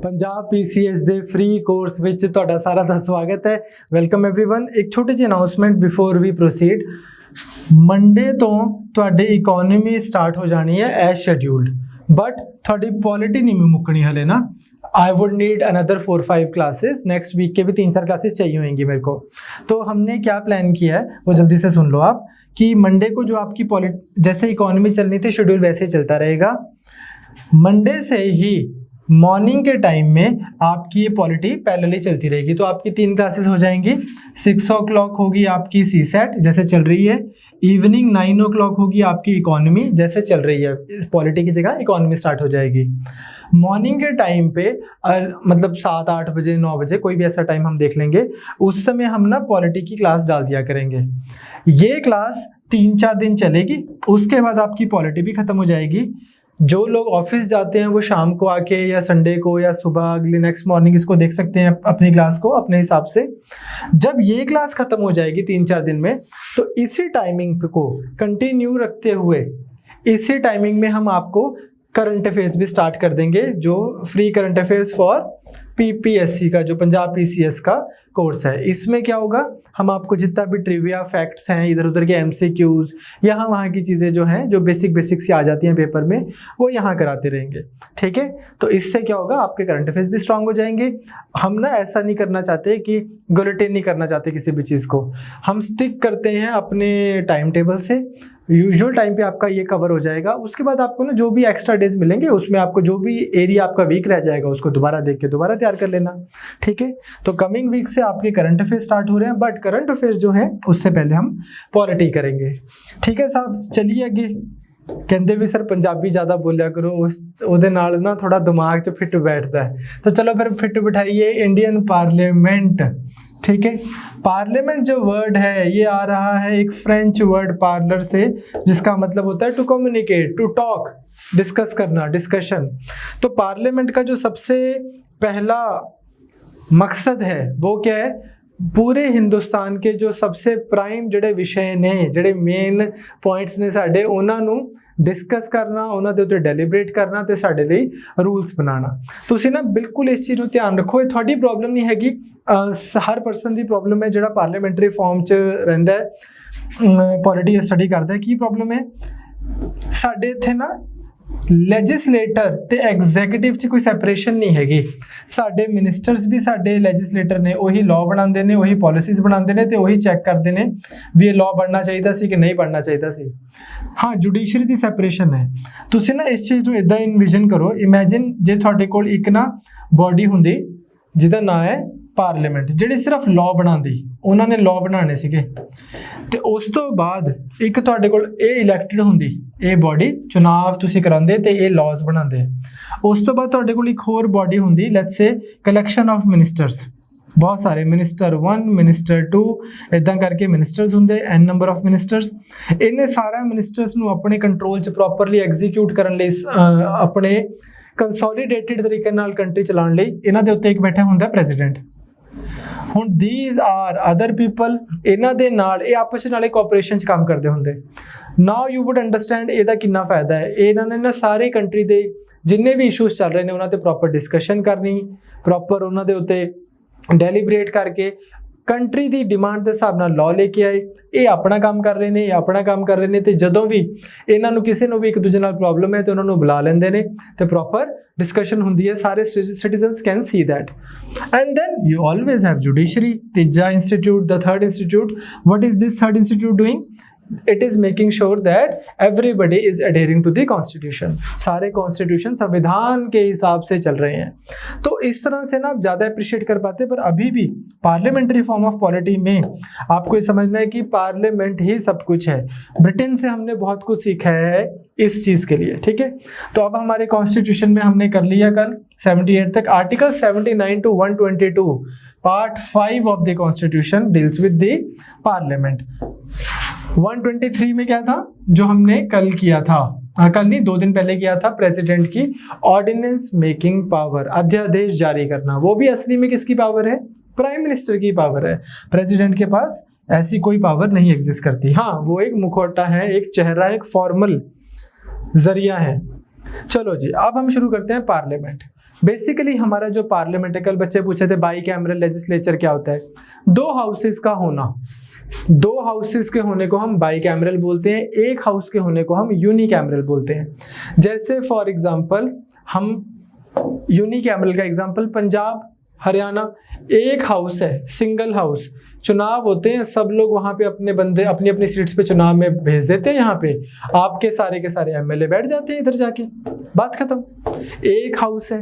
Punjab PCS ਦੇ free course ਵਿੱਚ ਤੁਹਾਡਾ ਸਾਰਾ ਦਾ ਸਵਾਗਤ ਹੈ। Welcome everyone. ਇੱਕ ਛੋਟੀ ਜਿਹੀ announcement before we proceed. Monday ਤੋਂ ਤੁਹਾਡੀ ਇਕਨੋਮੀ ਸਟਾਰਟ ਹੋ ਜਾਣੀ ਹੈ ਐਜ਼ ਸ਼ੈਡਿਊਲਡ, बट थोड़ी पॉलिटी नहीं मुकनी हले ना। I would need another 4-5 classes next week के भी 3-4 क्लासेस चाहिए होंगी मेरे को। तो हमने क्या प्लान किया है वो जल्दी से सुन लो आप कि मंडे को जो आपकी जैसे इकोनॉमी चलनी थी शेड्यूल वैसे ही चलता रहेगा। मंडे से ही मॉर्निंग के टाइम में आपकी ये पॉलिटी पैरेलली चलती रहेगी। तो आपकी 3 क्लासेस हो जाएंगी। 6 o'clock होगी आपकी सी सेट जैसे चल रही है, इवनिंग 9 o'clock होगी आपकी इकोनॉमी जैसे चल रही है, पॉलिटी की जगह इकोनॉमी स्टार्ट हो जाएगी। मॉर्निंग के टाइम पे मतलब 7-8 बजे 9 बजे कोई भी ऐसा टाइम हम देख लेंगे, उस समय हम ना पॉलिटी की क्लास डाल दिया करेंगे। ये क्लास 3-4 दिन चलेगी, उसके बाद आपकी पॉलिटी भी ख़त्म हो जाएगी। जो लोग ऑफिस जाते हैं वो शाम को आके या संडे को या सुबह अगली नेक्स्ट मॉर्निंग इसको देख सकते हैं अपनी क्लास को अपने हिसाब से। जब ये क्लास ख़त्म हो जाएगी 3-4 दिन में, तो इसी टाइमिंग को कंटिन्यू रखते हुए इसी टाइमिंग में हम आपको करंट अफेयर्स भी स्टार्ट कर देंगे, जो free current affairs for PPSC का जो पंजाब पीसीएस का कोर्स है। इसमें क्या होगा, हम आपको जितना भी ट्रिविया फैक्ट्स हैं, इधर उधर के एमसीक्यूज, यहाँ वहाँ की चीज़ें जो हैं जो बेसिक सी आ जाती हैं पेपर में, वो यहाँ कराते रहेंगे। ठीक है, तो इससे क्या होगा, आपके करंट अफेयर्स भी स्ट्रांग हो जाएंगे। हम ना ऐसा नहीं करना चाहते कि गुलेटिन नहीं करना चाहते किसी भी चीज़ को, हम स्टिक करते हैं अपने टाइम टेबल से। यूजुअल टाइम पे आपका ये कवर हो जाएगा। उसके बाद आपको ना जो भी एक्स्ट्रा डेज मिलेंगे उसमें आपको जो भी एरिया आपका वीक रह जाएगा उसको दोबारा देख के दोबारा तैयार कर लेना। ठीक है, तो कमिंग वीक से आपके करंट अफेयर स्टार्ट हो रहे हैं, बट करंट अफेयर जो है उससे पहले हम पॉलिटी करेंगे। ठीक है साहब, चलिए आगे। कहते भी सर पंजाबी ज़्यादा बोलिया करो, उसदे नाल ना थोड़ा दिमाग च फिट बैठता है, तो चलो फिर फिट बिठाइए इंडियन पार्लियामेंट। ठीक है, पार्लियामेंट जो वर्ड है ये आ रहा है एक फ्रेंच वर्ड पार्लर से, जिसका मतलब होता है to communicate, to talk, discuss करना, डिस्कशन। तो पार्लियामेंट का जो सबसे पहला मकसद है वो क्या है, पूरे हिंदुस्तान के जो सबसे प्राइम ਜਿਹੜੇ ਵਿਸ਼ੇ ਨੇ, ਜਿਹੜੇ ਮੇਨ ਪੁਆਇੰਟਸ ਨੇ ਸਾਡੇ, ਉਹਨਾਂ ਨੂੰ डिस्कस करना, ਉਹਨਾਂ ਦੇ ਉੱਤੇ ਡੈਲੀਬਰੇਟ ਕਰਨਾ ਤੇ ਸਾਡੇ ਲਈ ਰੂਲਸ ਬਣਾਉਣਾ। ਤੁਸੀਂ ਨਾ ਬਿਲਕੁਲ ਇਸ ਚੀਜ਼ ਨੂੰ ਧਿਆਨ ਰੱਖੋ, ਇਹ ਤੁਹਾਡੀ ਪ੍ਰੋਬਲਮ ਨਹੀਂ ਹੈਗੀ, ਹਰ ਪਰਸਨ ਦੀ ਪ੍ਰੋਬਲਮ ਹੈ ਜਿਹੜਾ ਪਾਰਲੀਮੈਂਟਰੀ ਫਾਰਮ 'ਚ ਰਹਿੰਦਾ ਹੈ, ਪੋਲਿਟੀ ਸਟੱਡੀ ਕਰਦਾ ਹੈ। ਕੀ ਪ੍ਰੋਬਲਮ ਹੈ ਸਾਡੇ ਇੱਥੇ ਨਾ, ਲੈਜਿਸਲੇਟਰ ਤੇ ਐਗਜ਼ੈਕਟਿਵ 'ਚ ਕੋਈ ਸੈਪਰੇਸ਼ਨ ਨਹੀਂ ਹੈਗੀ। ਸਾਡੇ ਮਿਨਿਸਟਰਸ ਵੀ ਸਾਡੇ ਲੈਜਿਸਲੇਟਰ ਨੇ, ਉਹੀ ਲਾਅ ਬਣਾਉਂਦੇ ਨੇ, ਉਹੀ ਪੋਲਿਸੀਜ਼ ਬਣਾਉਂਦੇ ਨੇ ਤੇ ਉਹੀ ਚੈੱਕ ਕਰਦੇ ਨੇ ਵੀ ਇਹ ਲਾਅ ਬਣਨਾ ਚਾਹੀਦਾ ਸੀ ਕਿ ਨਹੀਂ ਬਣਨਾ ਚਾਹੀਦਾ ਸੀ। ਹਾਂ, ਜੁਡੀਸ਼ਰੀ ਦੀ ਸੈਪਰੇਸ਼ਨ ਹੈ। ਤੁਸੀਂ ਨਾ ਇਸ ਚੀਜ਼ ਨੂੰ ਇੱਦਾਂ ਇਨਵਿਜ਼ਨ ਕਰੋ, ਇਮੈਜਿਨ ਜੇ ਤੁਹਾਡੇ ਕੋਲ ਇੱਕ ਨਾ ਬੋਡੀ ਹੁੰਦੀ ਜਿਹਦਾ ਨਾਂ ਹੈ ਪਾਰਲੀਮੈਂਟ, ਜਿਹੜੀ ਸਿਰਫ ਲਾਅ ਬਣਾਉਂਦੀ, ਉਹਨਾਂ ਨੇ ਲਾਅ ਬਣਾਉਣੇ ਸੀਗੇ, ਤੇ ਉਸ ਤੋਂ ਬਾਅਦ ਇੱਕ ਤੁਹਾਡੇ ਕੋਲ ਇਹ ਇਲੈਕਟਡ ਹੁੰਦੀ, ਇਹ ਬੋਡੀ ਚੁਣਾਵ ਤੁਸੀਂ ਕਰਾਉਂਦੇ ਤੇ ਇਹ ਲਾਜ਼ ਬਣਾਉਂਦੇ। ਉਸ ਤੋਂ ਬਾਅਦ ਤੁਹਾਡੇ ਕੋਲ ਇੱਕ ਹੋਰ ਬੋਡੀ ਹੁੰਦੀ, let's say collection of ministers, बहुत सारे मिनिस्टर 1 मिनिस्टर 2 इदा करके मिनिस्टर्स होंगे, n नंबर ऑफ मिनिस्टर्स। इन्हें सारा मिनिस्टर्स नू अपने कंट्रोल च प्रॉपरली एग्जीक्यूट करने अपने कंसोलीडेटेड तरीके नाल कंट्री चलाने लई इन्हां दे उत्ते एक बैठा हुंदा प्रेजिडेंट। हुण दीज आर अदर पीपल, इन्हां दे नाल ये आपस नाल कोऑपरेशन च काम करदे हुंदे। नाउ यू वुड अंडरस्टैंड इहदा कितना फायदा है। इन्हां ने ना सारे कंट्री दे जिन्ने भी इशूज चल रहे ने उन्हां ते प्रॉपर डिस्कशन करनी, प्रॉपर उन्हां दे उत्ते ਡੈਲੀਬਰੇਟ ਕਰਕੇ ਕੰਟਰੀ ਦੀ ਡਿਮਾਂਡ ਦੇ ਹਿਸਾਬ ਨਾਲ ਲਾਅ ਲੈ ਕੇ ਆਏ। ਇਹ ਆਪਣਾ ਕੰਮ ਕਰ ਰਹੇ ਨੇ, ਇਹ ਆਪਣਾ ਕੰਮ ਕਰ ਰਹੇ ਨੇ, ਤੇ ਜਦੋਂ ਵੀ ਇਹਨਾਂ ਨੂੰ ਕਿਸੇ ਨੂੰ ਵੀ ਇੱਕ ਦੂਜੇ ਨਾਲ ਪ੍ਰੋਬਲਮ ਹੈ ਤੇ ਉਹਨਾਂ ਨੂੰ ਬੁਲਾ ਲੈਂਦੇ ਨੇ ਤੇ ਪ੍ਰੋਪਰ ਡਿਸਕਸ਼ਨ ਹੁੰਦੀ ਹੈ। ਸਾਰੇ citizens can see that. And then you always have judiciary, ਤੀਜਾ institute, the third institute. What is this third institute doing? It is making sure that everybody is adhering to the constitution। सारे constitution संविधान के हिसाब से चल रहे हैं। तो इस तरह से ना आप ज़्यादा अप्रिशिएट कर पाते, पर अभी भी पार्लियामेंट्री फॉर्म ऑफ पॉलिटी में आपको ये समझना है कि पार्लियामेंट ही सब कुछ है। ब्रिटेन से हमने बहुत कुछ सीखा है इस चीज़ के लिए। ठीक है, तो अब हमारे कॉन्स्टिट्यूशन में हमने कर लिया कल 78 तक, article 79 to 122 part 5 of the constitution deals with the parliament. 123 में क्या था जो हमने कल किया था, कल नहीं 2 दिन पहले किया था, प्रेसिडेंट की ऑर्डिनेंस मेकिंग पावर, अध्यादेश जारी करना। वो भी असली में किसकी पावर है? प्राइम मिनिस्टर की पावर है। प्रेसिडेंट के पास ऐसी कोई पावर नहीं एग्जिस्ट करती। हाँ, वो एक मुखौटा है, एक चेहरा, एक फॉर्मल जरिया है। चलो जी, अब हम शुरू करते हैं पार्लियामेंट। बेसिकली हमारा जो पार्लियामेंट है, कल बच्चे पूछे थे बाई कैमरल लेजिस्लेचर क्या होता है, 2 हाउसेस का होना। 2 हाउसेस के होने को हम बाई कैमरल बोलते हैं, 1 हाउस के होने को हम यूनिकैमरल बोलते हैं। जैसे फॉर एग्जांपल हम यूनिकैमरल का एग्जांपल पंजाब, हरियाणा, 1 हाउस है, सिंगल हाउस, चुनाव होते हैं, सब लोग वहां पे अपने बंदे अपनी अपनी सीट्स पे चुनाव में भेज देते हैं, यहाँ पे आपके सारे के सारे एमएलए बैठ जाते हैं इधर जाके, बात खत्म, 1 हाउस है।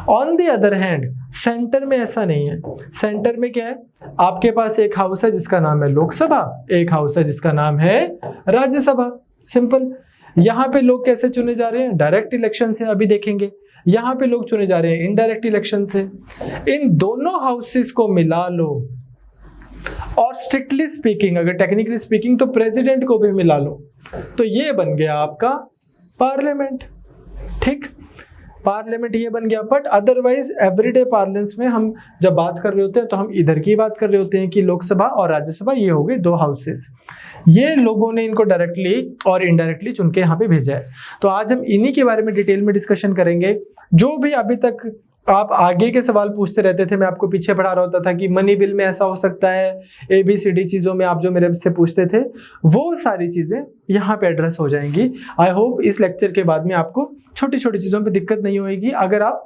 On the other hand centre में ऐसा नहीं है। सेंटर में क्या है, आपके पास 1 हाउस है जिसका नाम है लोकसभा, 1 हाउस है जिसका नाम है राज्यसभा, सिंपल। यहाँ पे लोग कैसे चुने जा रहे हैं, डायरेक्ट इलेक्शन से, अभी देखेंगे। यहाँ पे लोग चुने जा रहे हैं इनडायरेक्ट इलेक्शन से। इन दोनों हाउसेस को मिला लो, और स्ट्रिक्टली स्पीकिंग, अगर टेक्निकली स्पीकिंग, तो प्रेसिडेंट को भी मिला लो, तो ये बन गया आपका पार्लियामेंट। ठीक, पार्लियामेंट ये बन गया। बट अदरवाइज एवरीडे पार्लेंस में हम जब बात कर रहे होते हैं तो हम इधर की बात कर रहे होते हैं कि लोकसभा और राज्यसभा ये हो गए 2 हाउसेस। ये लोगों ने इनको डायरेक्टली और इनडायरेक्टली चुन के यहाँ पे भेजा है। तो आज हम इन्हीं के बारे में डिटेल में डिस्कशन करेंगे। जो भी अभी तक आप आगे के सवाल पूछते रहते थे, मैं आपको पीछे पढ़ा रहा होता था कि मनी बिल में ऐसा हो सकता है, ABCD चीज़ों में आप जो मेरे से पूछते थे, वो सारी चीज़ें यहाँ पे एड्रेस हो जाएंगी। आई होप इस लेक्चर के बाद में आपको छोटी छोटी चीज़ों पे दिक्कत नहीं होगी अगर आप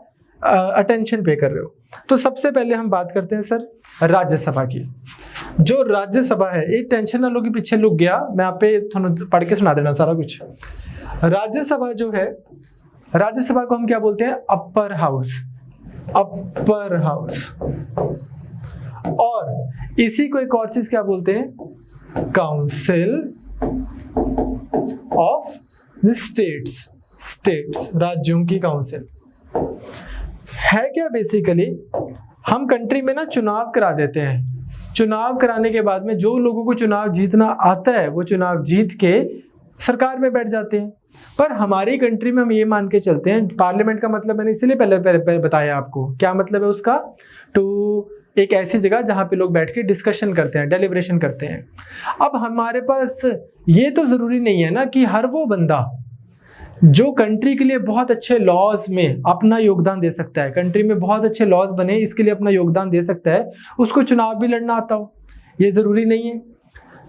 अटेंशन पे कर रहे हो। तो सबसे पहले हम बात करते हैं सर राज्यसभा की। जो राज्यसभा है, एक टेंशन ना लो कि पीछे लुक गया, मैं आप पे थोड़ा पढ़ के सुना देना सारा कुछ। राज्यसभा जो है, राज्यसभा को हम क्या बोलते हैं, अपर हाउस, अपर हाउस। और इसी को एक और चीज क्या बोलते हैं, council of the states, states, राज्यों की काउंसिल है। क्या बेसिकली हम कंट्री में ना चुनाव करा देते हैं, चुनाव कराने के बाद में जो लोगों को चुनाव जीतना आता है वो चुनाव जीत के सरकार में बैठ जाते हैं। पर हमारी कंट्री में हम ये मान के चलते हैं, पार्लियामेंट का मतलब मैंने इसीलिए पहले बताया आपको, क्या मतलब है उसका, टू एक ऐसी जगह जहाँ पे लोग बैठ के डिस्कशन करते हैं, डेलिब्रेशन करते हैं। अब हमारे पास ये तो ज़रूरी नहीं है ना कि हर वो बंदा जो कंट्री के लिए बहुत अच्छे लॉज में अपना योगदान दे सकता है, कंट्री में बहुत अच्छे लॉज बने इसके लिए अपना योगदान दे सकता है, उसको चुनाव भी लड़ना आता हो, ये ज़रूरी नहीं है।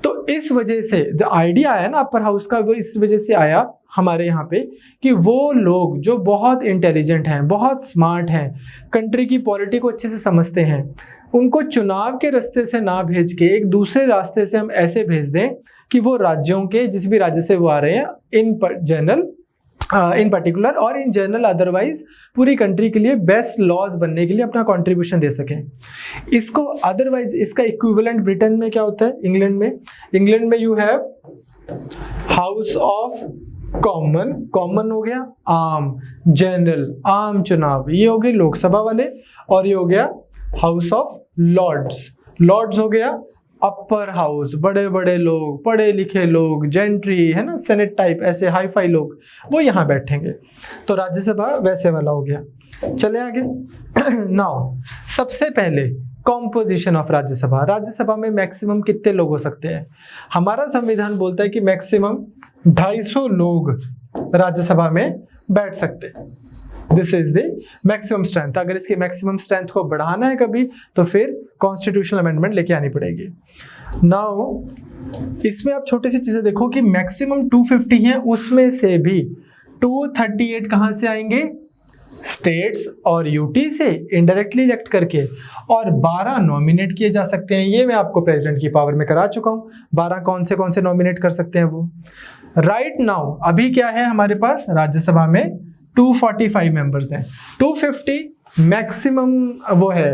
तो इस वजह से जो आइडिया आया ना अपर हाउस का, वो इस वजह से आया हमारे यहाँ पे कि वो लोग जो बहुत इंटेलिजेंट हैं, बहुत स्मार्ट हैं, कंट्री की पॉलिटी को अच्छे से समझते हैं, उनको चुनाव के रास्ते से ना भेज के एक दूसरे रास्ते से हम ऐसे भेज दें कि वो राज्यों के, जिस भी राज्य से वो आ रहे हैं, इन पर्टिकुलर और इन जनरल अदरवाइज पूरी कंट्री के लिए बेस्ट लॉज बनने के लिए अपना कंट्रीब्यूशन दे सकें। इसको अदरवाइज इसका इक्विवेलेंट ब्रिटेन में क्या होता है, इंग्लैंड में you have house of common, common हो गया आम, जनरल आम चुनाव, ये हो गए लोकसभा वाले, और ये हो गया हाउस ऑफ लॉर्ड्स, लॉर्ड्स हो गया अपर हाउस, बड़े बड़े लोग, पढ़े लिखे लोग, जेंट्री है ना, सेनेट टाइप ऐसे हाई फाई लोग, वो यहाँ बैठेंगे। तो राज्यसभा वैसे वाला हो गया। चले आगे। नाउ सबसे पहले कॉम्पोजिशन ऑफ राज्यसभा। राज्यसभा में मैक्सिमम कितने लोग हो सकते हैं? हमारा संविधान बोलता है कि मैक्सिमम 250 लोग राज्यसभा में बैठ सकते हैं। This is the maximum strength. अगर इसकी मैक्सिमम स्ट्रेंथ को बढ़ाना है कभी तो फिर कॉन्स्टिट्यूशनल अमेंडमेंट लेके आनी पड़ेगी। नाउ इसमें आप छोटी सी चीजें देखो कि मैक्सिमम 250 है, उसमें से भी 238 कहाँ से आएंगे? स्टेट्स और यूटी से इनडायरेक्टली इलेक्ट करके, और 12 नॉमिनेट किए जा सकते हैं। ये मैं आपको प्रेसिडेंट की पावर में करा चुका हूँ। 12 कौन से नॉमिनेट कर सकते हैं वो। राइट नाउ अभी क्या है हमारे पास राज्यसभा में 245 मेंबर्स हैं। 250 मैक्सिमम वो है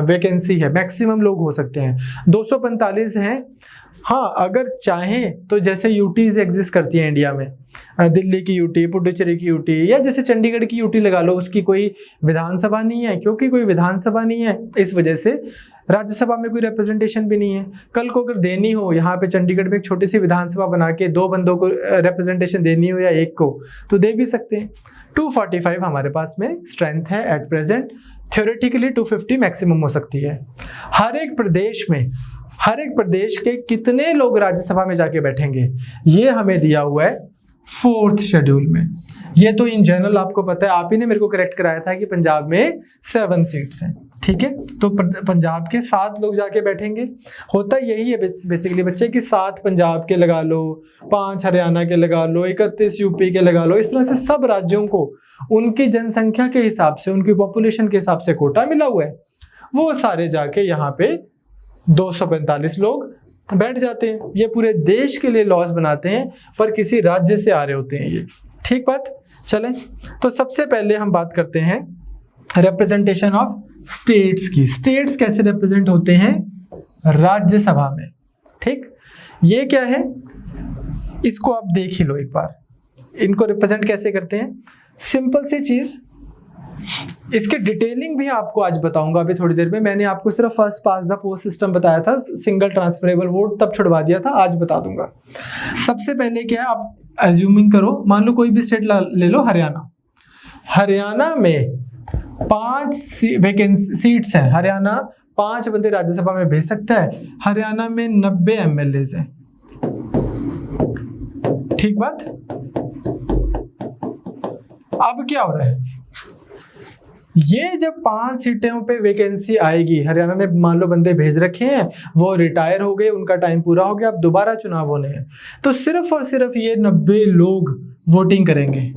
वैकेंसी है, मैक्सिमम लोग हो सकते हैं। 245 हैं। हाँ, अगर चाहें तो जैसे यूटीज एग्जिस्ट करती हैं इंडिया में, दिल्ली की यूटी, पुडुचेरी की यूटी, या जैसे चंडीगढ़ की यूटी लगा लो, उसकी कोई विधानसभा नहीं है। क्योंकि कोई विधानसभा नहीं है इस वजह से राज्यसभा में कोई रिप्रेजेंटेशन भी नहीं है। कल को अगर देनी हो यहाँ पे चंडीगढ़ में एक छोटी सी विधानसभा बना के 2 बंदों को रिप्रेजेंटेशन देनी हो या 1 को, तो दे भी सकते हैं। 245 हमारे पास में स्ट्रेंथ है एट प्रेजेंट। थ्योरेटिकली 250 मैक्सिमम हो सकती है। हर एक प्रदेश के कितने लोग राज्यसभा में जाके बैठेंगे ये हमें दिया हुआ है 4th शेड्यूल में। ये तो इन जनरल आपको पता है, आप ही ने मेरे को करेक्ट कराया था कि पंजाब में 7 सीट्स हैं, ठीक है। तो पंजाब के 7 लोग जाके बैठेंगे। होता यही है बेसिकली बच्चे कि 7 पंजाब के लगा लो, 5 हरियाणा के लगा लो, 31 यूपी के लगा लो, इस तरह से सब राज्यों को उनकी जनसंख्या के हिसाब से, उनकी पॉपुलेशन के हिसाब से कोटा मिला हुआ है। वो सारे जाके यहाँ पे 245 लोग बैठ जाते हैं। ये पूरे देश के लिए लॉज बनाते हैं, पर किसी राज्य से आ रहे होते हैं ये, ठीक बात। चलें, तो सबसे पहले हम बात करते हैं रिप्रेजेंटेशन ऑफ स्टेट्स की। स्टेट्स कैसे रिप्रेजेंट होते हैं राज्यसभा में, ठीक। ये क्या है, इसको आप देख ही लो एक बार, इनको रिप्रेजेंट कैसे करते हैं। सिंपल सी चीज, इसके डिटेलिंग भी आपको आज बताऊंगा अभी थोड़ी देर में। मैंने आपको सिर्फ first past the post system बताया था, सिंगल ट्रांसफरेबल वोट तब छुड़वा दिया था, आज बता दूंगा। सबसे पहले क्या है, आप एज्यूमिंग करो, मान लो कोई भी स्टेट ले लो, हरियाणा। हरियाणा में 5 वैकेंसी सीट्स हैं। हरियाणा 5 बंदे राज्यसभा में भेज सकता है। हरियाणा में 90 MLAs हैं, ठीक बात। अब क्या हो रहा है, ये जब 5 सीटों पे वैकेंसी आएगी, हरियाणा ने मान लो बंदे भेज रखे हैं, वो रिटायर हो गए, उनका टाइम पूरा हो गया, अब दोबारा चुनाव होने हैं, तो सिर्फ और सिर्फ ये 90 लोग वोटिंग करेंगे।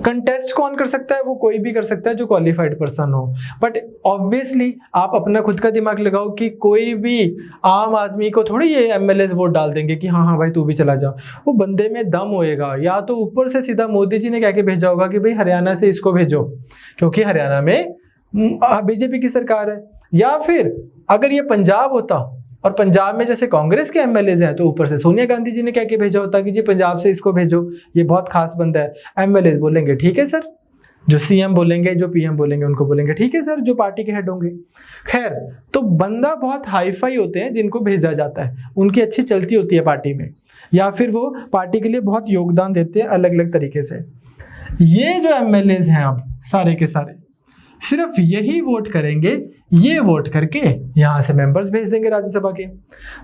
कंटेस्ट कौन कर सकता है, वो कोई भी कर सकता है जो क्वालिफाइड पर्सन हो। बट ऑब्वियसली आप अपना खुद का दिमाग लगाओ कि कोई भी आम आदमी को थोड़ी ये MLAs वोट डाल देंगे कि हाँ हाँ भाई तू भी चला जा। वो बंदे में दम होएगा, या तो ऊपर से सीधा मोदी जी ने कह के भेजा होगा कि भाई हरियाणा से इसको भेजो क्योंकि हरियाणा में बीजेपी की सरकार है, या फिर अगर ये पंजाब होता और पंजाब में जैसे कांग्रेस के MLAs हैं, तो ऊपर से सोनिया गांधी जी ने कह के भेजा होता कि जी पंजाब से इसको भेजो, ये बहुत खास बंदा है। MLAs बोलेंगे ठीक है सर, जो CM बोलेंगे, जो PM बोलेंगे, उनको बोलेंगे ठीक है सर, जो पार्टी के हेड होंगे। खैर, तो बंदा बहुत हाई फाई होते हैं जिनको भेजा जाता है, उनकी अच्छी चलती होती है पार्टी में, या फिर वो पार्टी के लिए बहुत योगदान देते हैं अलग अलग तरीके से। ये जो MLAs हैं अब सारे के सारे सिर्फ यही वोट करेंगे, ये वोट करके यहाँ से मेंबर्स भेज देंगे राज्यसभा के।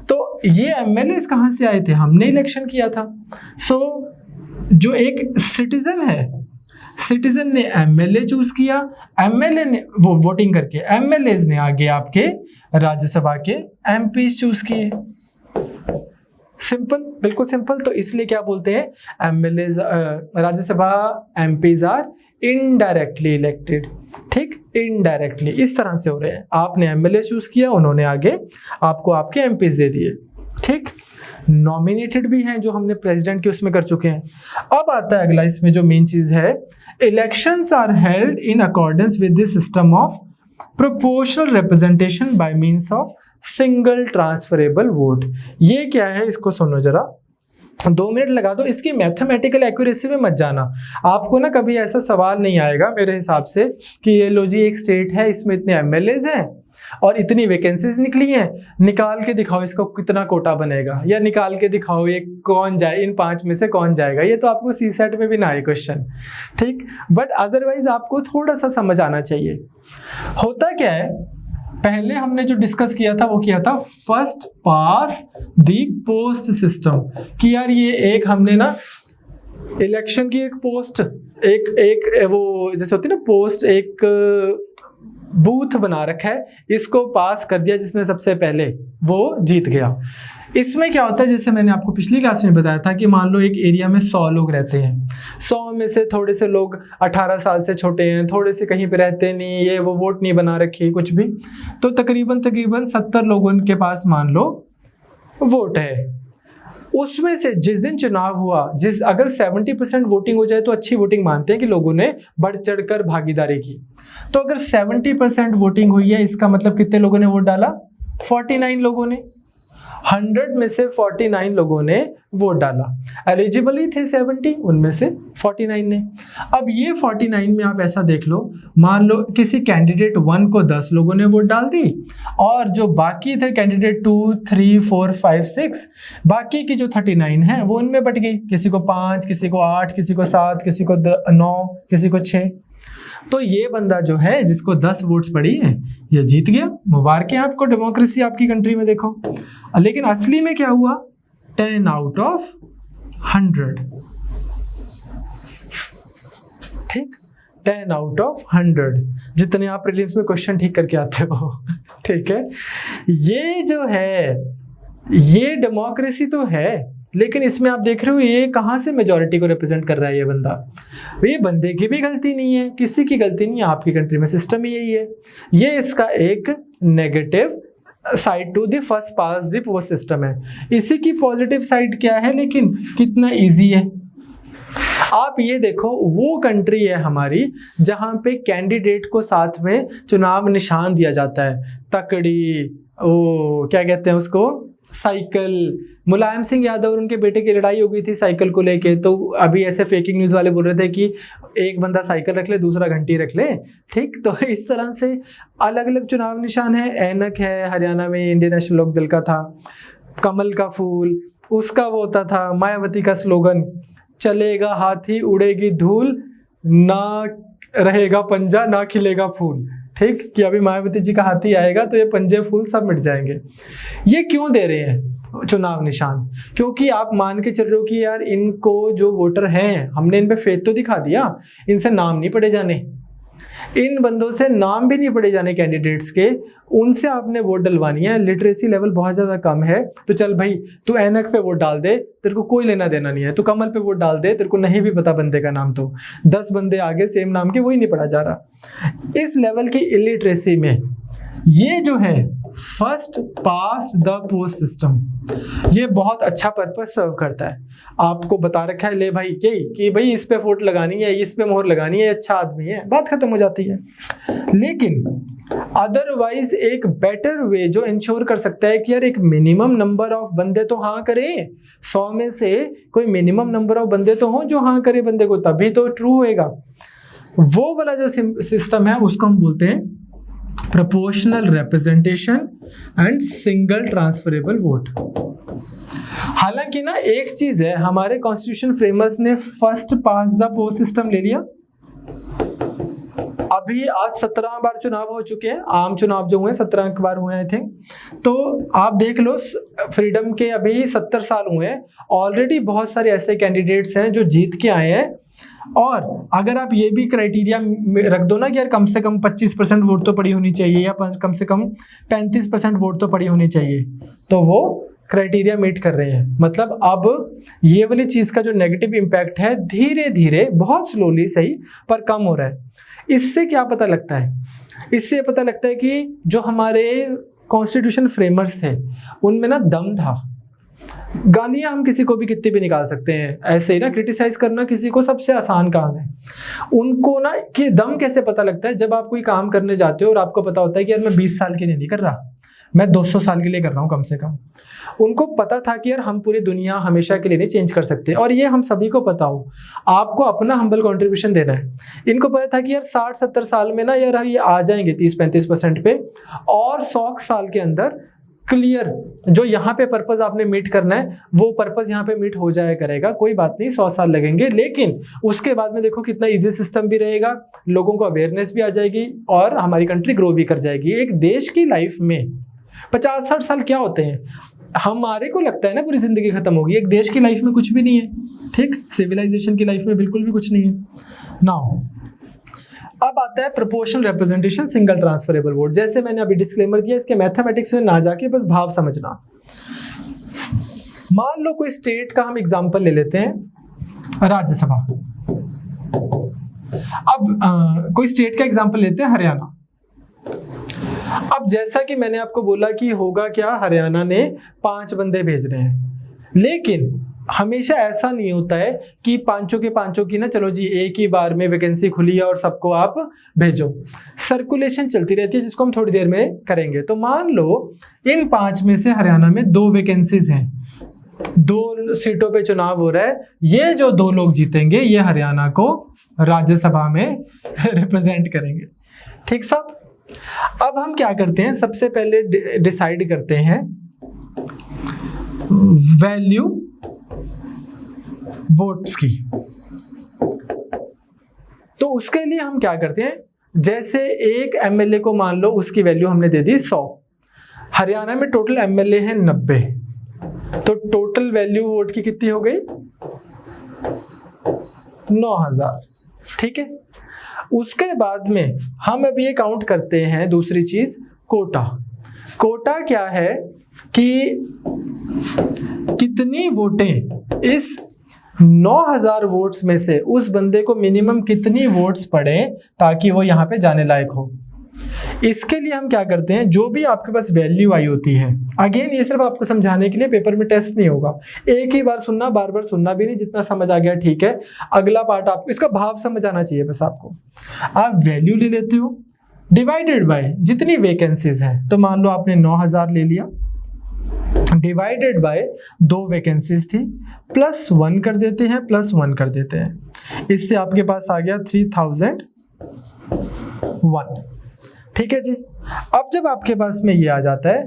तो ये MLAs कहाँ से आए थे, हमने इलेक्शन किया था। सो जो एक सिटीजन है, सिटीजन ने MLA चूज किया, MLA ने वो वोटिंग करके MLAs ने आगे आपके राज्यसभा के MPs चूज किए। सिंपल, बिल्कुल सिंपल। तो इसलिए क्या बोलते हैं, MLAs Rajya Sabha MPs are indirectly elected, ठीक, इनडायरेक्टली इस तरह से हो रहे हैं। आपने MLA चूज किया, उन्होंने आगे आपको आपके MPs दे दिए, ठीक। नॉमिनेटेड भी हैं जो हमने प्रेसिडेंट के उसमें कर चुके हैं। अब आता है अगला, इसमें जो मेन चीज है, elections are held in accordance with the system of proportional representation by means of single transferable vote. ये क्या है, इसको सुनो जरा, 2 मिनट लगा दो। इसकी मैथमेटिकल एक्यूरेसी में मत जाना, आपको ना कभी ऐसा सवाल नहीं आएगा मेरे हिसाब से कि ये लो जी एक स्टेट है, इसमें इतने MLAs हैं और इतनी वैकेंसीज निकली हैं, निकाल के दिखाओ इसका कितना कोटा बनेगा, या निकाल के दिखाओ ये कौन जाए, इन 5 में से कौन जाएगा। ये तो आपको CSAT में भी ना आए क्वेश्चन, ठीक। बट अदरवाइज आपको थोड़ा सा समझ आना चाहिए। होता क्या है, पहले हमने जो डिस्कस किया था वो किया था फर्स्ट पास दी पोस्ट सिस्टम, कि यार ये एक हमने ना इलेक्शन की एक पोस्ट, एक वो जैसे होती है ना पोस्ट, एक बूथ बना रखा है, इसको पास कर दिया जिसने सबसे पहले, वो जीत गया। इसमें क्या होता है, जैसे मैंने आपको पिछली क्लास में बताया था कि मान लो एक एरिया में 100 लोग रहते हैं, 100 में से थोड़े से लोग 18 साल से छोटे हैं, थोड़े से कहीं पे रहते नहीं, ये वो वोट नहीं बना रखी कुछ भी, तो तकरीबन 70 लोगों के पास मान लो वोट है। उसमें से जिस दिन चुनाव हुआ, अगर 70% वोटिंग हो जाए तो अच्छी वोटिंग मानते हैं कि लोगों ने बढ़ चढ़कर भागीदारी की। तो अगर 70% वोटिंग हुई है, इसका मतलब कितने लोगों ने वोट डाला, 49 लोगों ने। 100 में से 49 लोगों ने वोट डाला, एलिजिबल ही थे 70, उनमें से 49 ने। अब ये 49 में आप ऐसा देख लो, मान लो किसी कैंडिडेट 1 को 10 लोगों ने वोट डाल दी, और जो बाकी थे कैंडिडेट 2, 3, 4, 5, 6, बाकी की जो 39 है वो उनमें बट गई, किसी को 5, किसी को 8, किसी को 7, किसी को 9, किसी को 6। तो ये बंदा जो है जिसको 10 वोट्स पड़ी है, ये जीत गया। मुबारक है आपको, डेमोक्रेसी आपकी कंट्री में देखो। लेकिन असली में क्या हुआ, 10 आउट ऑफ 100, ठीक, 10 आउट ऑफ 100 जितने आप प्रीलिम्स में क्वेश्चन ठीक करके आते हो। ठीक है, ये जो है ये डेमोक्रेसी तो है, लेकिन इसमें आप देख रहे हो ये कहाँ से मेजॉरिटी को रिप्रेजेंट कर रहा है ये बंदा। ये बंदे की भी गलती नहीं है, किसी की गलती नहीं है, आपकी कंट्री में सिस्टम ही यही है। ये इसका एक negative side to the first past the post system है। इसी की पॉजिटिव साइड क्या है, लेकिन कितना इजी है। आप ये देखो, वो कंट्री है हमारी जहां पे कैंडिडेट को साथ में चुनाव निशान दिया जाता है, तकड़ी, ओ क्या कहते हैं उसको, साइकिल। मुलायम सिंह यादव और उनके बेटे की लड़ाई हो गई थी साइकिल को लेके, तो अभी ऐसे फेकिंग न्यूज़ वाले बोल रहे थे कि एक बंदा साइकिल रख ले, दूसरा घंटी रख ले। ठीक, तो इस तरह से अलग अलग चुनाव निशान है। ऐनक है, हरियाणा में इंडियन नेशनल लोकदल का था। कमल का फूल, उसका वो होता था। मायावती का स्लोगन, चलेगा हाथी उड़ेगी धूल, ना रहेगा पंजा ना खिलेगा फूल। ठीक, कि अभी मायावती जी का हाथी आएगा तो ये पंजे फूल सब मिट जाएंगे। ये क्यों दे रहे हैं चुनाव निशान? क्योंकि आप मान के चल रहे हो कि यार इनको जो वोटर हैं, हमने इन पे फेथ तो दिखा दिया, इनसे नाम नहीं पढ़े जाने, इन बंदों से नाम भी नहीं पढ़े जाने कैंडिडेट्स के, उनसे आपने वोट डलवानी है। लिटरेसी लेवल बहुत ज़्यादा कम है, तो चल भाई तू ऐनक पे वोट डाल दे, तेरे को कोई लेना देना नहीं है। तू कमल पे वोट डाल दे, तेरे को नहीं भी पता बंदे का नाम, तो 10 बंदे आगे सेम नाम के, वही नहीं पढ़ा जा रहा। इस लेवल की इलिटरेसी में ये जो है first past the post system, ये बहुत अच्छा पर्पस सर्व करता है। आपको बता रखा है, ले भाई यही कि भाई इस पे वोट लगानी है, इस पे मोहर लगानी है, अच्छा आदमी है, बात खत्म हो जाती है। लेकिन अदरवाइज एक बेटर वे जो इंश्योर कर सकता है कि यार एक मिनिमम नंबर ऑफ बंदे तो हाँ करे, 100 में से कोई मिनिमम नंबर ऑफ बंदे तो हो जो हाँ करे बंदे को, तभी तो ट्रू होएगा। वो वाला जो सिस्टम है उसको हम बोलते हैं proportional representation and single transferable vote. हालांकि ना एक चीज है, हमारे कॉन्स्टिट्यूशन फ्रेमर्स ने first past the post system ले लिया। अभी आज 17 बार चुनाव हो चुके हैं, आम चुनाव जो हुए 17 बार हुए आई थिंक। तो आप देख लो, फ्रीडम के अभी 70 साल हुए हैं, ऑलरेडी बहुत सारे ऐसे कैंडिडेट्स हैं जो जीत के आए हैं। और अगर आप ये भी क्राइटेरिया रख दो ना कि यार कम से कम 25% वोट तो पड़ी होनी चाहिए, या कम से कम 35% वोट तो पड़ी होनी चाहिए, तो वो क्राइटेरिया मीट कर रहे हैं। मतलब अब ये वाली चीज़ का जो नेगेटिव इम्पैक्ट है धीरे धीरे, बहुत स्लोली सही, पर कम हो रहा है। इससे क्या पता लगता है? इससे पता लगता है कि जो हमारे कॉन्स्टिट्यूशन फ्रेमर्स थे उनमें ना दम था। गालियां हम किसी को भी कितनी भी निकाल सकते हैं, ऐसे ही ना क्रिटिसाइज करना किसी को सबसे आसान काम है। उनको ना कि दम कैसे पता लगता है, जब आप कोई काम करने जाते हो और आपको पता होता है कि यार मैं 20 साल के लिए नहीं कर रहा, मैं 200 साल के लिए कर रहा हूँ कम से कम। उनको पता था कि यार हम पूरी दुनिया हमेशा के लिए नहीं चेंज कर सकते, और ये हम सभी को पता हो, आपको अपना हम्बल कंट्रीब्यूशन देना है। इनको पता था कि यार 60-70 साल में ना यार ये आ जाएंगे 30-35% पे, और 100 साल के अंदर क्लियर जो यहाँ पे पर्पस आपने मीट करना है वो पर्पस यहाँ पे मीट हो जाया करेगा। कोई बात नहीं, 100 साल लगेंगे, लेकिन उसके बाद में देखो कितना इजी सिस्टम भी रहेगा, लोगों को अवेयरनेस भी आ जाएगी और हमारी कंट्री ग्रो भी कर जाएगी। एक देश की लाइफ में 50-60 साल क्या होते हैं, हमारे को लगता है ना पूरी जिंदगी खत्म होगी, एक देश की लाइफ में कुछ भी नहीं है। ठीक, सिविलाइजेशन की लाइफ में बिल्कुल भी कुछ नहीं है। नाउ अब आता है proportional representation single transferable vote. जैसे मैंने अभी डिस्क्लेमर दिया, इसके मैथमेटिक्स में ना जाके बस भाव समझना। मान लो कोई स्टेट का हम एग्जांपल ले लेते हैं, राज्यसभा। अब कोई स्टेट का एग्जांपल लेते हैं हरियाणा। अब जैसा कि मैंने आपको बोला कि होगा क्या, हरियाणा ने 5 बंदे भेज रहे हैं, लेकिन हमेशा ऐसा नहीं होता है कि पांचों के पांचों की ना चलो जी एक ही बार में वैकेंसी खुली है और सबको आप भेजो। सर्कुलेशन चलती रहती है, जिसको हम थोड़ी देर में करेंगे। तो मान लो इन 5 में से हरियाणा में 2 वैकेंसीज हैं, 2 सीटों पे चुनाव हो रहा है। ये जो 2 लोग जीतेंगे ये हरियाणा को राज्यसभा में रिप्रेजेंट करेंगे। ठीक साहब, अब हम क्या करते हैं, सबसे पहले डिसाइड करते हैं वैल्यू वोट्स की। तो उसके लिए हम क्या करते हैं, जैसे एक एमएलए को मान लो उसकी वैल्यू हमने दे दी 100। हरियाणा में टोटल एमएलए हैं 90, तो टोटल वैल्यू वोट की कितनी हो गई 9000। ठीक है। उसके बाद में हम अभी ये काउंट करते हैं दूसरी चीज, कोटा। कोटा क्या है कि कितनी वोटें इस 9000 वोट्स में से उस बंदे को मिनिमम कितनी वोट्स पड़े ताकि वो यहाँ पे जाने लायक हो। इसके लिए हम क्या करते हैं, जो भी आपके पास वैल्यू आई होती है, अगेन ये सिर्फ आपको समझाने के लिए, पेपर में टेस्ट नहीं होगा, एक ही बार सुनना, बार बार सुनना भी नहीं, जितना समझ आ गया ठीक है। अगला पार्ट आपको इसका भाव समझ आना चाहिए बस आपको। आप वैल्यू ले लेते हो डिवाइडेड बाय जितनी वैकेंसीज हैं, तो मान लो आपने 9000 ले लिया, डिवाइडेड बाय 2 वैकेंसीज थी, +1 कर देते हैं, +1 कर देते हैं, इससे आपके पास आ गया 3001। ठीक है जी। अब जब आपके पास में ये आ जाता है,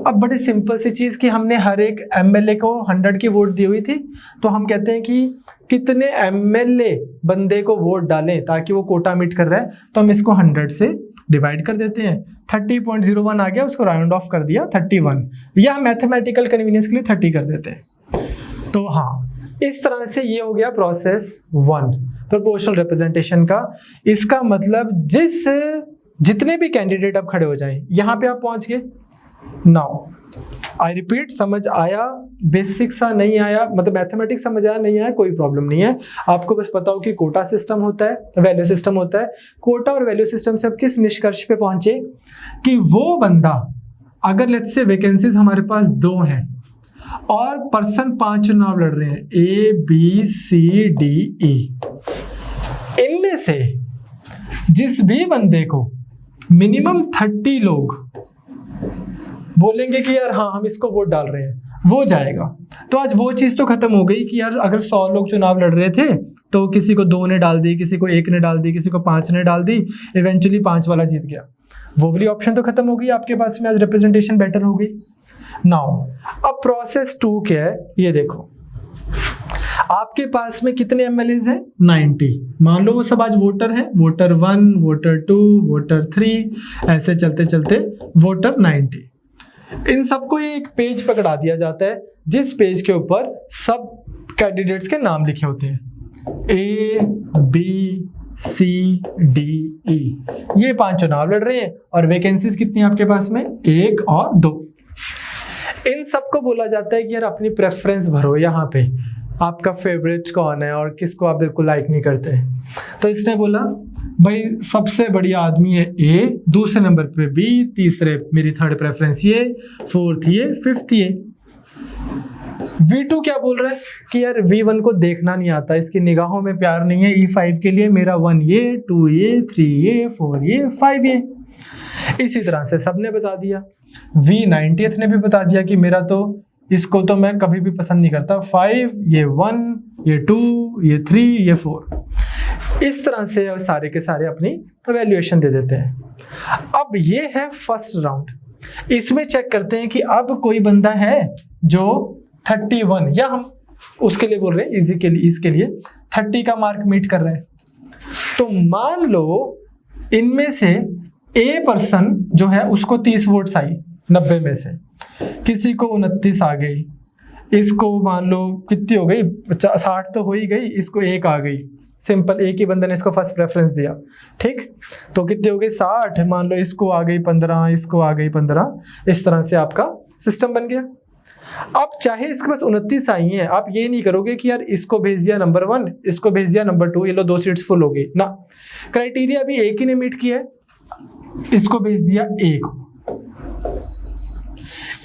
अब बड़ी सिंपल सी चीज कि हमने हर एक एमएलए को 100 की वोट दी हुई थी, तो हम कहते हैं कि कितने एमएलए बंदे को वोट डालें ताकि वो कोटा मीट कर रहा है, तो हम इसको 100 से डिवाइड कर देते हैं। 30.01 आ गया, उसको राउंड ऑफ कर दिया 31, या मैथमेटिकल कन्वीनियंस के लिए 30 कर देते हैं। तो हाँ, इस तरह से ये हो गया प्रोसेस 1 प्रोपोर्शनल रिप्रेजेंटेशन का। इसका मतलब जितने भी कैंडिडेट अब खड़े हो जाए, यहाँ पे आप पहुंच गए। नाउ आई रिपीट, समझ आया, बेसिक सा नहीं आया, मतलब मैथमेटिक्स समझ आया नहीं आया, कोई प्रॉब्लम नहीं है। आपको बस पता हो कि कोटा सिस्टम होता है, वैल्यू सिस्टम होता है। कोटा और वैल्यू सिस्टम से अब किस निष्कर्ष पे पहुंचे कि वो बंदा, अगर लेट्स से वैकेंसीज हमारे पास 2 हैं और पर्सन 5 चुनाव लड़ रहे हैं, A B C D E, इनमें से जिस भी बंदे को मिनिमम 30 लोग बोलेंगे कि यार हाँ हम इसको वोट डाल रहे हैं, वो जाएगा। तो आज वो चीज तो खत्म हो गई कि यार अगर 100 लोग चुनाव लड़ रहे थे तो किसी को 2 ने डाल दी, किसी को 1 ने डाल दी, किसी को 5 ने डाल दी, इवेंचुअली 5 वाला जीत गया। वो वाली ऑप्शन तो खत्म हो गई आपके पास में, आज रिप्रेजेंटेशन बेटर हो गई। नाउ अब प्रोसेस 2 क्या है, ये देखो। आपके पास में कितने एमएलए हैं? 90। मान लो वो सब आज वोटर हैं, वोटर 1, वोटर 2, वोटर 3, ऐसे चलते चलते वोटर 90। इन सबको एक पेज पकड़ा दिया जाता है, जिस पेज के ऊपर सब कैंडिडेट्स के नाम लिखे होते हैं, A B C D E। ये 5 चुनाव लड़ रहे हैं और वैकेंसीज कितनी आपके पास में? 1 और 2। इन सबको बोला जाता है कि यार अपनी प्रेफरेंस भरो, यहाँ पे आपका फेवरेट कौन है और किसको आप बिल्कुल लाइक नहीं करते। तो इसने बोला भाई सबसे बढ़िया आदमी है A, दूसरे नंबर पे B, तीसरे मेरी थर्ड प्रेफरेंस ये, 4th ये, 5th ये। V2 क्या बोल रहा है कि यार V1 को देखना नहीं आता, इसकी निगाहों में प्यार नहीं है। E5 के लिए मेरा 1 ये, 2 ये, 3 ये, 4 ये, 5 ये। इसी तरह से सबने बता दिया। V90th ने भी बता दिया कि मेरा तो इसको तो मैं कभी भी पसंद नहीं करता, 5 ये, 1 ये, 2 ये, 3 ये, 4। इस तरह से सारे के सारे अपनी वैल्यूएशन दे देते हैं। अब ये है फर्स्ट राउंड। इसमें चेक करते हैं कि अब कोई बंदा है जो 31, या हम उसके लिए बोल रहे हैं इजी के लिए, इसके लिए 30 का मार्क मीट कर रहे हैं। तो मान लो इनमें से A पर्सन जो है उसको 30 वोट्स आई 90 में से, किसी को 29 आ गई, इसको मान लो कितनी हो गई, 60 तो हो ही गई, इसको 1 आ गई। सिंपल, एक ही बंदे ने इसको फर्स्ट प्रेफरेंस दिया, ठीक। तो कितनी हो गई? 60। मान लो इसको आ गई 15, इसको आ गई 15। इस तरह से आपका सिस्टम बन गया। अब चाहे इसके पास 29 आई हैं, आप ये नहीं करोगे कि यार इसको भेज दिया नंबर 1, इसको भेज दिया नंबर 2, ये लो 2 सीट्स फुल हो गई ना। क्राइटेरिया अभी एक ही ने मीट किया है, इसको भेज दिया 1,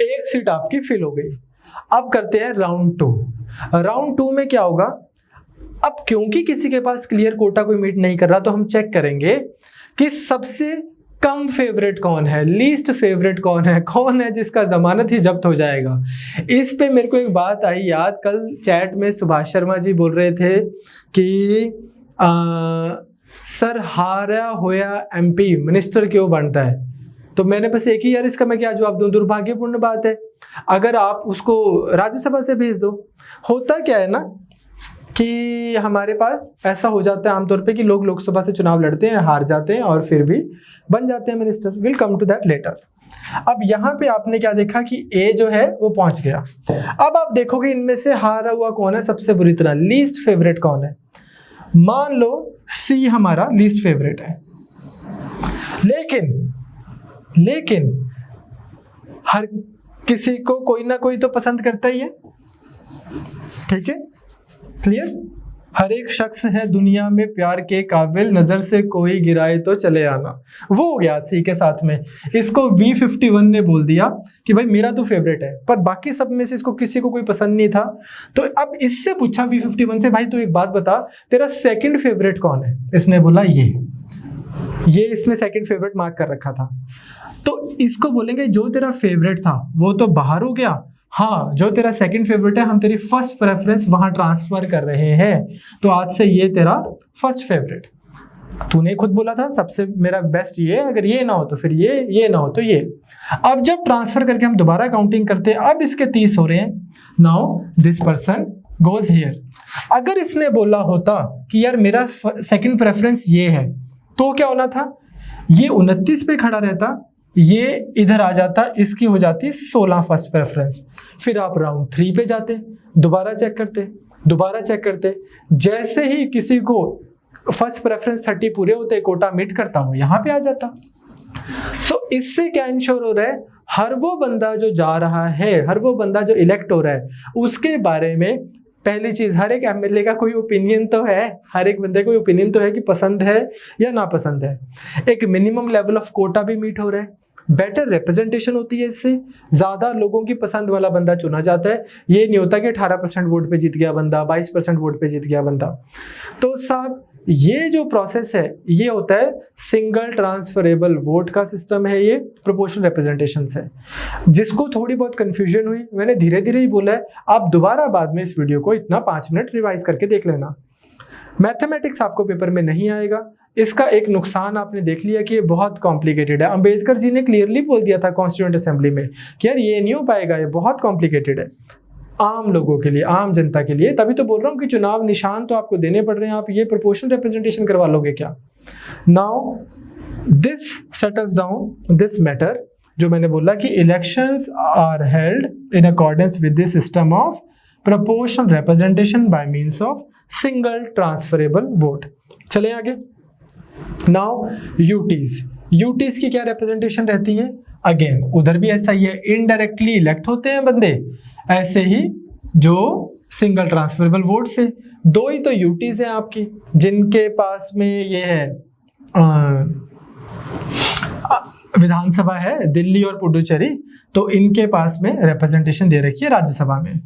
1 सीट आपकी फिल हो गई। अब करते हैं राउंड 2। राउंड 2 में क्या होगा? अब क्योंकि किसी के पास क्लियर कोटा कोई मीट नहीं कर रहा, तो हम चेक करेंगे कि सबसे कम फेवरेट कौन है, लीस्ट फेवरेट कौन है जिसका जमानत ही जब्त हो जाएगा। इस पे मेरे को एक बात आई याद, कल चैट में सुभाष शर्मा जी बोल रहे थे कि सर हारा होया MP मिनिस्टर क्यों बनता है। तो मैंने बस एक ही यार इसका मैं क्या जवाब दूं, दुर्भाग्यपूर्ण बात है। अगर आप उसको राज्यसभा से भेज दो। होता क्या है ना कि हमारे पास ऐसा हो जाता है आमतौर पे कि लोग लोकसभा से चुनाव लड़ते हैं, हार जाते हैं और फिर भी बन जाते हैं minister. Will come to that later. अब यहाँ पे आपने क्या देखा कि A जो है वो पहुंच गया। अब आप देखोगे इनमें से हारा हुआ कौन है सबसे बुरी तरह, लीस्ट फेवरेट कौन है। मान लो सी हमारा लीस्ट फेवरेट है, लेकिन हर किसी को कोई ना कोई तो पसंद करता ही है, ठीक है, क्लियर। हर एक शख्स है दुनिया में प्यार के काबिल, नजर से कोई गिराए तो चले आना, वो हो गया सी के साथ में। इसको V51 ने बोल दिया कि भाई मेरा तो फेवरेट है, पर बाकी सब में से इसको किसी को कोई पसंद नहीं था। तो अब इससे पूछा V51 से, भाई तू एक बात बता, तेरा सेकंड फेवरेट कौन है? इसने बोला ये इसने सेकंड फेवरेट मार्क कर रखा था। तो इसको बोलेंगे जो तेरा फेवरेट था वो तो बाहर हो गया, हाँ जो तेरा सेकंड फेवरेट है हम तेरी फर्स्ट प्रेफरेंस वहां ट्रांसफर कर रहे हैं, तो आज से ये तेरा फर्स्ट फेवरेट। तूने खुद बोला था सबसे मेरा बेस्ट ये, अगर ये ना हो तो फिर ये ना हो तो ये। अब जब ट्रांसफर करके हम दोबारा काउंटिंग करते हैं, अब इसके 30 हो रहे हैं। Now this person goes here. अगर इसने बोला होता कि यार मेरा सेकंड प्रेफरेंस ये है, तो क्या होना था, ये 29 पे खड़ा रहता, ये इधर आ जाता, इसकी हो जाती 16 फर्स्ट प्रेफरेंस। फिर आप राउंड 3 पे जाते, दोबारा चेक करते। जैसे ही किसी को फर्स्ट प्रेफरेंस 30 पूरे होते, कोटा मीट करता, हूं यहाँ पे आ जाता। सो इससे क्या इंश्योर हो रहा है, हर वो बंदा जो जा रहा है, हर वो बंदा जो इलेक्ट हो रहा है, उसके बारे में पहली चीज हर एक एमएलए का कोई ओपिनियन तो है, हर एक बंदे को ओपिनियन तो है कि पसंद है या नापसंद है। एक मिनिमम लेवल ऑफ कोटा भी मीट हो रहा है, बेटर रिप्रेजेंटेशन होती है, इससे ज्यादा लोगों की पसंद वाला बंदा चुना जाता है। ये नहीं होता कि 18% वोट पे जीत गया बंदा, 22% वोट पे जीत गया बंदा। तो साहब ये जो प्रोसेस है ये होता है सिंगल ट्रांसफरेबल वोट का सिस्टम है, ये प्रोपोर्शनल रिप्रेजेंटेशन से। जिसको थोड़ी बहुत कंफ्यूजन हुई, मैंने धीरे धीरे ही बोला है, आप दोबारा बाद में इस वीडियो को इतना 5 मिनट रिवाइज करके देख लेना। मैथमेटिक्स आपको पेपर में नहीं आएगा, इसका एक नुकसान आपने देख लिया कि ये बहुत कॉम्प्लिकेटेड है। अंबेडकर जी ने क्लियरली बोल दिया था कॉन्स्टिट्यूएंट असेंबली में कि यार ये नहीं हो पाएगा, ये बहुत कॉम्प्लिकेटेड है आम लोगों के लिए, आम जनता के लिए। तभी तो बोल रहा हूँ कि चुनाव निशान तो आपको देने पड़ रहे हैं, आप ये प्रोपोर्शनल रिप्रेजेंटेशन करवा लोगे क्या? Now this settles down this matter, जो मैंने बोला कि elections are held in accordance with this system of proportional representation by means of single transferable vote. चले आगे। नाउ यूटीज की क्या रिप्रेजेंटेशन रहती है? अगेन उधर भी ऐसा ही है, इनडायरेक्टली इलेक्ट होते हैं बंदे, ऐसे ही जो सिंगल ट्रांसफरेबल वोट से। 2 ही तो यूटीज हैं आपकी, जिनके पास में ये है विधानसभा है, दिल्ली और पुडुचेरी, तो इनके पास में रिप्रेजेंटेशन दे रखी है राज्यसभा में।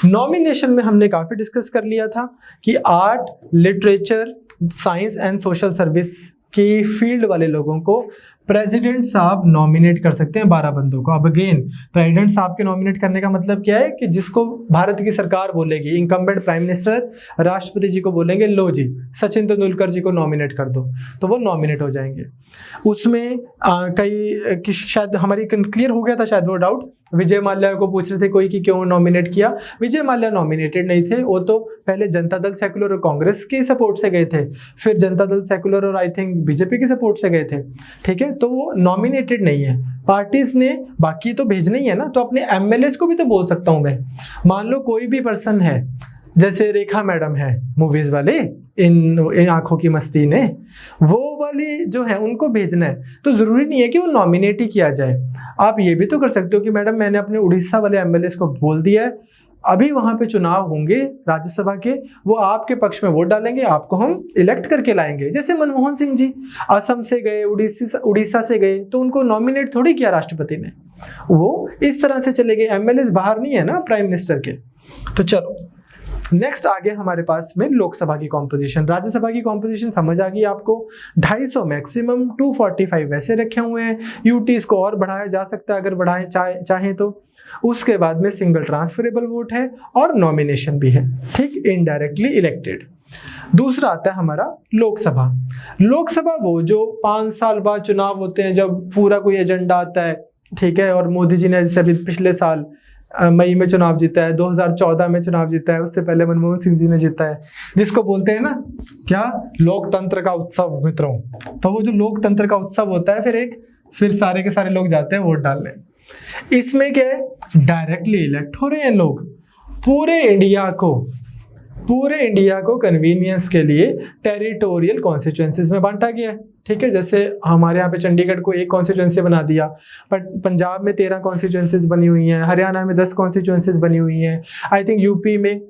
नॉमिनेशन में हमने काफी डिस्कस कर लिया था कि art, literature, science and social service की फील्ड वाले लोगों को प्रेसिडेंट साहब नॉमिनेट कर सकते हैं 12 बंदों को। अब अगेन प्रेसिडेंट साहब के नॉमिनेट करने का मतलब क्या है कि जिसको भारत की सरकार बोलेगी, इंकम्बेंट प्राइम मिनिस्टर राष्ट्रपति जी को बोलेंगे लो जी सचिन तेंदुलकर जी को नॉमिनेट कर दो, तो वो नॉमिनेट हो जाएंगे। उसमें कई शायद हमारी क्लियर हो गया था शायद वो डाउट, विजय माल्या को पूछ रहे थे कोई कि क्यों नॉमिनेट किया। विजय माल्या नॉमिनेटेड नहीं थे, वो तो पहले जनता दल सेकुलर और कांग्रेस के सपोर्ट से गए थे, फिर जनता दल सेकुलर और आई थिंक बीजेपी के सपोर्ट से गए थे, ठीक है, तो वो नॉमिनेटेड नहीं है। पार्टीज ने बाकी तो भेजना ही है ना, तो अपने एमएलए को भी तो बोल सकता हूं मैं। मान लो कोई भी पर्सन है, जैसे रेखा मैडम है मूवीज वाले, इन आंखों की मस्ती ने, वो वाली जो है उनको भेजना है, तो जरूरी नहीं है कि वो नॉमिनेट ही किया जाए। आप ये भी तो कर सकते हो कि मैडम मैंने अपने उड़ीसा वाले एमएलए को बोल दिया है, अभी वहां पे चुनाव होंगे राज्यसभा के, वो आपके पक्ष में वोट डालेंगे, आपको हम इलेक्ट करके लाएंगे। जैसे मनमोहन सिंह जी असम से गए, उड़ीसा से गए, तो उनको नॉमिनेट थोड़ी किया राष्ट्रपति ने, वो इस तरह से चले गए। एमएलए बाहर नहीं है ना प्राइम मिनिस्टर के। तो चलो नेक्स्ट आगे हमारे पास में लोकसभा की कॉम्पोजिशन। राज्यसभा की कॉम्पोजिशन समझ आ गई आपको, 250 मैक्सिमम, 245 वैसे रखे हुए हैं। यूटीज को और बढ़ाया जा सकता है अगर बढ़ाए चाहे तो। उसके बाद में सिंगल ट्रांसफरेबल वोट है और नॉमिनेशन भी है, ठीक, इनडायरेक्टली इलेक्टेड। दूसरा आता है हमारा लोकसभा। लोकसभा वो जो 5 साल बाद चुनाव होते हैं, जब पूरा कोई एजेंडा आता है, ठीक है, और मोदी जी ने जैसे अभी पिछले साल मई में चुनाव जीता है, 2014 में चुनाव जीता है, उससे पहले मनमोहन सिंह जी ने जीता है, जिसको बोलते हैं ना क्या, लोकतंत्र का उत्सव मित्रों। तो वो जो लोकतंत्र का उत्सव होता है, फिर सारे के सारे लोग जाते हैं वोट डालने। इसमें क्या है, डायरेक्टली इलेक्ट हो रहे हैं लोग, पूरे इंडिया को पूरे इंडिया को कन्वीनियंस के लिए टेरिटोरियल कॉन्स्टिट्यूएंसीज में बांटा गया है। ठीक है, जैसे हमारे यहाँ पे चंडीगढ़ को एक कॉन्स्टिट्यूएंसी बना दिया, बट पंजाब में 13 कॉन्स्टिट्यूएंसीज बनी हुई हैं, हरियाणा में 10 कॉन्स्टिट्यूएंसीज बनी हुई हैं, आई थिंक यूपी में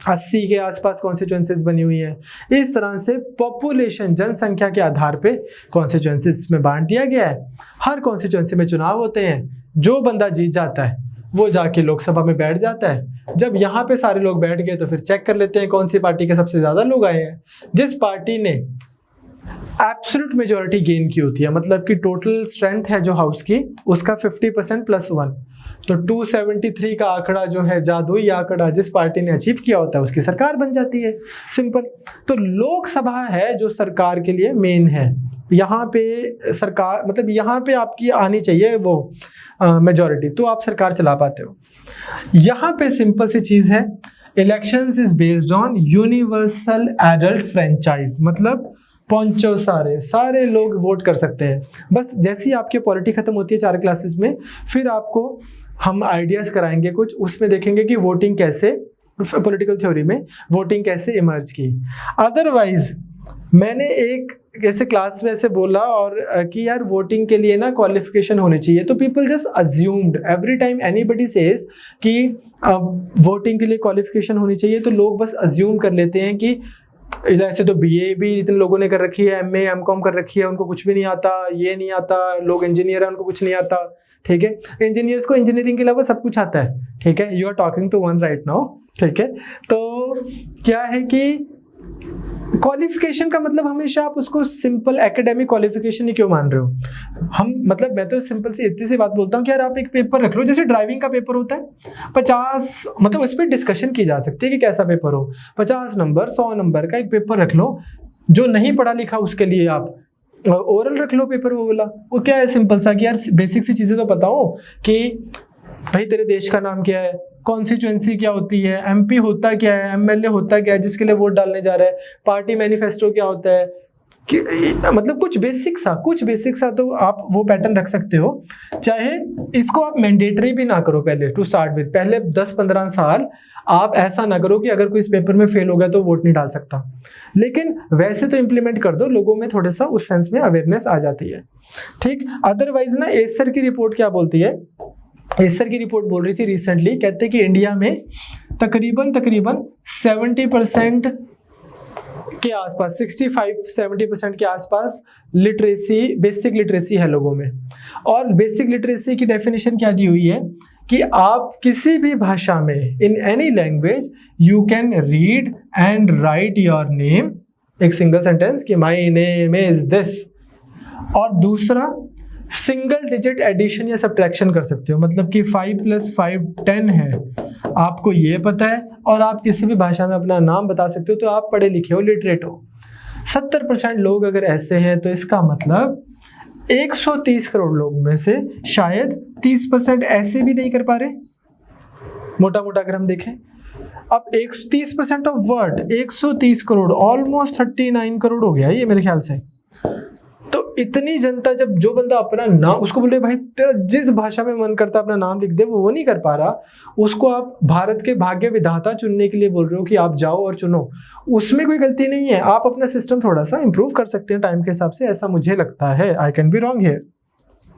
80 के आसपास कॉन्स्टिट्यूएंसीज बनी हुई हैं। इस तरह से पॉपुलेशन, जनसंख्या के आधार पे कॉन्स्टिट्यूएंसीज में बांट दिया गया है। हर कॉन्स्टिट्यूएंसी में चुनाव होते हैं, जो बंदा जीत जाता है वो जाके लोकसभा में बैठ जाता है। जब यहाँ पे सारे लोग बैठ गए तो फिर चेक कर लेते हैं कौन सी पार्टी के सबसे ज्यादा लोग आए हैं। जिस पार्टी ने एब्सोल्यूट मेजॉरिटी गेन की होती है, मतलब कि टोटल स्ट्रेंथ है जो हाउस की, उसका 50% + 1, तो 273 का आंकड़ा जो है, जादुई आंकड़ा जिस पार्टी ने अचीव किया होता है उसकी सरकार बन जाती है। सिंपल। तो लोकसभा है जो सरकार के लिए मेन है। यहाँ पे सरकार, मतलब यहाँ पे आपकी आनी चाहिए वो मेजॉरिटी, तो आप सरकार चला पाते हो। यहाँ पे सिंपल सी चीज है, elections is based on universal adult franchise, मतलब पहुंचो सारे लोग वोट कर सकते हैं। बस जैसी आपकी पॉलिटी खत्म होती है 4 क्लासेस में, फिर आपको हम आइडियाज कराएंगे कुछ, उसमें देखेंगे कि वोटिंग कैसे, पॉलिटिकल थ्योरी में वोटिंग कैसे इमर्ज की। अदरवाइज मैंने एक ऐसे क्लास में ऐसे बोला और कि यार वोटिंग के लिए ना क्वालिफिकेशन होनी चाहिए, तो people just assumed every time anybody says कि वोटिंग के लिए क्वालिफिकेशन होनी चाहिए, तो लोग बस अज्यूम कर लेते हैं कि ऐसे तो बीए भी इतने लोगों ने कर रखी है, एमए एमकॉम कर रखी है, उनको कुछ भी नहीं आता, ये नहीं आता, लोग इंजीनियर है उनको कुछ नहीं आता। ठीक है, इंजीनियर्स को इंजीनियरिंग के अलावा सब कुछ आता है। ठीक है, you are talking to one right now. ठीक है, तो क्या है कि क्वालिफिकेशन का मतलब हमेशा आप उसको सिंपल एकेडमिक क्वालिफिकेशन ही क्यों मान रहे हो? हम मतलब मैं तो सिंपल सी इतनी सी बात बोलता हूँ कि यार आप एक पेपर रख लो, जैसे ड्राइविंग का पेपर होता है 50, मतलब उस पर डिस्कशन की जा सकती है कि कैसा पेपर हो, 50 नंबर 100 नंबर का एक पेपर रख लो। जो नहीं पढ़ा लिखा उसके लिए आप ओरल रख लो पेपर, वो बोला वो क्या है सिंपल सा कि यार बेसिक सी चीजें तो पता हो कि भाई तेरे देश का नाम क्या है, कॉन्स्टिट्यूएंसी क्या होती है, एमपी होता क्या है, एमएलए होता क्या है जिसके लिए वोट डालने जा रहा है, पार्टी मैनिफेस्टो क्या होता है, कि मतलब कुछ बेसिक सा तो आप वो पैटर्न रख सकते हो। चाहे इसको आप मैंडेटरी भी ना करो पहले टू स्टार्ट विद, पहले 10-15 साल आप ऐसा ना करो कि अगर कोई इस पेपर में फेल हो गया तो वोट नहीं डाल सकता, लेकिन वैसे तो इम्प्लीमेंट कर दो, लोगों में थोड़ा सा उस सेंस में अवेयरनेस आ जाती है। ठीक, अदरवाइज ना एसर की रिपोर्ट क्या बोलती है, एसर की रिपोर्ट बोल रही थी रिसेंटली, कहते हैं कि इंडिया में तकरीबन 70% के आसपास, 65-70% के आसपास लिटरेसी, बेसिक लिटरेसी है लोगों में। और बेसिक लिटरेसी की डेफिनेशन क्या दी हुई है कि आप किसी भी भाषा में, in any language you can read and right your name, एक सिंगल सेंटेंस कि माई नेम इज दिस, और दूसरा सिंगल डिजिट एडिशन या सब्ट्रैक्शन कर सकते हो, मतलब कि 5 + 5 10 है, आपको ये पता है, और आप किसी भी भाषा में अपना नाम बता सकते हो, तो आप पढ़े लिखे हो, लिटरेट हो। 70% लोग अगर ऐसे हैं तो इसका मतलब 130 करोड़ लोग में से शायद 30% ऐसे भी नहीं कर पा रहे, मोटा मोटा अगर हम देखें। अब 30% of word 130 crore, almost 39 crore हो गया ये मेरे ख्याल से। तो इतनी जनता, जब जो बंदा अपना नाम, उसको बोले भाई तेरा जिस भाषा में मन करता अपना नाम लिख दे, वो नहीं कर पा रहा, उसको आप भारत के भाग्य विधाता चुनने के लिए बोल रहे हो कि आप जाओ और चुनो, उसमें कोई गलती नहीं है। आप अपना सिस्टम थोड़ा सा इंप्रूव कर सकते हैं टाइम के हिसाब से, ऐसा मुझे लगता है, I can be wrong here.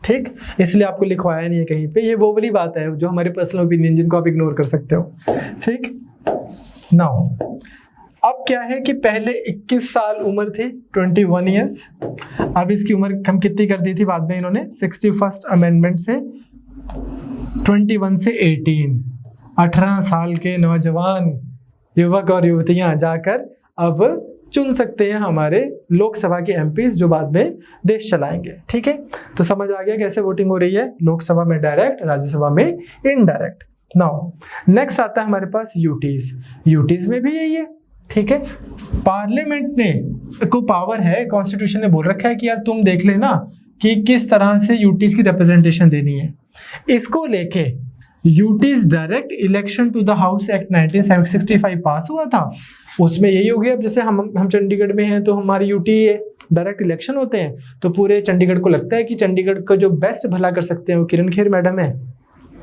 ठीक, इसलिए आपको लिखवाया नहीं है कहीं पे, ये वो वाली बात है जो हमारे पर्सनल ओपिनियन जिनको आप इग्नोर कर सकते हो। ठीक, नाउ अब क्या है कि पहले 21 साल उम्र थी, 21 ईयर्स, अब इसकी उम्र हम कितनी कर दी थी बाद में इन्होंने 61st अमेंडमेंट से 21 से 18 साल के नौजवान युवक और युवतियां जाकर अब चुन सकते हैं हमारे लोकसभा के एमपीज जो बाद में देश चलाएंगे। ठीक है, तो समझ आ गया कैसे वोटिंग हो रही है, लोकसभा में डायरेक्ट, राज्यसभा में इनडायरेक्ट। नाउ नेक्स्ट आता है हमारे पास यूटीज में भी यही है। ठीक है, पार्लियामेंट ने को पावर है, कॉन्स्टिट्यूशन ने बोल रखा है कि यार तुम देख लेना कि किस तरह से यूटीज की रिप्रेजेंटेशन देनी है। इसको लेके UTs direct election to the house act 1965 पास हुआ था, उसमें यही हो गया। अब जैसे हम चंडीगढ़ में हैं तो हमारी यूटी डायरेक्ट इलेक्शन होते हैं, तो पूरे चंडीगढ़ को लगता है कि चंडीगढ़ का जो बेस्ट भला कर सकते हैं वो किरण खेर मैडम है,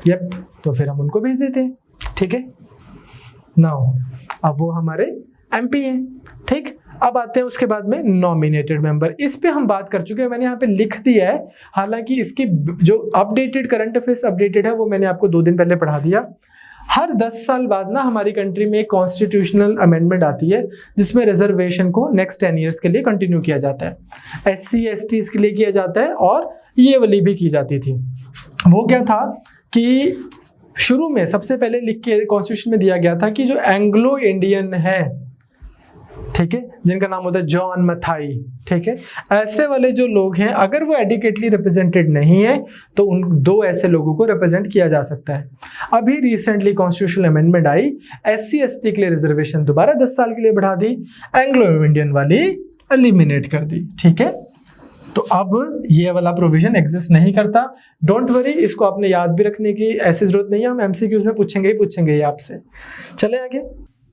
यप, तो फिर हम उनको भेज देते हैं। ठीक है, नाउ अब वो हमारे एमपी हैं। ठीक, अब आते हैं उसके बाद में नॉमिनेटेड मेंबर। इस पे हम बात कर चुके हैं, मैंने यहाँ पे लिख दिया है, हालांकि इसकी जो अपडेटेड करंट अफेयर्स अपडेटेड है वो मैंने आपको 2 दिन पहले पढ़ा दिया। हर 10 साल बाद ना हमारी कंट्री में एक कॉन्स्टिट्यूशनल अमेंडमेंट आती है जिसमें रिजर्वेशन को नेक्स्ट 10 ईयर्स के लिए कंटिन्यू किया जाता है। SC ST के लिए किया जाता है और ये वाली भी की जाती थी। वो क्या था कि शुरू में सबसे पहले लिख के कॉन्स्टिट्यूशन में दिया गया था कि जो एंग्लो इंडियन है, ठीक है, जिनका नाम होता है जॉन मथाई, ठीक है, ऐसे वाले जो लोग हैं अगर वो एडिक्वेटली रिप्रेजेंटेड नहीं है तो उन 2 ऐसे लोगों को रिप्रेजेंट किया जा सकता है। अभी रिसेंटली कॉन्स्टिट्यूशनल अमेंडमेंट आई, SC ST के लिए रिजर्वेशन दोबारा 10 साल के लिए बढ़ा दी, एंग्लो इंडियन वाली एलिमिनेट कर दी। ठीक है, तो अब ये वाला प्रोविजन एग्जिस्ट नहीं करता। डोंट वरी, इसको आपने याद भी रखने की ऐसी जरूरत नहीं है, हम MCQs में पूछेंगे ये आपसे। चले आगे।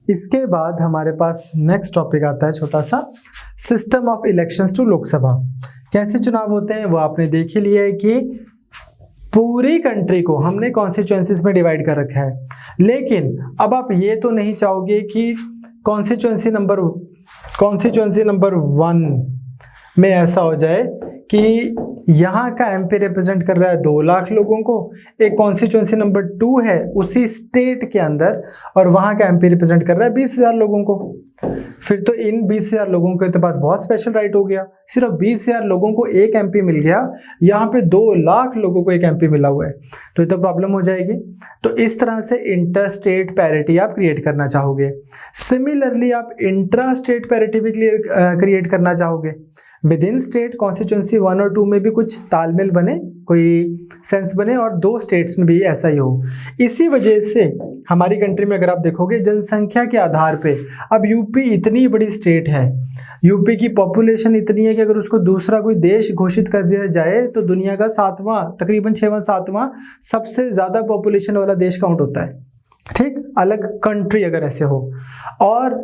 इसके बाद हमारे पास नेक्स्ट टॉपिक आता है छोटा सा, system of elections to Lok Sabha. कैसे चुनाव होते हैं वो आपने देख ही लिया है कि पूरी कंट्री को हमने कॉन्स्टिट्यूएंसीज में डिवाइड कर रखा है, लेकिन अब आप ये तो नहीं चाहोगे कि कॉन्स्टिट्यूएंसी नंबर 1 में ऐसा हो जाए कि यहाँ का MP रिप्रेजेंट कर रहा है 2 लाख लोगों को, एक कॉन्स्टिट्यूएंसी नंबर 2 है उसी स्टेट के अंदर और वहाँ का MP रिप्रेजेंट कर रहा है 20,000 लोगों को। फिर तो इन 20,000 लोगों के पास बहुत स्पेशल राइट हो गया, सिर्फ 20,000 लोगों को एक MP मिल गया, यहाँ पे 2 लाख लोगों को एक MP मिला हुआ है, तो ये तो प्रॉब्लम हो जाएगी। तो इस तरह से इंटर स्टेट पैरिटी आप क्रिएट करना चाहोगे। सिमिलरली आप इंट्रा स्टेट पैरिटी भी क्रिएट करना चाहोगे। विद इन स्टेट कॉन्स्टिट्यूएंसी 1 और 2 में भी कुछ तालमेल बने, कोई सेंस बने, और 2 स्टेट्स में भी ऐसा ही हो। इसी वजह से हमारी कंट्री में अगर आप देखोगे जनसंख्या के आधार पे, अब यूपी इतनी बड़ी स्टेट है, यूपी की पॉपुलेशन इतनी है कि अगर उसको दूसरा कोई देश घोषित कर दिया जाए तो दुनिया का 7वां, तकरीबन 6वां 7वां सबसे ज्यादा पॉपुलेशन वाला देश काउंट होता है। ठीक, अलग कंट्री अगर ऐसे हो। और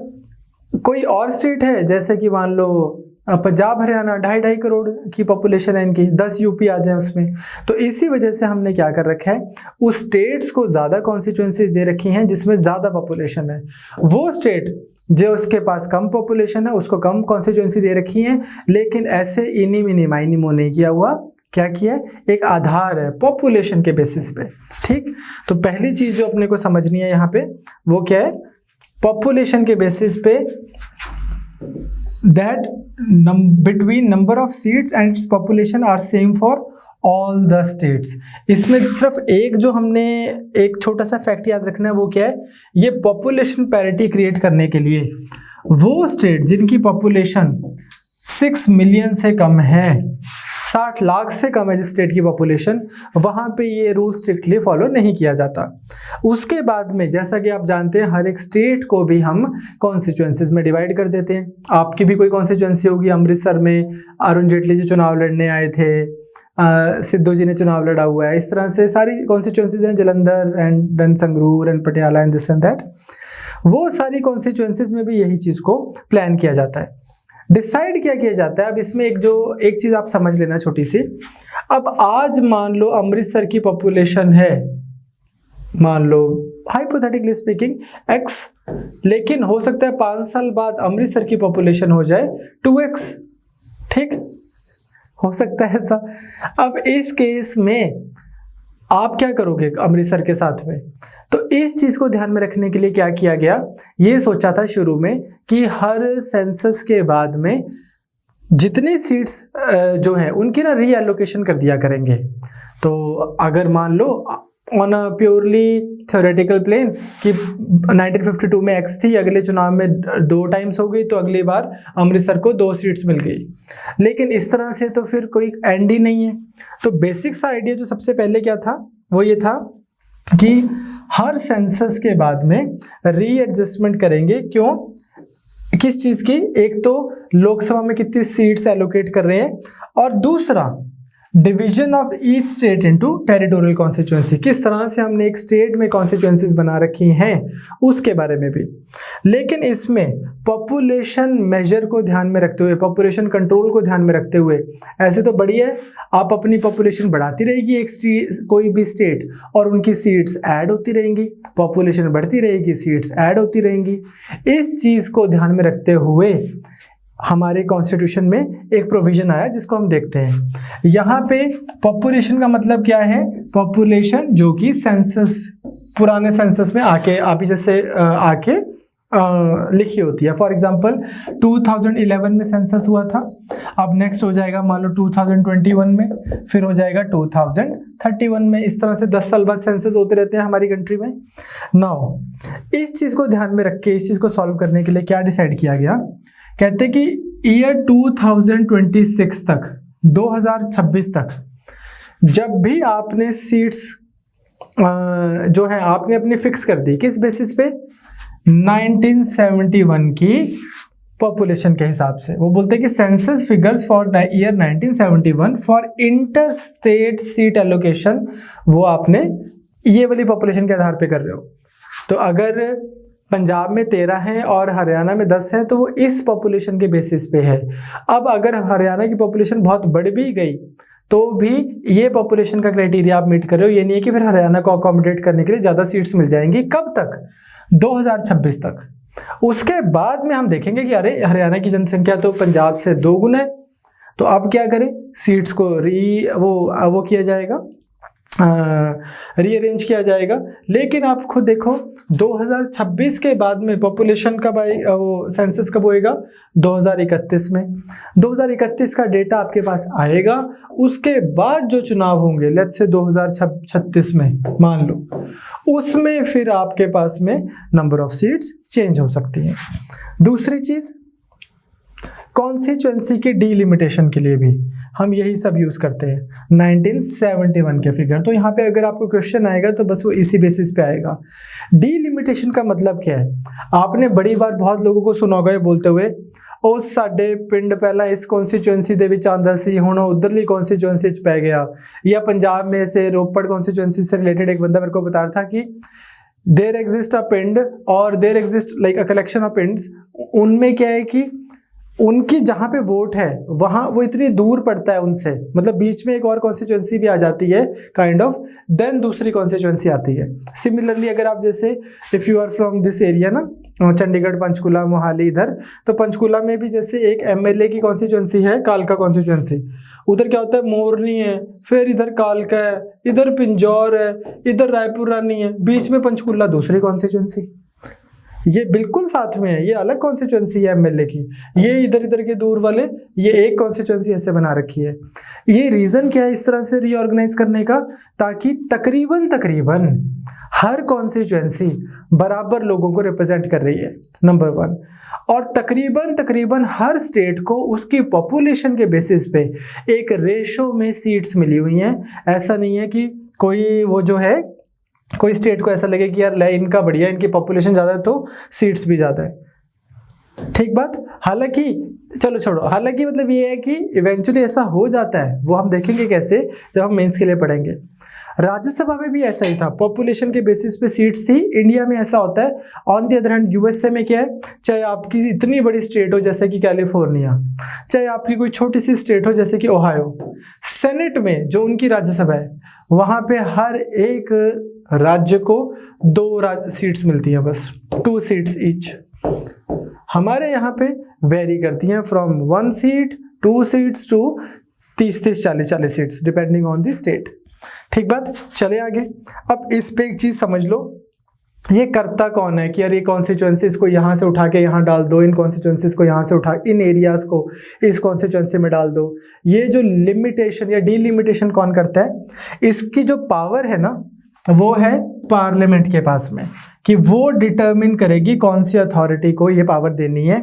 कोई और स्टेट है जैसे कि मान लो पंजाब हरियाणा, 2.5 करोड़ की पॉपुलेशन है इनकी, 10 यूपी आ जाए उसमें। तो इसी वजह से हमने क्या कर रखा है, उस स्टेट्स को ज्यादा कॉन्स्टिट्यूएंसीज दे रखी हैं जिसमें ज्यादा पॉपुलेशन है। वो स्टेट जो उसके पास कम पॉपुलेशन है उसको कम कॉन्स्टिट्यूएंसी दे रखी है, लेकिन ऐसे इनी मिनी माइनी मो नहीं किया हुआ। क्या किया है, एक आधार है पॉपुलेशन के बेसिस पे। ठीक, तो पहली चीज जो अपने को समझनी है यहाँ पे वो क्या है, पॉपुलेशन के बेसिस पे that between number of seats and its population are same for all the states। इसमें सिर्फ एक जो हमने एक छोटा सा फैक्ट याद रखना है वो क्या है, ये पॉपुलेशन पैरिटी क्रिएट करने के लिए वो स्टेट जिनकी पॉपुलेशन 6 मिलियन से कम है, 60 लाख से कम है जिस स्टेट की पॉपुलेशन, वहां पे ये रूल स्ट्रिक्टली फॉलो नहीं किया जाता। उसके बाद में जैसा कि आप जानते हैं हर एक स्टेट को भी हम कॉन्स्टिट्यूएंसीज में डिवाइड कर देते हैं। आपकी भी कोई कॉन्स्टिट्यूएंसी होगी, अमृतसर में अरुण जेटली जी चुनाव लड़ने आए थे, सिद्धू जी ने चुनाव लड़ा हुआ है, इस तरह से सारी कॉन्स्टिट्यूएंसीज हैं, Jalandhar and then Sangrur and Patiala and this and that. वो सारी कॉन्स्टिट्यूएंसीज में भी यही चीज को प्लान किया जाता है। डिसाइड क्या किया जाता है, अब इसमें एक चीज आप समझ लेना छोटी सी। अब आज मान लो अमृतसर की पॉपुलेशन है, मान लो हाइपोथेटिकली स्पीकिंग x, लेकिन हो सकता है 5 साल बाद अमृतसर की पॉपुलेशन हो जाए 2x। ठीक, हो सकता है ऐसा। अब इस केस में आप क्या करोगे अमृतसर के साथ में, तो इस चीज को ध्यान में रखने के लिए क्या किया गया, ये सोचा था शुरू में कि हर सेंसस के बाद में जितनी सीट्स जो है उनकी ना रीएलोकेशन कर दिया करेंगे। तो अगर मान लो on a purely theoretical plane कि 1952 में x थी, अगले चुनाव में 2 टाइम्स हो गई, तो अगली बार अमृतसर को 2 सीट्स मिल गई, लेकिन इस तरह से तो फिर कोई एंड ही नहीं है। तो बेसिक सा आइडिया जो सबसे पहले क्या था वो ये था कि हर सेंसस के बाद में रीएडजस्टमेंट करेंगे। क्यों, किस चीज की, एक तो लोकसभा में कितनी सीट्स एलोकेट कर रहे हैं, और दूसरा division of each state into territorial constituency, किस तरह से हमने एक स्टेट में कॉन्स्टिट्यूएंसीज बना रखी हैं उसके बारे में भी। लेकिन इसमें पॉपुलेशन मेजर को ध्यान में रखते हुए, पॉपुलेशन कंट्रोल को ध्यान में रखते हुए, ऐसे तो बढ़िया है आप अपनी पॉपुलेशन बढ़ाती रहेगी कोई भी स्टेट, और उनकी सीट्स ऐड होती रहेंगी, पॉपुलेशन बढ़ती रहेगी, सीट्स ऐड होती रहेंगी। इस चीज को ध्यान में रखते हुए हमारे कॉन्स्टिट्यूशन में एक प्रोविजन आया जिसको हम देखते हैं। यहाँ पे पॉपुलेशन का मतलब क्या है? पॉपुलेशन जो कि सेंसस, पुराने सेंसस में आके आप जैसे आके लिखी होती है। फॉर एग्जांपल 2011 में सेंसस हुआ था, अब नेक्स्ट हो जाएगा मान लो 2021 में, फिर हो जाएगा 2031 में। इस तरह से 10 साल बाद सेंसस होते रहते हैं हमारी कंट्री में। नाउ इस चीज़ को ध्यान में रख के इस चीज़ को सॉल्व करने के लिए क्या डिसाइड किया गया, कहते कि ईयर 2026 तक, 2026 तक जब भी आपने सीट्स जो है आपने अपनी फिक्स कर दी, किस बेसिस पे? 1971 की पॉपुलेशन के हिसाब से। वो बोलते हैं कि census figures for year 1971 for inter state seat allocation, वो आपने ये वाली पॉपुलेशन के आधार पे कर रहे हो। तो अगर पंजाब में 13 हैं और हरियाणा में 10 हैं तो वो इस पॉपुलेशन के बेसिस पे है। अब अगर हरियाणा की पॉपुलेशन बहुत बढ़ भी गई तो भी ये पॉपुलेशन का क्राइटेरिया आप मीट कर रहे हो, ये नहीं है कि फिर हरियाणा को अकोमोडेट करने के लिए ज़्यादा सीट्स मिल जाएंगी। कब तक? 2026 तक। उसके बाद में हम देखेंगे कि अरे हरियाणा की जनसंख्या तो पंजाब से 2 गुना है, तो अब क्या करें? सीट्स को वो किया जाएगा, रीअरेंज किया जाएगा। लेकिन आप खुद देखो 2026 के बाद में पॉपुलेशन कब आएगा, वो सेंसस कब होएगा? 2031 में। 2031 का डेटा आपके पास आएगा, उसके बाद जो चुनाव होंगे लेट्स से 2036 में मान लो, उसमें फिर आपके पास में नंबर ऑफ सीट्स चेंज हो सकती हैं। दूसरी चीज, कॉन्स्टिट्यूएंसी के डीलिमिटेशन के लिए भी हम यही सब यूज करते हैं, 1971 के फिगर। तो यहाँ पे अगर आपको क्वेश्चन आएगा तो बस वो इसी बेसिस पे आएगा। डीलिमिटेशन का मतलब क्या है? आपने बड़ी बार बहुत लोगों को सुना होगा ये बोलते हुए, ਉਹ ਸਾਡੇ ਪਿੰਡ ਪਹਿਲਾਂ इस कॉन्स्टिट्यूएंसी ਦੇ ਵਿੱਚ ਆਂਦਾ ਸੀ, ਹੁਣ उधरली कॉन्स्टिट्यूएंसी ਚ पै गया। या पंजाब में से रोपड़ कॉन्स्टिट्यूएंसी से रिलेटेड एक बंदा मेरे को बता रहा था कि देयर एग्जिस्ट अ पिंड और there exist like a collection of पिंड्स। उनमें क्या है कि उनकी जहाँ पे वोट है वहाँ वो इतनी दूर पड़ता है उनसे, मतलब बीच में एक और कॉन्स्टिट्यूएंसी भी आ जाती है काइंड ऑफ, देन दूसरी कॉन्स्टिट्यूएंसी आती है। सिमिलरली अगर आप जैसे if you are from this area ना, चंडीगढ़, पंचकुला, मोहाली इधर, तो पंचकुला में भी जैसे एक एमएलए की कॉन्स्टिट्यूएंसी है, कालका कॉन्स्टिट्यूएंसी। उधर क्या होता है? मोरनी है, फिर इधर कालका है, इधर पिंजौर है, इधर रायपुर रानी है, बीच में पंचकुला दूसरी कॉन्स्टिट्यूएंसी। ये बिल्कुल साथ में है, ये अलग कॉन्स्टिट्यूएंसी है एमएलए की, ये इधर इधर के दूर वाले, ये एक कॉन्स्टिट्यूएंसी ऐसे बना रखी है। ये रीजन क्या है इस तरह से रीऑर्गेनाइज करने का? ताकि तकरीबन हर कॉन्स्टिट्यूएंसी बराबर लोगों को रिप्रेजेंट कर रही है, नंबर 1। और तकरीबन हर स्टेट को उसकी पॉपुलेशन के बेसिस पे एक रेशो में सीट्स मिली हुई हैं। ऐसा नहीं है कि कोई वो जो है कोई स्टेट को ऐसा लगे कि यार इनका बढ़िया, इनकी पॉपुलेशन ज़्यादा है तो सीट्स भी ज़्यादा है। ठीक बात? हालांकि चलो छोड़ो, हालांकि मतलब ये है कि इवेंचुअली ऐसा हो जाता है, वो हम देखेंगे कैसे जब हम मेंस के लिए पढ़ेंगे। राज्यसभा में भी ऐसा ही था, पॉपुलेशन के बेसिस पे सीट्स थी। इंडिया में ऐसा होता है। On the other hand USA में क्या है, चाहे आपकी इतनी बड़ी स्टेट हो जैसे कि कैलिफोर्निया, चाहे आपकी कोई छोटी सी स्टेट हो जैसे कि ओहायो, सेनेट में जो उनकी राज्यसभा है वहाँ पे हर एक राज्य को 2 सीट्स मिलती हैं, बस 2 सीट्स ईच। हमारे यहाँ पे वेरी करती हैं from 1 seat 2 seats to 30-30 40-40 seats depending on the state. ठीक बात? चले आगे। अब इस पे एक चीज समझ लो, ये करता कौन है कि यार ये कॉन्स्टिट्यूएंसीज को यहाँ से उठा के यहाँ डाल दो, इन कॉन्स्टिट्यूएंसीज को यहाँ से उठा इन एरियाज को इस कॉन्स्टिट्यूएंसी में डाल दो। ये जो लिमिटेशन या डीलिमिटेशन कौन करता है? इसकी जो पावर है ना वो है पार्लियामेंट के पास में। कि वो डिटरमिन करेगी कौन सी अथॉरिटी को ये पावर देनी है।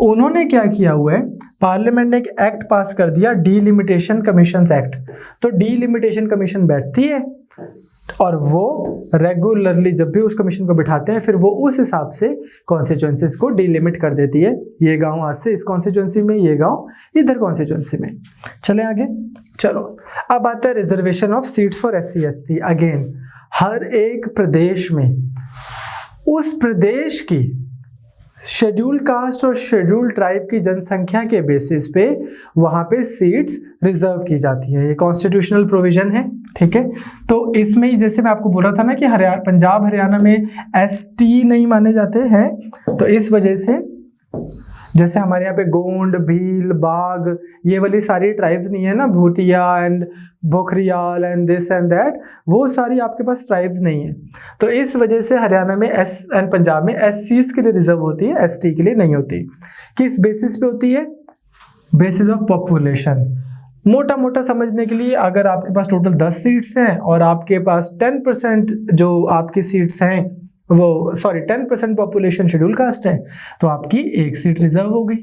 उन्होंने क्या किया हुआ है, पार्लियामेंट ने एक एक्ट पास कर दिया, डीलिमिटेशन कमीशन एक्ट। तो डीलिमिटेशन कमीशन बैठती है और वो रेगुलरली जब भी उस कमीशन को बिठाते हैं फिर वो उस हिसाब से कॉन्स्टिट्यूएंसीज को डीलिमिट कर देती है। ये गांव आज से इस कॉन्स्टिट्यूएंसी में, ये गांव इधर कॉन्स्टिट्यूएंसी में। चले आगे, चलो अब आता है reservation of seats for SC ST। Again हर एक प्रदेश में उस प्रदेश की शेड्यूल कास्ट और शेड्यूल ट्राइब की जनसंख्या के बेसिस पे वहां पे सीट्स रिजर्व की जाती है। ये कॉन्स्टिट्यूशनल प्रोविजन है, ठीक है। तो इसमें ही जैसे मैं आपको बोल रहा था ना कि पंजाब हरियाणा में ST नहीं माने जाते हैं, तो इस वजह से जैसे हमारे यहाँ पे गोंड, भील, बाग, ये वाली सारी ट्राइब्स नहीं है ना, Bhutia and Pokhriyal and this and that, वो सारी आपके पास ट्राइब्स नहीं है। तो इस वजह से हरियाणा में एंड पंजाब में SCs के लिए रिजर्व होती है, ST के लिए नहीं होती। किस बेसिस पे होती है? Basis of population. मोटा मोटा समझने के लिए, अगर आपके पास टोटल 10 सीट्स हैं और आपके पास 10% जो आपकी सीट्स हैं वो 10% पॉपुलेशन शेड्यूल कास्ट है, तो आपकी एक सीट रिजर्व होगी।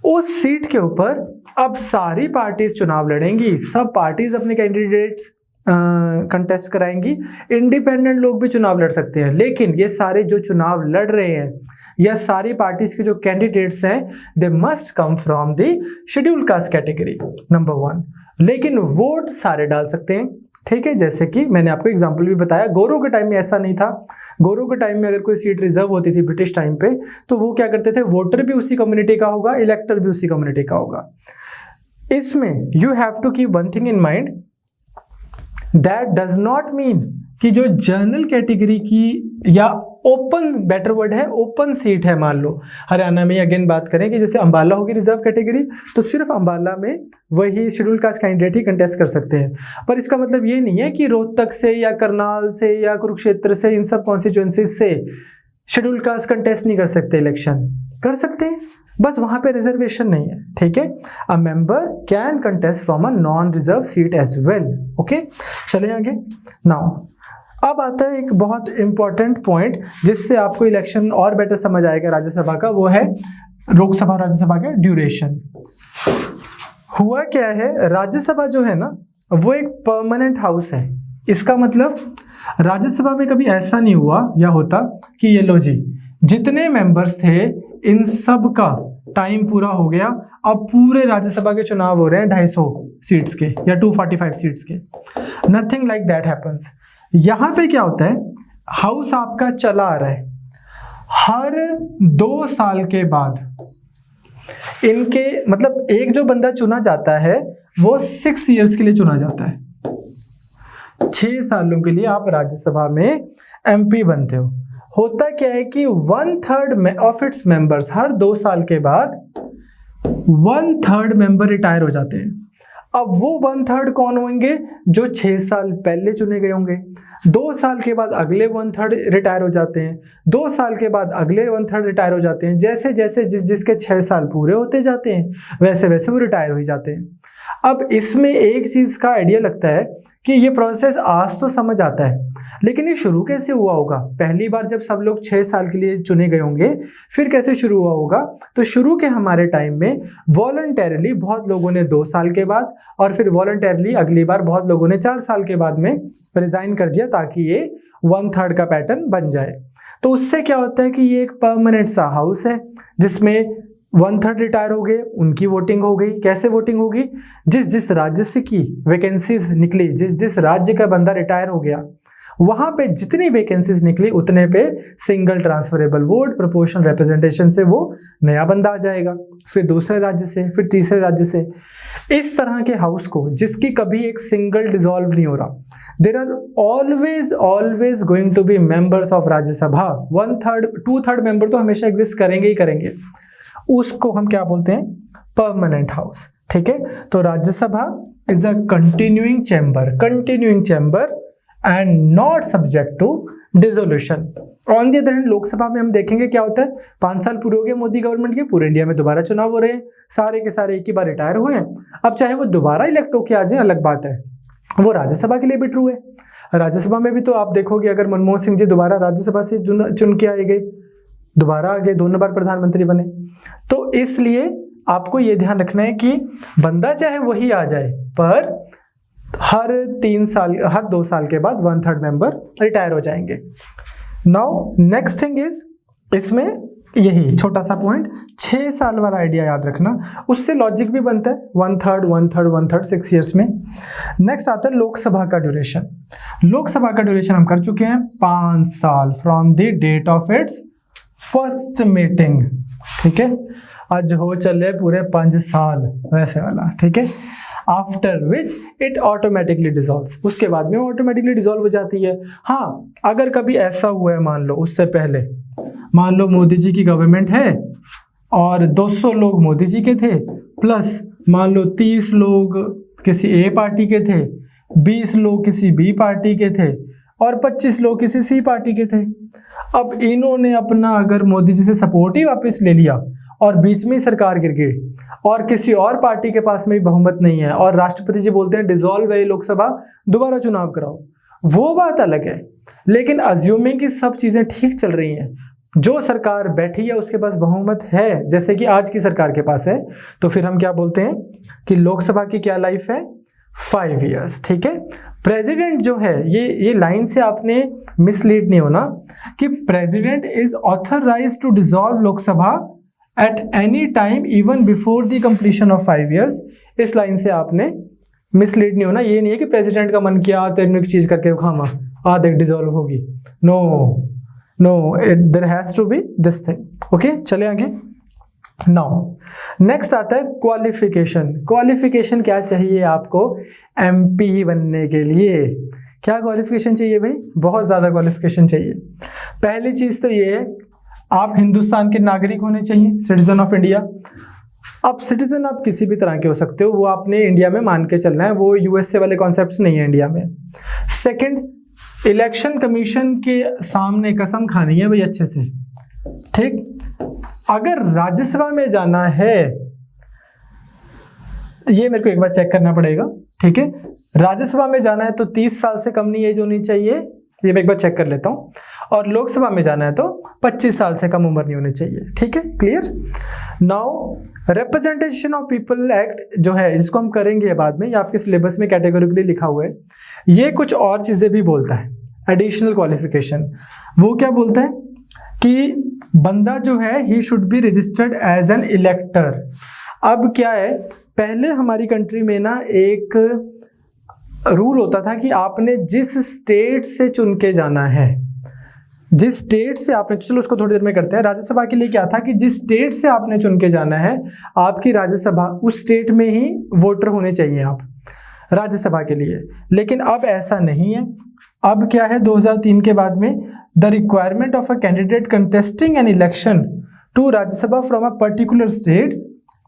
उस सीट के ऊपर अब सारी पार्टीज चुनाव लड़ेंगी, सब पार्टीज अपने कैंडिडेट्स कंटेस्ट कराएंगी। इंडिपेंडेंट लोग भी चुनाव लड़ सकते हैं, लेकिन ये सारे जो चुनाव लड़ रहे हैं या सारी पार्टीज के जो कैंडिडेट्स हैं, they must come from the schedule caste category, number 1। लेकिन वोट सारे डाल सकते हैं, ठीक है। जैसे कि मैंने आपको एग्जांपल भी बताया, गोरों के टाइम में ऐसा नहीं था। गोरों के टाइम में अगर कोई सीट रिजर्व होती थी ब्रिटिश टाइम पे, तो वो क्या करते थे, वोटर भी उसी कम्युनिटी का होगा, इलेक्टर भी उसी कम्युनिटी का होगा। इसमें you have to keep one thing in mind, that does not mean कि जो जनरल कैटेगरी की या ओपन, बेटर वर्ड है ओपन सीट है, मान लो हरियाणा में अगेन बात करें कि जैसे अंबाला होगी रिजर्व कैटेगरी, तो सिर्फ अंबाला में वही शेड्यूल कास्ट कैंडिडेट ही कंटेस्ट कर सकते हैं। पर इसका मतलब ये नहीं है कि रोहतक से या करनाल से या कुरुक्षेत्र से, इन सब कॉन्स्टिट्यूएंसीज से शेड्यूल कास्ट कंटेस्ट नहीं कर सकते, इलेक्शन कर सकते हैं, बस वहां पे रिजर्वेशन नहीं है, ठीक है। A member can contest from a non reserve seat as well, okay. चले आगे। नाउ अब आता है एक बहुत इंपॉर्टेंट पॉइंट जिससे आपको इलेक्शन और बेटर समझ आएगा राज्यसभा का, वो है लोकसभा और राज्यसभा का ड्यूरेशन। हुआ क्या है, राज्यसभा जो है ना वो एक परमानेंट हाउस है। इसका मतलब राज्यसभा में कभी ऐसा नहीं हुआ या होता कि ये लो जी, जितने मेंबर्स थे इन सब का टाइम पूरा हो गया, अब पूरे राज्यसभा के चुनाव हो रहे हैं 250 सीट्स के या 245 सीट्स के। Nothing like that happens. यहां पे क्या होता है, हाउस आपका चला आ रहा है, हर 2 साल के बाद इनके मतलब एक जो बंदा चुना जाता है वो 6 इयर्स के लिए चुना जाता है। 6 सालों के लिए आप राज्यसभा में MP बनते हो। होता क्या है कि 1/3 ऑफ इट्स मेंबर्स हर 2 साल के बाद 1/3 मेंबर रिटायर हो जाते हैं। अब वो 1/3 कौन होंगे, जो 6 साल पहले चुने गए होंगे। 2 साल के बाद अगले 1/3 रिटायर हो जाते हैं, 2 साल के बाद अगले 1/3 रिटायर हो जाते हैं। जैसे जैसे जिसके 6 साल पूरे होते जाते हैं वैसे वैसे वो रिटायर हो जाते हैं। अब इसमें एक चीज का आइडिया लगता है कि ये प्रोसेस आज तो समझ आता है, लेकिन ये शुरू कैसे हुआ होगा। पहली बार जब सब लोग 6 साल के लिए चुने गए होंगे, फिर कैसे शुरू हुआ होगा। तो शुरू के हमारे टाइम में वॉलंटरली बहुत लोगों ने 2 साल के बाद, और फिर वॉलंटरली अगली बार बहुत लोगों ने 4 साल के बाद में रिजाइन कर दिया, ताकि ये 1/3 का पैटर्न बन जाए। तो उससे क्या होता है कि ये एक परमानेंट सा हाउस है जिसमें 1/3 रिटायर हो गए, उनकी वोटिंग हो गई। कैसे वोटिंग होगी, जिस जिस राज्य से की वैकेंसीज निकली, जिस जिस राज्य का बंदा रिटायर हो गया, वहां पे जितनी वैकेंसीज निकली उतने पे single transferable vote proportional representation से वो नया बंदा आ जाएगा, फिर दूसरे राज्य से, फिर तीसरे राज्य से। इस तरह के हाउस को, जिसकी कभी एक सिंगल डिसॉल्व नहीं हो रहा, there are always going to be members of Rajya Sabha. 1/3 2/3 member तो हमेशा एग्जिस्ट करेंगे ही करेंगे। उसको हम क्या बोलते हैं, परमानेंट हाउस, ठीक है। तो Rajya Sabha is a continuing chamber and not subject to dissolution. On the other hand Lok Sabha में हम देखेंगे क्या होता है, 5 साल पूरे हो गए मोदी गवर्नमेंट के, पूरे इंडिया में दोबारा चुनाव हो रहे हैं, सारे के सारे एक ही बार रिटायर हुए हैं। अब चाहे वो दोबारा इलेक्ट होके आ जाए अलग बात है, वो राज्यसभा के लिए भी ट्रू है। राज्यसभा में भी तो आप देखोगे, अगर मनमोहन सिंह जी दोबारा राज्यसभा से चुन के आए गए, दोबारा आ गए, 2 बार प्रधानमंत्री बने, तो इसलिए आपको ये ध्यान रखना है कि बंदा चाहे वही आ जाए, पर हर 2 साल के बाद 1/3 मेंबर रिटायर हो जाएंगे। नाउ नेक्स्ट थिंग इज, इसमें यही छोटा सा पॉइंट, 6 साल वाला आइडिया याद रखना, उससे लॉजिक भी बनता है, 1/3 1/3 1/3 6 ईयर्स में। नेक्स्ट आता है लोकसभा का ड्यूरेशन। लोकसभा का ड्यूरेशन हम कर चुके हैं 5 साल from the date of its first meeting, ठीक है। आज हो चले पूरे 5 साल वैसे वाला, ठीक है। After which it automatically dissolves, उसके बाद में ऑटोमेटिकली डिजॉल्व हो जाती है। हाँ, अगर कभी ऐसा हुआ है, मान लो उससे पहले, मान लो मोदी जी की गवर्नमेंट है और 200 लोग मोदी जी के थे, प्लस मान लो 30 लोग किसी ए पार्टी के थे, 20 लोग किसी बी पार्टी के थे और 25 लोग किसी सी पार्टी के थे। अब इन्होंने अपना अगर मोदी जी से सपोर्ट ही वापस ले लिया और बीच में ही सरकार गिर गई और किसी और पार्टी के पास में भी बहुमत नहीं है और राष्ट्रपति जी बोलते हैं डिसॉल्व है लोकसभा, दोबारा चुनाव कराओ, वो बात अलग है। लेकिन अज्यूमिंग कि सब चीजें ठीक चल रही हैं, जो सरकार बैठी है उसके पास बहुमत है, जैसे कि आज की सरकार के पास है, तो फिर हम क्या बोलते हैं कि लोकसभा की क्या लाइफ है, 5 ईयर्स, ठीक है। प्रेसिडेंट जो है, ये लाइन से आपने मिसलीड नहीं होना कि president is authorise to dissolve Lok Sabha at any time even before the completion of 5 years. इस लाइन से आपने मिसलीड नहीं होना। ये नहीं है कि प्रेसिडेंट का मन किया तेरे एक चीज करके खामा देख डिसॉल्व होगी, no, there has to be this thing, okay. चले आगे। नाउ नेक्स्ट आता है क्वालिफिकेशन। क्वालिफिकेशन क्या चाहिए आपको एमपी बनने के लिए? क्या क्वालिफिकेशन चाहिए भाई? बहुत ज़्यादा क्वालिफिकेशन चाहिए। पहली चीज़ तो ये है, आप हिंदुस्तान के नागरिक होने चाहिए, सिटीजन ऑफ इंडिया। अब सिटीजन आप किसी भी तरह के हो सकते हो, वो आपने इंडिया में मान के चलना है, वो यूएसए वाले कॉन्सेप्ट्स नहीं है इंडिया में। सेकंड, इलेक्शन कमीशन के सामने कसम खानी है भाई अच्छे से, ठीक। अगर राज्यसभा में जाना है, ये मेरे को एक बार चेक करना पड़ेगा, ठीक है। राज्यसभा में जाना है तो 30 साल से कम नहीं एज होनी चाहिए, ये मैं एक बार चेक कर लेता हूँ। और लोकसभा में जाना है तो 25 साल से कम उम्र नहीं होनी चाहिए, ठीक है, clear. Now representation of people act जो है, इसको हम करेंगे बाद में, ये आपके सिलेबस में कैटेगोरिकली लिखा हुआ है। ये कुछ और चीजें भी बोलता है, एडिशनल क्वालिफिकेशन। वो क्या बोलता है कि बंदा जो है he should be registered as an elector. अब क्या है, पहले हमारी कंट्री में ना एक रूल होता था कि आपने जिस स्टेट से चुन के जाना है, जिस स्टेट से आपने, चलो उसको थोड़ी देर में करते हैं। राज्यसभा के लिए क्या था कि जिस स्टेट से आपने चुन के जाना है, आपकी राज्यसभा उस स्टेट में ही वोटर होने चाहिए आप राज्यसभा के लिए। लेकिन अब ऐसा नहीं है। अब क्या है, 2003 के बाद में the requirement of a candidate contesting an election to Rajya Sabha from a particular state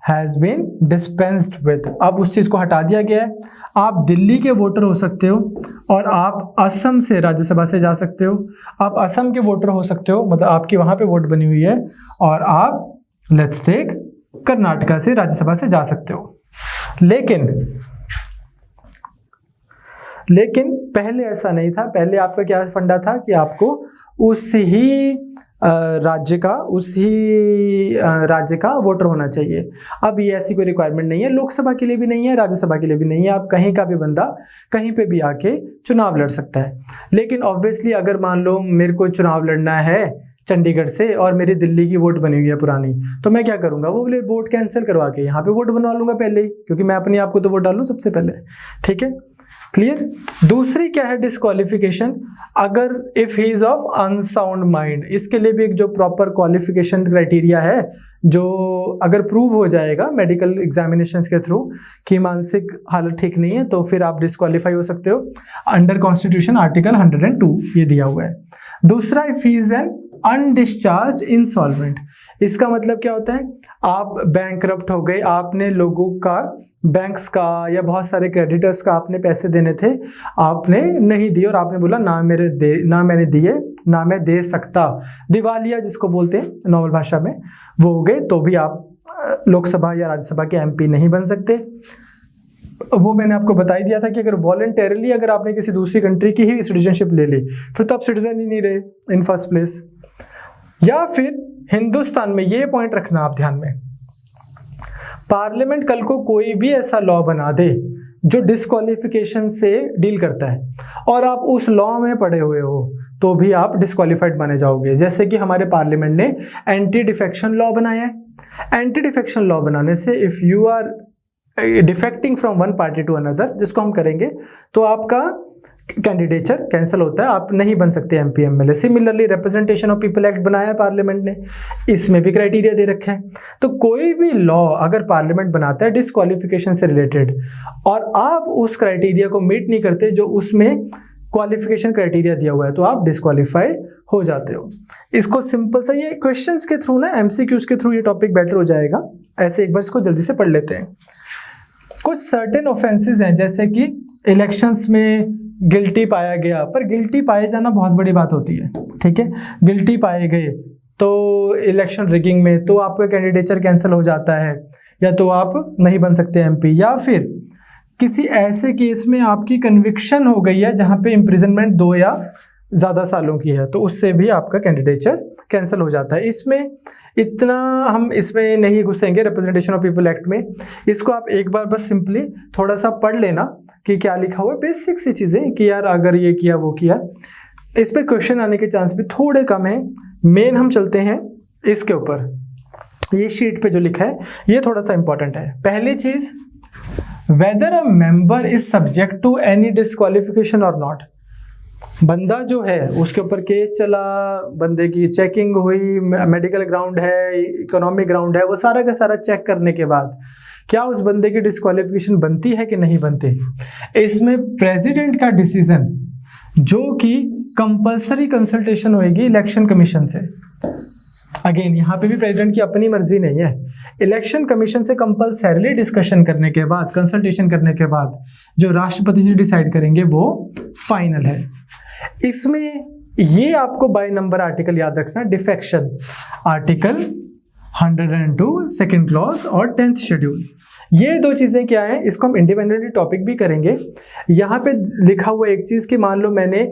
has been dispensed with. अब उस चीज को हटा दिया गया है। आप दिल्ली के वोटर हो सकते हो और आप असम से राज्यसभा से जा सकते हो। आप असम के वोटर हो सकते हो, मतलब आपकी वहां पे वोट बनी हुई है, और आप लेट्स टेक कर्नाटका से राज्यसभा से जा सकते हो। लेकिन पहले ऐसा नहीं था। पहले आपका क्या फंडा था कि आपको उस ही राज्य का वोटर होना चाहिए। अब ये ऐसी कोई रिक्वायरमेंट नहीं है, लोकसभा के लिए भी नहीं है, राज्यसभा के लिए भी नहीं है। आप कहीं का भी बंदा कहीं पे भी आके चुनाव लड़ सकता है। लेकिन ऑब्वियसली अगर मान लो मेरे को चुनाव लड़ना है चंडीगढ़ से और मेरी दिल्ली की वोट बनी हुई है पुरानी, तो मैं क्या करूंगा, वो बोले वोट कैंसिल करवा के यहाँ पे वोट बनवा लूंगा पहले ही, क्योंकि मैं अपने आप को तो वोट डालूं सबसे पहले, ठीक है, क्लियर। दूसरी क्या है डिस्क्वालिफिकेशन, अगर if he is of unsound mind. इसके लिए भी एक जो प्रॉपर क्वालिफिकेशन क्राइटेरिया है, जो अगर प्रूव हो जाएगा मेडिकल एग्जामिनेशंस के थ्रू कि मानसिक हालत ठीक नहीं है, तो फिर आप डिस्क्वालीफाई हो सकते हो अंडर कॉन्स्टिट्यूशन आर्टिकल 102, ये दिया हुआ है। दूसरा, if he is an undischarged insolvent. इसका मतलब क्या होता है, आप बैंकरप्ट हो गए, आपने लोगों का, बैंक्स का या बहुत सारे क्रेडिटर्स का आपने पैसे देने थे, आपने नहीं दिए और आपने बोला ना मैंने दिए ना मैं दे सकता, दिवालिया जिसको बोलते हैं नॉर्मल भाषा में, वो हो गए, तो भी आप लोकसभा या राज्यसभा के एमपी नहीं बन सकते। वो मैंने आपको बता ही दिया था कि अगर वॉलंटरली अगर आपने किसी दूसरी कंट्री की ही सिटीजनशिप ले ली फिर तो आप सिटीजन ही नहीं रहे इन फर्स्ट प्लेस। या फिर हिंदुस्तान में, ये पॉइंट रखना आप ध्यान में, पार्लियामेंट कल को कोई भी ऐसा लॉ बना दे जो डिस्क्वालिफिकेशन से डील करता है और आप उस लॉ में पढ़े हुए हो तो भी आप डिस्क्वालिफाइड माने जाओगे। जैसे कि हमारे पार्लियामेंट ने एंटी डिफेक्शन लॉ बनाया है। एंटी डिफेक्शन लॉ बनाने से if you are defecting from one party to another, जिसको हम करेंगे, तो आपका कैंडिडेचर कैंसिल होता है, आप नहीं बन सकते MP MLA. Similarly representation of people act बनाया है पार्लियामेंट ने, इसमें भी क्राइटेरिया दे रखा है। तो कोई भी लॉ अगर पार्लियामेंट बनाता है डिस्क्वालिफिकेशन से रिलेटेड और आप उस क्राइटेरिया को मीट नहीं करते जो उसमें क्वालिफिकेशन क्राइटेरिया दिया हुआ है, तो आप डिस्क्वालीफाई हो जाते हो। इसको सिंपल सा ये क्वेश्चंस के थ्रू ना, एमसीक्यूज के थ्रू ये टॉपिक बेटर हो जाएगा। ऐसे एक बार इसको जल्दी से पढ़ लेते हैं। कुछ सर्टेन ऑफेंसेस हैं, जैसे कि इलेक्शंस में गिल्टी पाया गया, पर गिल्टी पाए जाना बहुत बड़ी बात होती है, ठीक है। गिल्टी पाए गए तो इलेक्शन रिगिंग में तो आपका कैंडिडेचर कैंसिल हो जाता है या तो आप नहीं बन सकते एमपी। या फिर किसी ऐसे केस में आपकी कन्विक्शन हो गई है जहां पे इम्प्रिजनमेंट 2 या ज़्यादा सालों की है, तो उससे भी आपका कैंडिडेचर कैंसिल हो जाता है। इसमें इतना हम इसमें नहीं घुसेंगे रिप्रेजेंटेशन ऑफ पीपल एक्ट में। इसको आप एक बार बस सिंपली थोड़ा सा पढ़ लेना कि क्या लिखा हुआ है, बेसिक सी चीज़ें कि यार अगर ये किया वो किया। इस पे क्वेश्चन आने के चांस भी थोड़े कम हैं। मेन हम चलते हैं इसके ऊपर, ये शीट पे जो लिखा है ये थोड़ा सा इंपॉर्टेंट है। पहली चीज़, whether a member is subject to any disqualification और नॉट। बंदा जो है उसके ऊपर केस चला, बंदे की चेकिंग हुई, मेडिकल ग्राउंड है, इकोनॉमिक ग्राउंड है, वो सारा का सारा चेक करने के बाद क्या उस बंदे की डिस्क्वालिफिकेशन बनती है कि नहीं बनती। इसमें प्रेसिडेंट का डिसीजन, जो कि कंपल्सरी कंसल्टेशन होगी इलेक्शन कमीशन से। अगेन यहाँ पे भी प्रेसिडेंट की अपनी मर्जी नहीं है, इलेक्शन कमीशन से कंपल्सरीली डिस्कशन करने के बाद, कंसल्टेशन करने के बाद जो राष्ट्रपति जी डिसाइड करेंगे वो फाइनल है। इसमें ये आपको बाय नंबर आर्टिकल याद रखना, डिफेक्शन आर्टिकल 102 सेकंड क्लॉज और 10th शेड्यूल। ये दो चीजें क्या हैं, इसको हम इंडिपेंडेंटली टॉपिक भी करेंगे। यहाँ पे लिखा हुआ एक चीज कि मान लो मैंने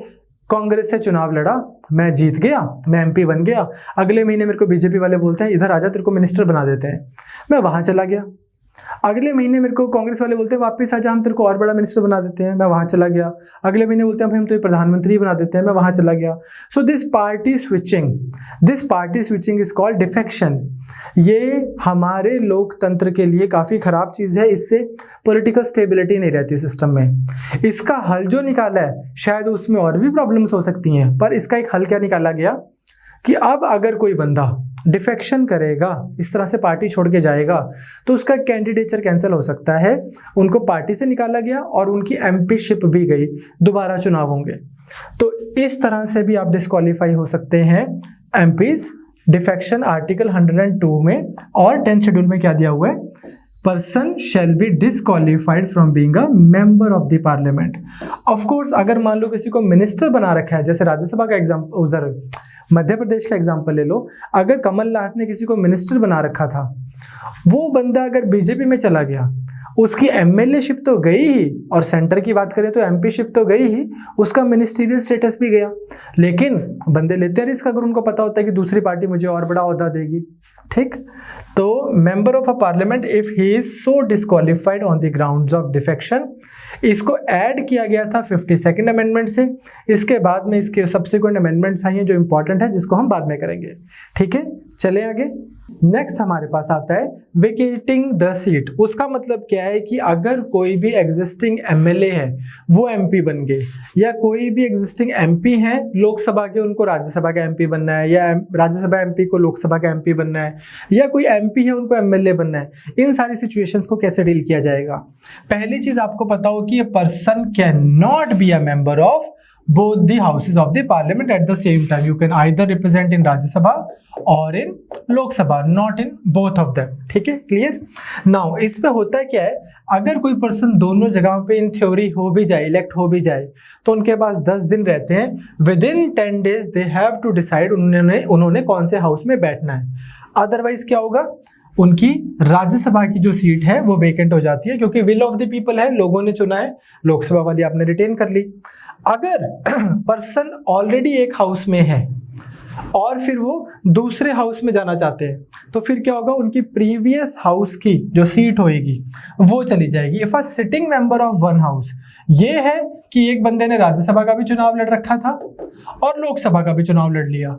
कांग्रेस से चुनाव लड़ा, मैं जीत गया, मैं एमपी बन गया, अगले महीने मेरे को बीजेपी वाले बोलते हैं इधर आजा तेरे को मिनिस्टर बना देते हैं, मैं वहां चला गया। अगले महीने मेरे को कांग्रेस वाले बोलते हैं वापस आजा हम तेरे को और बड़ा मिनिस्टर बना देते हैं, मैं वहां चला गया। अगले महीने बोलते हैं हम तो प्रधानमंत्री बना देते हैं, मैं वहां चला गया। So this party switching is called defection. ये हमारे लोकतंत्र के लिए काफी खराब चीज है, इससे पॉलिटिकल स्टेबिलिटी नहीं रहती सिस्टम में। इसका हल जो निकाला है, शायद उसमें और भी प्रॉब्लम्स हो सकती हैं, पर इसका एक हल क्या निकाला गया कि अब अगर कोई बंदा डिफेक्शन करेगा, इस तरह से पार्टी छोड़ के जाएगा, तो उसका कैंडिडेचर कैंसिल हो सकता है। उनको पार्टी से निकाला गया और उनकी एमपीशिप भी गई, दोबारा चुनाव होंगे। तो इस तरह से भी आप डिस्क्वालीफाई हो सकते हैं एमपीज। डिफेक्शन आर्टिकल 102 में और 10th शेड्यूल में क्या दिया हुआ है, person shall be disqualified from being a member of the parliament. Of course अगर मान लो किसी को मिनिस्टर बना रखा है, जैसे राज्यसभा का एग्जाम्पल, उधर मध्य प्रदेश का एग्जाम्पल ले लो, अगर कमलनाथ ने किसी को मिनिस्टर बना रखा था, वो बंदा अगर बीजेपी में चला गया, उसकी एमएलएशिप तो गई ही, और सेंटर की बात करें तो एमपीशिप तो गई ही, उसका मिनिस्टीरियल स्टेटस भी गया। लेकिन बंदे लेते हैं रिस्क अगर उनको पता होता है कि दूसरी पार्टी मुझे और बड़ा ओहदा देगी, ठीक। तो member of a parliament if he is so disqualified on the grounds of defection, इसको ऐड किया गया था 52nd अमेंडमेंट से। इसके बाद में इसके सब्सिक्वेंट अमेंडमेंट्स आई हैं जो इंपॉर्टेंट है, जिसको हम बाद में करेंगे, ठीक है। चले आगे। नेक्स्ट हमारे पास आता है वेकेटिंग द सीट। उसका मतलब क्या है कि अगर कोई भी एग्जिस्टिंग एमएलए है वो एमपी बन गए, या कोई भी एग्जिस्टिंग एमपी हैं लोकसभा के, उनको राज्यसभा का एमपी बनना है, या राज्यसभा एमपी को लोकसभा का एमपी बनना है, या कोई एमपी है उनको एमएलए बनना है, इन सारी सिचुएशंस को कैसे डील किया जाएगा। पहली चीज आपको पता हो कि ये person can not be a member of both the houses of the parliament at the same time. You can either represent in Rajya Sabha or in Lok Sabha, not in both of them. ठीक है, clear. Now इस पे होता क्या है, अगर कोई person दोनों जगहों पे इन थ्योरी हो भी जाए, इलेक्ट हो भी जाए, तो उनके पास 10 दिन रहते हैं। Within 10 days they have to decide उन्होंने कौन से हाउस में बैठना है। अदरवाइज क्या होगा, उनकी राज्यसभा की जो सीट है वो वेकेंट हो जाती है, क्योंकि विल ऑफ द पीपल है, लोगों ने चुना है, लोकसभा वाली आपने रिटेन कर ली। अगर पर्सन ऑलरेडी एक हाउस में है और फिर वो दूसरे हाउस में जाना चाहते हैं, तो फिर क्या होगा, उनकी प्रीवियस हाउस की जो सीट होएगी वो चली जाएगी। If a sitting member of one house, ये है कि एक बंदे ने राज्यसभा का भी चुनाव लड़ रखा था और लोकसभा का भी चुनाव लड़ लिया।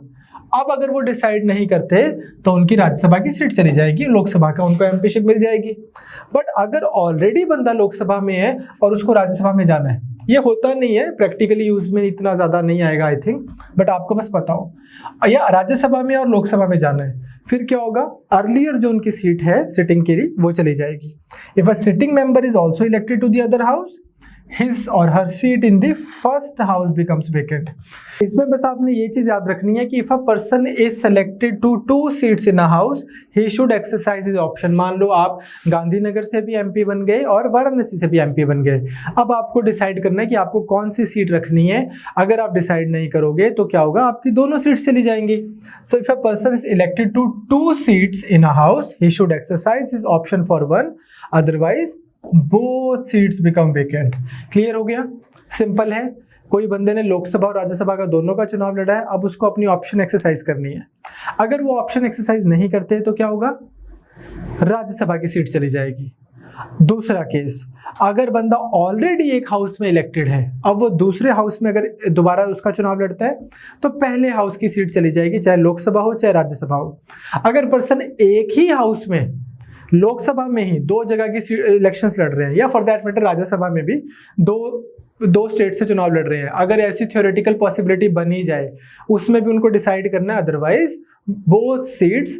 अब अगर वो डिसाइड नहीं करते तो उनकी राज्यसभा की सीट चली जाएगी, लोकसभा का उनको एमपीशिप मिल जाएगी। बट अगर ऑलरेडी बंदा लोकसभा में है और उसको राज्यसभा में जाना है, ये होता नहीं है, प्रैक्टिकली यूज में इतना ज्यादा नहीं आएगा आई थिंक, बट आपको बस पता हो, या राज्यसभा में और लोकसभा में जाना है, फिर क्या होगा, अर्लियर जो उनकी सीट है सिटिंग की वो चली जाएगी। If a sitting member is also elected to the other house, his or her seat in the first house becomes vacant। इसमें बस आपने ये चीज याद रखनी है कि if a person is selected to 2 seats in a house, he should exercise his option। मान लो आप गांधीनगर से भी एमपी बन गए और वाराणसी से भी एमपी बन गए, अब आपको डिसाइड करना है कि आपको कौन सी सीट रखनी है। अगर आप डिसाइड नहीं करोगे तो क्या होगा, आपकी दोनों सीट्स चली जाएंगी। So if a person is elected to 2 seats in a house, he should exercise his option for one, otherwise both seats become vacant। Clear हो गया, सिंपल है। कोई बंदे ने लोकसभा और राज्यसभा का दोनों का चुनाव लड़ा है, अब उसको अपनी ऑप्शन एक्सरसाइज करनी है। अगर वो ऑप्शन एक्सरसाइज नहीं करते तो क्या होगा, राज्यसभा की सीट चली जाएगी। दूसरा केस, अगर बंदा ऑलरेडी एक हाउस में इलेक्टेड है, अब वो दूसरे हाउस में अगर दोबारा उसका चुनाव लड़ता है तो पहले हाउस की सीट चली जाएगी, चाहे लोकसभा हो चाहे राज्यसभा हो। अगर पर्सन एक ही हाउस में, लोकसभा में ही 2 जगह की इलेक्शंस लड़ रहे हैं, या फॉर दैट मैटर राज्यसभा में भी दो स्टेट से चुनाव लड़ रहे हैं, अगर ऐसी थ्योरेटिकल पॉसिबिलिटी बनी जाए, उसमें भी उनको डिसाइड करना है, otherwise both seats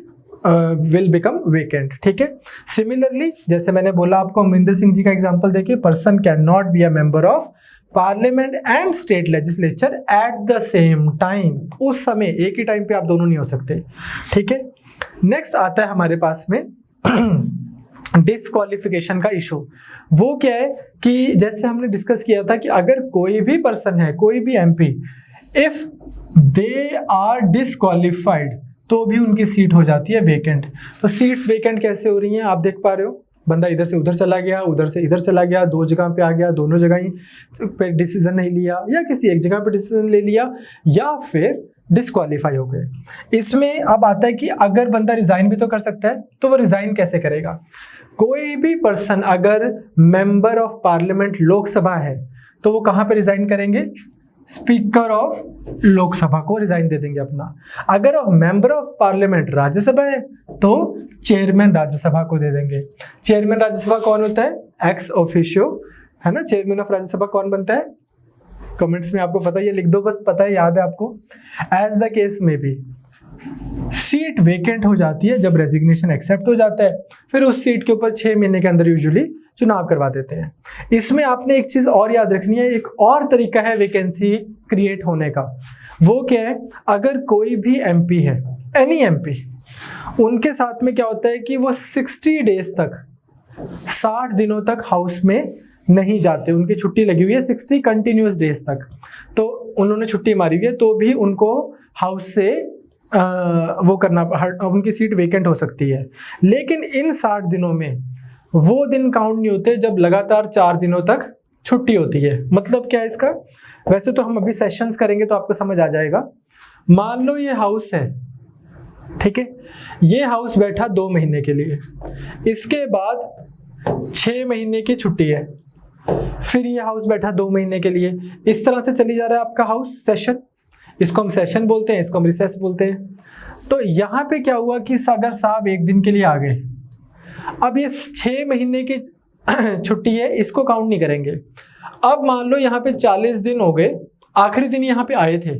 will become vacant. ठीक है। सिमिलरली जैसे मैंने बोला आपको अमरिंदर सिंह जी का एग्जांपल देखिए, person can not be a member of parliament and state legislature at the same time. उस समय एक ही टाइम पे आप दोनों नहीं हो सकते। ठीक है। नेक्स्ट आता है हमारे पास में डिस्क्वालिफिकेशन का इशू। वो क्या है कि जैसे हमने डिस्कस किया था कि अगर कोई भी पर्सन है, कोई भी MP, if they are disqualified तो भी उनकी सीट हो जाती है वेकेंट। तो सीट्स वेकेंट कैसे हो रही हैं आप देख पा रहे हो, बंदा इधर से उधर चला गया, उधर से इधर चला गया, 2 जगह पे आ गया, दोनों जगह ही पे डिसीजन नहीं लिया, या किसी एक जगह पे डिसीजन ले लिया, या फिर डिस्क्वालीफाई हो गए। इसमें अब आता है कि अगर बंदा रिजाइन भी तो कर सकता है, तो वो रिजाइन कैसे करेगा। कोई भी पर्सन अगर मेंबर ऑफ पार्लियामेंट लोकसभा है तो वो कहां पे रिजाइन करेंगे, स्पीकर ऑफ लोकसभा को रिजाइन दे देंगे अपना। अगर मेंबर ऑफ पार्लियामेंट राज्यसभा है तो चेयरमैन राज्यसभा को दे देंगे। चेयरमैन राज्यसभा कौन होता है, एक्स ऑफिशियो, है ना। चेयरमैन ऑफ राज्यसभा कौन बनता है, कमेंट्स में आपको पता है, ये लिख दो बस, पता है, याद है आपको। एज द केस में भी सीट वेकेंट हो जाती है जब रेजिग्नेशन एक्सेप्ट हो जाता है, फिर उस सीट के ऊपर 6 महीने के अंदर यूजुअली चुनाव करवा देते हैं। इसमें आपने एक चीज और याद रखनी है, एक और तरीका है वैकेंसी क्रिएट होने का। वो क्या है, अगर कोई भी एमपी है, एनी एमपी, उनके साथ में क्या होता है कि वो 60 डेज तक, 60 दिनों तक हाउस में नहीं जाते। उनकी छुट्टी लगी हुई है 60 कंटिन्यूअस डेज तक, तो उन्होंने छुट्टी मारी हुई है, तो भी उनको हाउस से वो करना, उनकी सीट वेकेंट हो सकती है। लेकिन इन 60 दिनों में वो दिन काउंट नहीं होते जब लगातार 4 दिनों तक छुट्टी होती है। मतलब क्या है इसका, वैसे तो हम अभी सेशंस करेंगे तो आपको समझ आ जाएगा। मान लो ये हाउस है, ठीक है, ये हाउस बैठा 2 महीने के लिए, इसके बाद 6 महीने की छुट्टी है, फिर ये हाउस बैठा 2 महीने के लिए, इस तरह से चली जा रहा है आपका हाउस सेशन। इसको हम सेशन बोलते हैं, इसको हम रिसेस बोलते हैं। तो यहाँ पे क्या हुआ कि अगर साहब 1 दिन के लिए आ गए, अब ये 6 महीने की छुट्टी है, इसको काउंट नहीं करेंगे। अब मान लो यहाँ पे 40 दिन हो गए, आखिरी दिन यहाँ पे आए थे,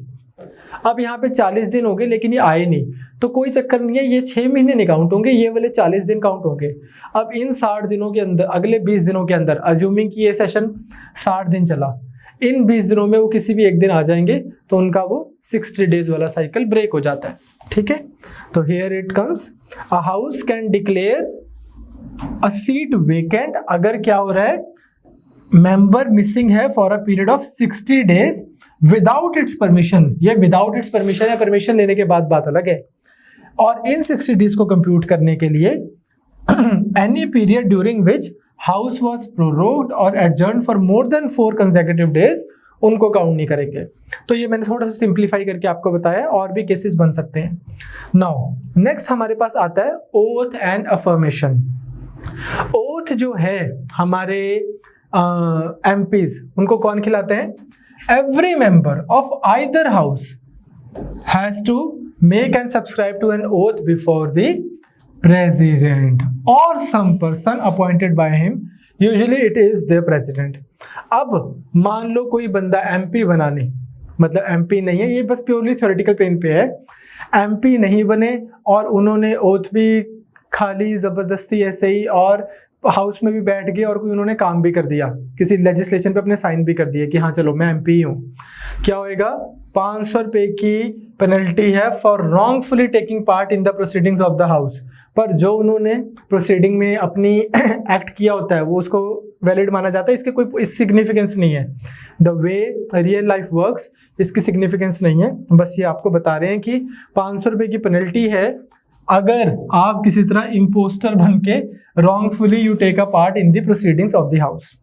अब यहाँ पे 40 दिन हो गए लेकिन ये आए नहीं, तो कोई चक्कर नहीं है, ये 6 महीने नहीं काउंट होंगे, ये वाले 40 दिन काउंट होंगे। अब इन 60 दिनों के अंदर, अगले 20 दिनों के अंदर, अज्यूमिंग कि ये सेशन 60 दिन चला, इन 20 दिनों में वो किसी भी एक दिन आ जाएंगे तो उनका वो 60 डेज वाला साइकिल ब्रेक हो जाता है। ठीक है। तो here it comes, a house can declare a seat vacant अगर क्या हो रहा है, मेंबर मिसिंग है for a period of 60 days without its permission. ये विदाउट इट्स परमिशन है, परमिशन लेने के बाद बात अलग है। और इन 60 डेज को कंप्यूट करने के लिए any period during which house was prorogued और adjourned for more than 4 consecutive days, उनको काउंट नहीं करेंगे। तो ये मैंने थोड़ा सा सिंप्लीफाई करके आपको बताया, और भी केसेस बन सकते हैं। नाउ नेक्स्ट हमारे पास आता है ओथ एंड अफर्मेशन। ओथ जो है हमारे एमपीज, उनको कौन खिलाते हैं? Every member of either house has to make and subscribe to an oath before the president or some person appointed by him, usually it is the president। अब मान लो कोई बंदा एमपी बना नहीं, मतलब एमपी नहीं है, ये बस प्योरली थ्योरेटिकल प्लेन पे है, एमपी नहीं बने और उन्होंने ओथ भी खा ली जबरदस्ती ऐसे ही, और हाउस में भी बैठ गए और कोई उन्होंने काम भी कर दिया, किसी लेजिस्लेशन पे अपने साइन भी कर दिए कि हाँ चलो मैं एमपी हूँ। क्या होएगा? 500 रुपये की पेनल्टी है for wrongfully taking part in the proceedings of the house. पर जो उन्होंने प्रोसीडिंग में अपनी एक्ट किया होता है वो उसको वैलिड माना जाता है, इसके कोई सिग्निफिकेंस नहीं है। The way real life works, इसकी सिग्निफिकेंस नहीं है, बस ये आपको बता रहे हैं कि 500 रुपये की पेनल्टी है अगर आप किसी तरह इम्पोस्टर बन के wrongfully you take a part in the proceedings of the house.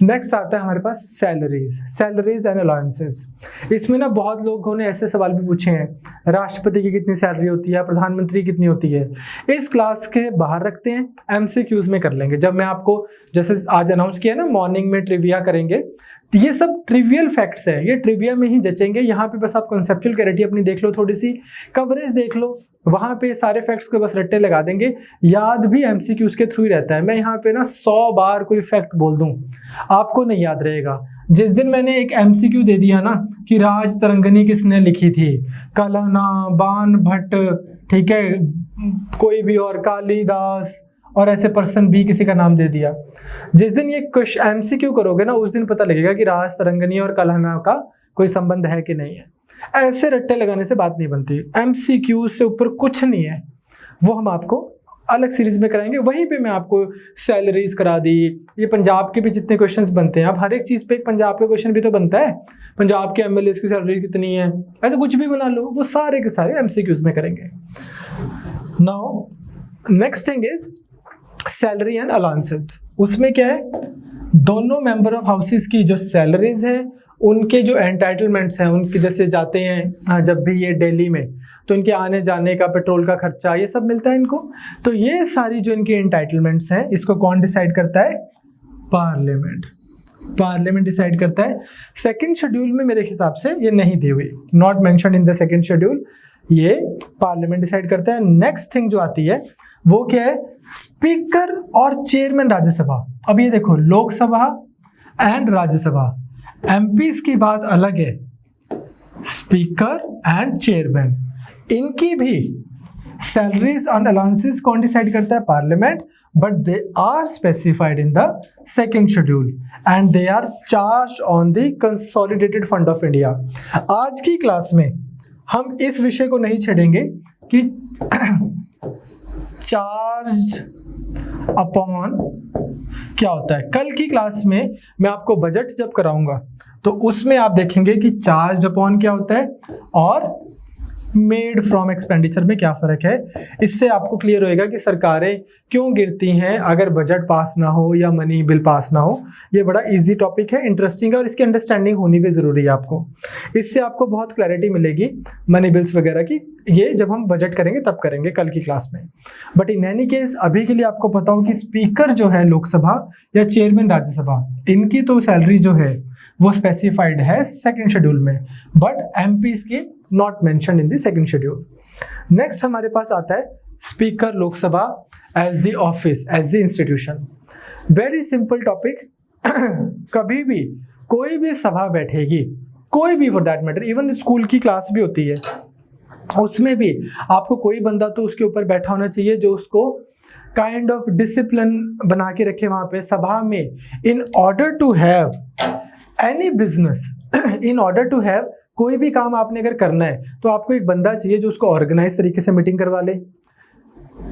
Next आता है हमारे पास सैलरीज एंड अलाउंसेस। इसमें ना बहुत लोगों ने ऐसे सवाल भी पूछे हैं, राष्ट्रपति की कितनी सैलरी होती है, प्रधानमंत्री की कितनी होती है। इस क्लास के बाहर रखते हैं, एमसीक्यूज में कर लेंगे। जब मैं आपको जैसे आज अनाउंस किया ना मॉर्निंग में ट्रिविया करेंगे, ये सब ट्रिवियल फैक्ट्स हैं, ये ट्रिविया में ही जचेंगे। यहाँ पे बस आप कॉन्सेप्चुअल क्लैरिटी अपनी देख लो, थोड़ी सी कवरेज देख लो, वहां पे सारे फैक्ट्स को बस रट्टे लगा देंगे। याद भी एमसीक्यूज के थ्रू ही रहता है। मैं यहाँ पे ना 100 बार कोई फैक्ट बोल दूं, आपको नहीं याद रहेगा। जिस दिन मैंने एक एमसीक्यू दे दिया ना कि राज तरंगनी किसने लिखी थी, कलना, बाण भट्ट, ठीक है, कोई भी और कालिदास, और ऐसे पर्सन भी किसी का नाम दे दिया, जिस दिन ये एमसीक्यू करोगे ना उस दिन पता लगेगा कि राज तरंगनी और कलहना का कोई संबंध है कि नहीं है। ऐसे रट्टे लगाने से बात नहीं बनती। एमसीक्यू से ऊपर कुछ नहीं है, वो हम आपको अलग सीरीज में कराएंगे। वहीं पे मैं आपको सैलरीज करा दी, ये पंजाब के भी जितने क्वेश्चंस बनते हैं, अब हर एक चीज़ पे एक पंजाब का क्वेश्चन भी तो बनता है, पंजाब के एमएलए की सैलरी कितनी है, ऐसे कुछ भी बना लो, वो सारे के सारे एमसीक्यूज में करेंगे। Now next thing is salary and allowances. उसमें क्या है, दोनों मेंबर ऑफ हाउसेस की जो सैलरीज है, उनके जो एंटाइटलमेंट्स हैं, उनके जैसे जाते हैं जब भी ये दिल्ली में, तो इनके आने जाने का, पेट्रोल का खर्चा, ये सब मिलता है इनको। तो ये सारी जो इनकी एंटाइटलमेंट्स हैं, इसको कौन डिसाइड करता है? पार्लियामेंट। पार्लियामेंट डिसाइड करता है। सेकंड शेड्यूल में मेरे हिसाब से ये नहीं दी हुई, not mentioned in the second schedule, ये पार्लियामेंट डिसाइड करता है। नेक्स्ट थिंग जो आती है वो क्या है? स्पीकर और चेयरमैन राज्यसभा। अब ये देखो, लोकसभा एंड राज्यसभा, एमपीज की बात अलग है, स्पीकर एंड चेयरमैन, इनकी भी सैलरीज एंड अलाउंसेस कौन डिसाइड करता है? Parliament, but they are specified in the second schedule and they are charge on the consolidated fund of India. आज की क्लास में हम इस विषय को नहीं छेड़ेंगे कि चार्ज अपॉन क्या होता है। कल की क्लास में मैं आपको बजट जब कराऊंगा तो उसमें आप देखेंगे कि चार्ज अपॉन क्या होता है और मेड फ्रॉम एक्सपेंडिचर में क्या फ़र्क है। इससे आपको क्लियर होएगा कि सरकारें क्यों गिरती हैं अगर बजट पास ना हो या मनी बिल पास ना हो। ये बड़ा इजी टॉपिक है, इंटरेस्टिंग है, और इसकी अंडरस्टैंडिंग होनी भी ज़रूरी है आपको। इससे आपको बहुत क्लैरिटी मिलेगी मनी बिल्स वगैरह की। ये जब हम बजट करेंगे तब करेंगे कल की क्लास में। बट इन एनी केस अभी के लिए आपको पता हो कि स्पीकर जो है लोकसभा या चेयरमैन राज्यसभा, इनकी तो सैलरी जो है वो स्पेसिफाइड है सेकंड शेड्यूल में, बट एमपीज की not mentioned in the second schedule. Next हमारे पास आता है speaker Lok Sabha as the office, as the institution. Very simple topic. कभी भी कोई भी सभा बैठेगी, कोई भी for that matter, even school की क्लास भी होती है, उसमें भी आपको कोई बंदा तो उसके ऊपर बैठा होना चाहिए जो उसको काइंड ऑफ डिसिप्लिन बना के रखे वहाँ पे सभा में। In order to have any business, in order to have कोई भी काम आपने अगर करना है तो आपको एक बंदा चाहिए जो उसको ऑर्गेनाइज तरीके से मीटिंग करवा ले,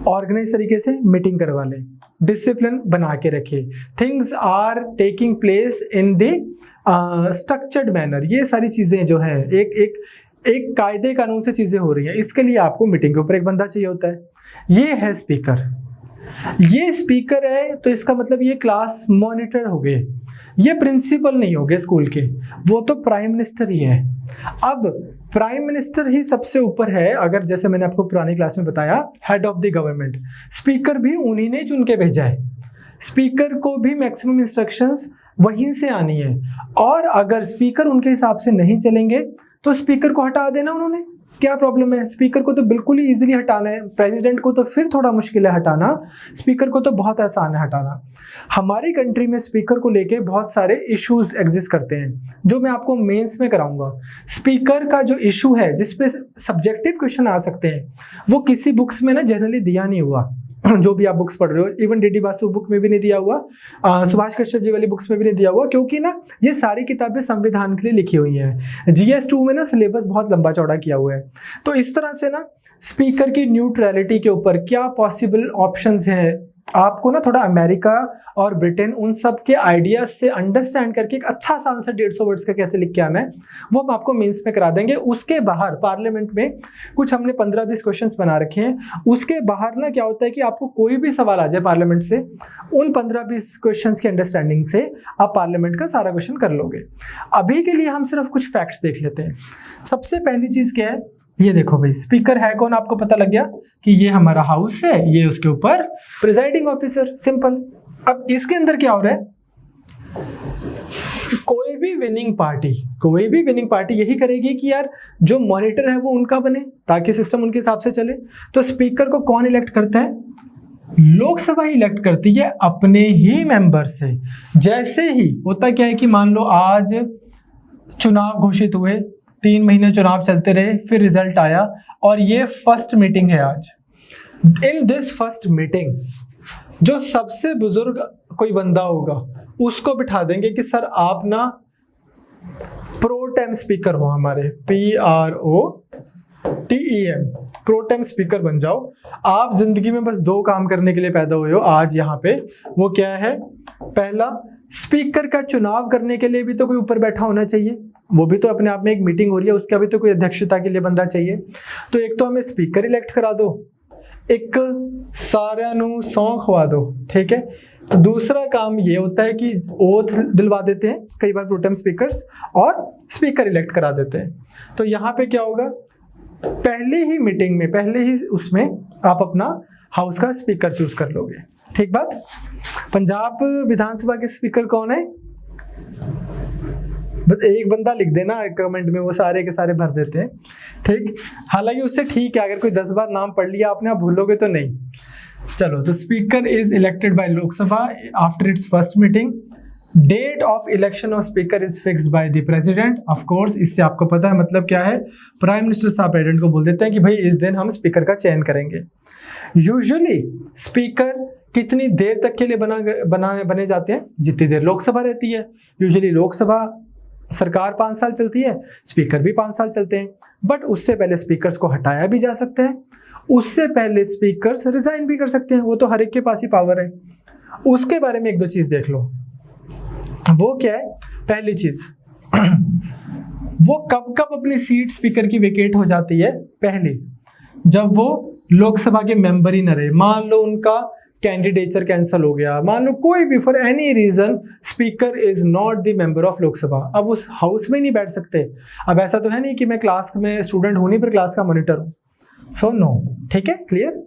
ऑर्गेनाइज तरीके से मीटिंग करवा ले, डिसिप्लिन बना के रखे, things are taking place in the structured manner. ये सारी चीज़ें जो है एक कायदे कानून से चीज़ें हो रही हैं, इसके लिए आपको मीटिंग के ऊपर एक बंदा चाहिए होता है। ये है स्पीकर। ये स्पीकर है तो इसका मतलब ये क्लास मॉनिटर हो गए, ये प्रिंसिपल नहीं हो गए स्कूल के, वो तो प्राइम मिनिस्टर ही है। अब प्राइम मिनिस्टर ही सबसे ऊपर है, अगर जैसे मैंने आपको पुरानी क्लास में बताया head of the government, speaker भी उन्हीं ने चुन के भेजा है, स्पीकर को भी मैक्सिमम इंस्ट्रक्शंस वहीं से आनी है। और अगर स्पीकर उनके हिसाब से नहीं चलेंगे तो स्पीकर को हटा देना उन्होंने, क्या प्रॉब्लम है? स्पीकर को तो बिल्कुल ही इजीली हटाना है, प्रेसिडेंट को तो फिर थोड़ा मुश्किल है हटाना, स्पीकर को तो बहुत आसान है हटाना। हमारी कंट्री में स्पीकर को लेके बहुत सारे इश्यूज एग्जिस्ट करते हैं जो मैं आपको मेंस में कराऊंगा। स्पीकर का जो इशू है जिसपे सब्जेक्टिव क्वेश्चन आ सकते हैं वो किसी बुक्स में ना जनरली दिया नहीं हुआ, जो भी आप बुक्स पढ़ रहे हो, इवन डी बासु बुक में भी नहीं दिया हुआ, सुभाष कश्यप जी वाली बुक्स में भी नहीं दिया हुआ, क्योंकि ना ये सारी किताबें संविधान के लिए लिखी हुई हैं। GS2 में ना सिलेबस बहुत लंबा चौड़ा किया हुआ है। तो इस तरह से ना स्पीकर की न्यूट्रलिटी के ऊपर क्या पॉसिबल ऑप्शंस हैं, आपको ना थोड़ा अमेरिका और ब्रिटेन उन सब के आइडियाज से अंडरस्टैंड करके एक अच्छा सा आंसर 150 वर्ड्स का कैसे लिख के आना है वो हम आपको मेंस में करा देंगे। उसके बाहर पार्लियामेंट में कुछ हमने 15-20 क्वेश्चंस बना रखे हैं, उसके बाहर ना क्या होता है कि आपको कोई भी सवाल आ जाए पार्लियामेंट से, उन 15-20 क्वेश्चंस की अंडरस्टैंडिंग से आप पार्लियामेंट का सारा क्वेश्चन कर लोगे। अभी के लिए हम सिर्फ कुछ फैक्ट्स देख लेते हैं। सबसे पहली चीज क्या है, ये देखो भाई, स्पीकर है कौन आपको पता लग गया कि ये हमारा हाउस है, ये उसके ऊपर प्रिजाइडिंग ऑफिसर, सिंपल। अब इसके अंदर क्या हो रहा है, कोई भी विनिंग पार्टी यही करेगी कि यार जो मॉनिटर है वो उनका बने ताकि सिस्टम उनके हिसाब से चले। तो स्पीकर को कौन इलेक्ट करता है? लोकसभा इलेक्ट करती है अपने ही मेंबर से। जैसे ही होता क्या है कि मान लो आज चुनाव घोषित हुए, 3 महीने चुनाव चलते रहे, फिर रिजल्ट आया और ये फर्स्ट मीटिंग है आज। इन दिस फर्स्ट मीटिंग जो सबसे बुजुर्ग कोई बंदा होगा उसको बिठा देंगे कि सर आप ना प्रोटेम स्पीकर हो, हमारे PROTEM प्रोटेम स्पीकर बन जाओ। आप जिंदगी में बस 2 काम करने के लिए पैदा हुए हो आज यहाँ पे, वो क्या है? पहला, स्पीकर का चुनाव करने के लिए भी तो कोई ऊपर बैठा होना चाहिए, वो भी तो अपने आप में एक मीटिंग हो रही है, उसका भी तो कोई अध्यक्षता के लिए बंदा चाहिए। तो एक तो हमें स्पीकर इलेक्ट करा दो, एक साਰਿਆਂ ਨੂੰ सौं खवा दो, ठीक है। तो दूसरा काम ये होता है कि ओथ दिलवा देते हैं कई बार प्रोटेम स्पीकर्स, और स्पीकर इलेक्ट करा देते हैं। तो यहाँ पे क्या होगा, पहले ही मीटिंग में, पहले ही उसमें आप अपना हाउस का स्पीकर चूज कर लोगे, ठीक बात। पंजाब विधानसभा के स्पीकर कौन है? बस एक बंदा लिख देना कमेंट में, वो सारे के सारे भर देते हैं, ठीक। हालांकि उससे ठीक है, अगर कोई 10 बार नाम पढ़ लिया आपने, आप भूलोगे तो नहीं। चलो, तो speaker is elected by Lok Sabha after its first meeting. Date of election of speaker is fixed by the president. Of course, इससे आपको पता है मतलब क्या है, प्राइम मिनिस्टर साहब प्रेसिडेंट को बोल देते हैं कि भाई इस दिन हम स्पीकर का चयन करेंगे। यूजुअली स्पीकर कितनी देर तक के लिए बने जाते हैं? जितनी देर लोकसभा रहती है। यूजुअली लोकसभा सरकार 5 साल चलती है, स्पीकर भी 5 साल चलते हैं, बट उससे पहले स्पीकर्स को हटाया भी जा सकता है, उससे पहले स्पीकर्स रिजाइन भी कर सकते हैं, वो तो हर एक के पास ही पावर है। उसके बारे में 1-2 चीज देख लो। वो क्या है? पहली चीज, वो कब कब अपनी सीट स्पीकर की वेकेट हो जाती है? पहली, जब वो लोकसभा के मेंबर ही न रहे, मान लो उनका कैंडिडेचर कैंसिल हो गया, मान लो कोई भी for any reason speaker is not the member of Lok Sabha, अब उस हाउस में नहीं बैठ सकते। अब ऐसा तो है नहीं कि मैं क्लास में स्टूडेंट हूं नहीं पर क्लास का मॉनिटर हूं, सो नो, ठीक है, क्लियर।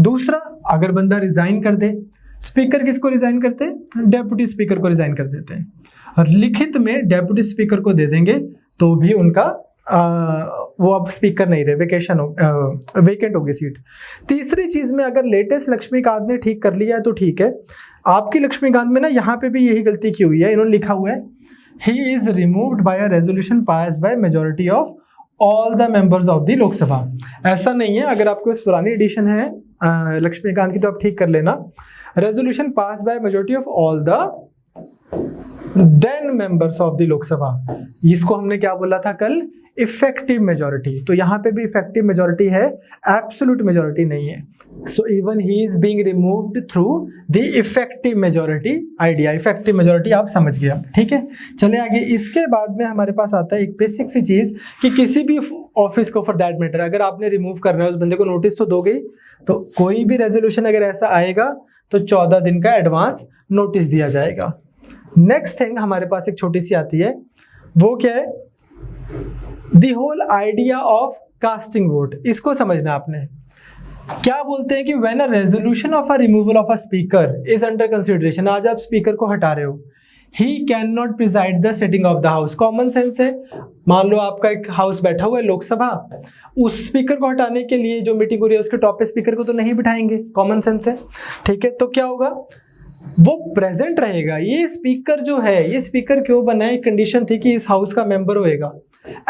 दूसरा, अगर बंदा रिजाइन कर दे, स्पीकर किसको रिजाइन करते हैं? डेप्यूटी स्पीकर को रिजाइन कर देते हैं, और लिखित में डेप्यूटी स्पीकर को दे देंगे तो भी उनका वो अब स्पीकर नहीं रहे, वेकेंट होगी सीट। तीसरी चीज में, अगर लेटेस्ट लक्ष्मीकांत ने ठीक कर लिया है तो ठीक है। आपकी लक्ष्मीकांत में ना यहाँ पे भी यही गलती की हुई है, इन्होंने लिखा हुआ है he is removed by a resolution pass by majority of all the members of the Lok Sabha. ऐसा नहीं है, अगर आपके पास पुरानी एडिशन है लक्ष्मीकांत की तो आप ठीक कर लेना, resolution pass by majority of all the then members of the Lok Sabha. इसको हमने क्या बोला था कल? Effective majority. तो यहाँ पे भी इफेक्टिव मेजोरिटी है, एब्सोल्यूट मेजोरिटी नहीं है। So even he is being removed through the effective majority idea. Effective majority आप समझ गए अब, ठीक है। चले आगे। इसके बाद में हमारे पास आता है एक बेसिक सी चीज कि किसी भी ऑफिस को फॉर दैट मैटर। अगर आपने रिमूव करना है उस बंदे को नोटिस तो दोगे ही, तो कोई भी रेजोल्यूशन अगर ऐसा आएगा तो 14 दिन का एडवांस नोटिस दिया जाएगा। नेक्स्ट थिंग हमारे पास एक छोटी सी आती है, वो क्या है, the whole idea of casting vote. इसको समझना आपने। क्या बोलते हैं कि when a resolution of a removal of a speaker is under consideration, आज आप स्पीकर को हटा रहे हो, he can not preside the sitting of the house. Common sense है, मान लो आपका एक हाउस बैठा हुआ है लोकसभा, उस स्पीकर को हटाने के लिए जो मीटिंग हो रही है उसके टॉप पे स्पीकर को तो नहीं बिठाएंगे, कॉमन सेंस है, ठीक है। तो क्या होगा, वो प्रेजेंट रहेगा। ये स्पीकर जो है, ये स्पीकर क्यों बना है, कंडीशन थी कि इस हाउस का मेंबर होएगा,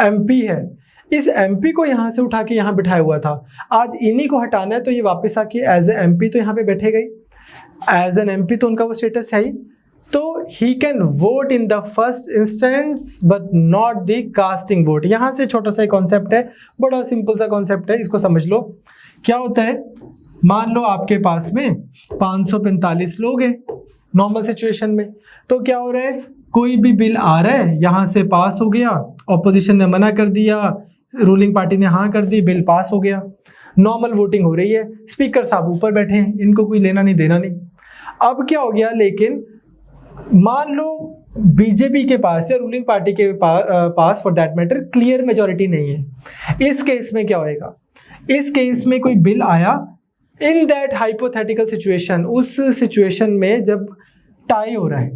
एमपी है, इस एमपी को यहां से उठा के यहां बिठाया हुआ था, आज इन्हीं को हटाना है, तो ये वापस आके एज ए एमपी तो यहाँ पे बैठेगा ही, एज एन एमपी तो उनका वो स्टेटस है ही, तो he can vote in the first instance but not the casting vote. यहां से छोटा सा कॉन्सेप्ट है, बड़ा सिंपल सा कॉन्सेप्ट है, इसको समझ लो। क्या होता है, मान लो आपके पास में 545 लोग हैं नॉर्मल सिचुएशन में, तो क्या हो रहा है, कोई भी बिल आ रहा है, यहां से पास हो गया, ऑपोजिशन ने मना कर दिया, रूलिंग पार्टी ने हाँ कर दी, बिल पास हो गया, नॉर्मल वोटिंग हो रही है, स्पीकर साहब ऊपर बैठे हैं, इनको कोई लेना नहीं देना नहीं। अब क्या हो गया, लेकिन मान लो बीजेपी के पास या रूलिंग पार्टी के पास for that matter clear majority नहीं है। इस केस में क्या होएगा, इस केस में कोई बिल आया, इन दैट हाइपोथेटिकल सिचुएशन, उस सिचुएशन में जब टाई हो रहा है,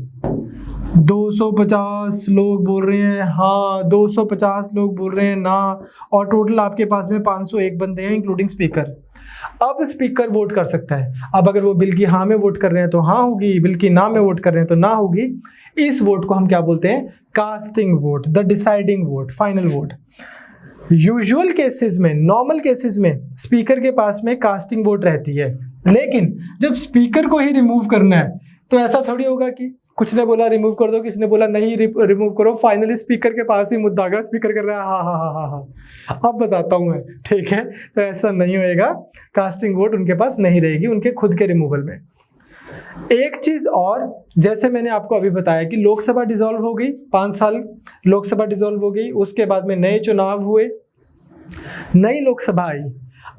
250 लोग बोल रहे हैं हाँ, 250 लोग बोल रहे हैं ना, और टोटल आपके पास में 501 बंदे हैं इंक्लूडिंग स्पीकर। अब स्पीकर वोट कर सकता है। अब अगर वो बिल की हाँ में वोट कर रहे हैं तो हाँ होगी, बिल की ना में वोट कर रहे हैं तो ना होगी। इस वोट को हम क्या बोलते हैं, casting vote, the deciding vote, final vote. Usual cases में, नॉर्मल केसेस में स्पीकर के पास में कास्टिंग वोट रहती है, लेकिन जब स्पीकर को ही रिमूव करना है तो ऐसा थोड़ी होगा कि कुछ ने बोला रिमूव कर दो, किसी ने बोला नहीं रिमूव करो, फाइनली स्पीकर के पास ही मुद्दा आ गया, स्पीकर कर रहा है हाँ हाँ हाँ हाँ हाँ, अब बताता हूँ मैं, ठीक है। तो ऐसा नहीं होएगा, कास्टिंग वोट उनके पास नहीं रहेगी उनके खुद के रिमूवल में। एक चीज और, जैसे मैंने आपको अभी बताया कि लोकसभा डिसॉल्व हो गई, 5 साल लोकसभा डिसॉल्व हो गई, उसके बाद में नए चुनाव हुए, नई लोकसभा आई।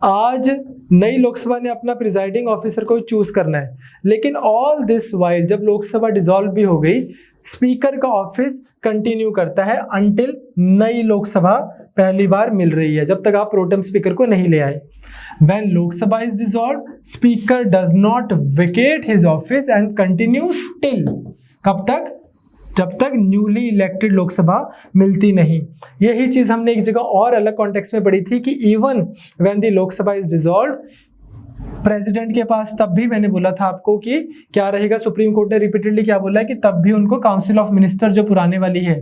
आज नई लोकसभा ने अपना प्रिजाइडिंग ऑफिसर को चूज करना है, लेकिन ऑल दिस वाइल जब लोकसभा डिसॉल्व भी हो गई, स्पीकर का ऑफिस कंटिन्यू करता है अंटिल नई लोकसभा पहली बार मिल रही है, जब तक आप प्रोटेम स्पीकर को नहीं ले आए। When Lok Sabha is dissolved, speaker does not vacate his office and continues till, कब तक, जब तक न्यूली इलेक्टेड लोकसभा मिलती नहीं। यही चीज हमने एक जगह और अलग कॉन्टेक्स्ट में पढ़ी थी कि even when the Lok Sabha is dissolved, president के पास तब भी मैंने बोला था आपको कि क्या रहेगा, सुप्रीम कोर्ट ने रिपीटेडली क्या बोला है कि तब भी उनको काउंसिल ऑफ मिनिस्टर जो पुराने वाली है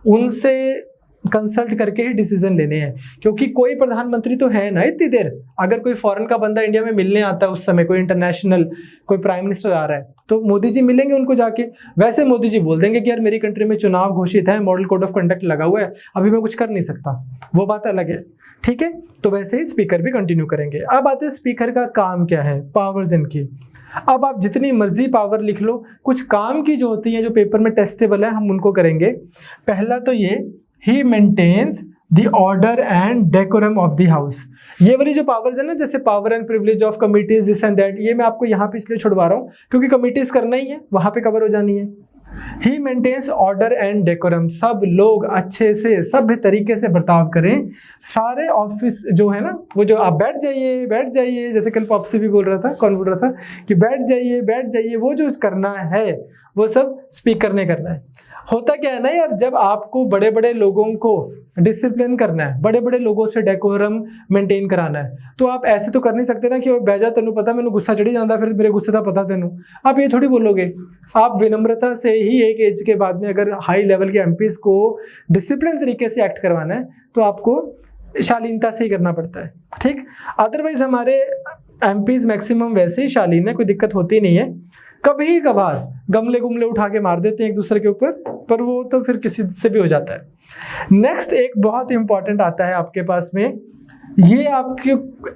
उनसे कंसल्ट करके ही डिसीजन लेने हैं, क्योंकि कोई प्रधानमंत्री तो है ना इतनी देर। अगर कोई फॉरेन का बंदा इंडिया में मिलने आता है उस समय, कोई इंटरनेशनल कोई प्राइम मिनिस्टर आ रहा है, तो मोदी जी मिलेंगे उनको जाके। वैसे मोदी जी बोल देंगे कि यार मेरी कंट्री में चुनाव घोषित है, मॉडल कोड ऑफ कंडक्ट लगा हुआ है, अभी मैं कुछ कर नहीं सकता, वो बात अलग है, ठीक है। तो वैसे ही स्पीकर भी कंटिन्यू करेंगे। अब आते हैं स्पीकर का काम क्या है, पावर्स इनकी। अब आप जितनी मर्जी पावर लिख लो, कुछ काम की जो होती है जो पेपर में टेस्टेबल है हम उनको करेंगे। पहला तो ये, he maintains the order and decorum of the house। ये वाली जो पावर्स है ना, जैसे power and privilege of committees this and that, ये मैं आपको यहाँ पे इसलिए छुड़वा रहा हूँ क्योंकि कमिटीज करना ही है, वहां पे कवर हो जानी है। He maintains order and decorum, सब लोग अच्छे से सभ्य तरीके से बर्ताव करें। सारे ऑफिस जो है ना, वो जो आप बैठ जाइए, जैसे कल पॉप से भी बोल रहा था, कौन बोल रहा था कि बैठ जाइए, वो जो करना है वो सब स्पीकर ने करना है। होता क्या है ना यार, जब आपको बड़े बड़े लोगों को डिसिप्लिन करना है, बड़े बड़े लोगों से डेकोरम मेंटेन कराना है, तो आप ऐसे तो कर नहीं सकते ना कि बैजा तेनू पता मैंने गुस्सा चढ़ी जाता, फिर मेरे गुस्से का पता तेनू, आप ये थोड़ी बोलोगे। आप विनम्रता से ही एक एज के बाद में अगर हाई लेवल के एमपीज को डिसिप्लिन तरीके से एक्ट करवाना है तो आपको शालीनता से ही करना पड़ता है, ठीक। अदरवाइज हमारे एमपीज मैक्सिमम वैसे ही शालीन है, कोई दिक्कत होती नहीं है। कभी कभार गमले गुमले उठा के मार देते हैं एक दूसरे के ऊपर, पर वो तो फिर किसी से भी हो जाता है। नेक्स्ट एक बहुत इंपॉर्टेंट आता है आपके पास में, ये आपके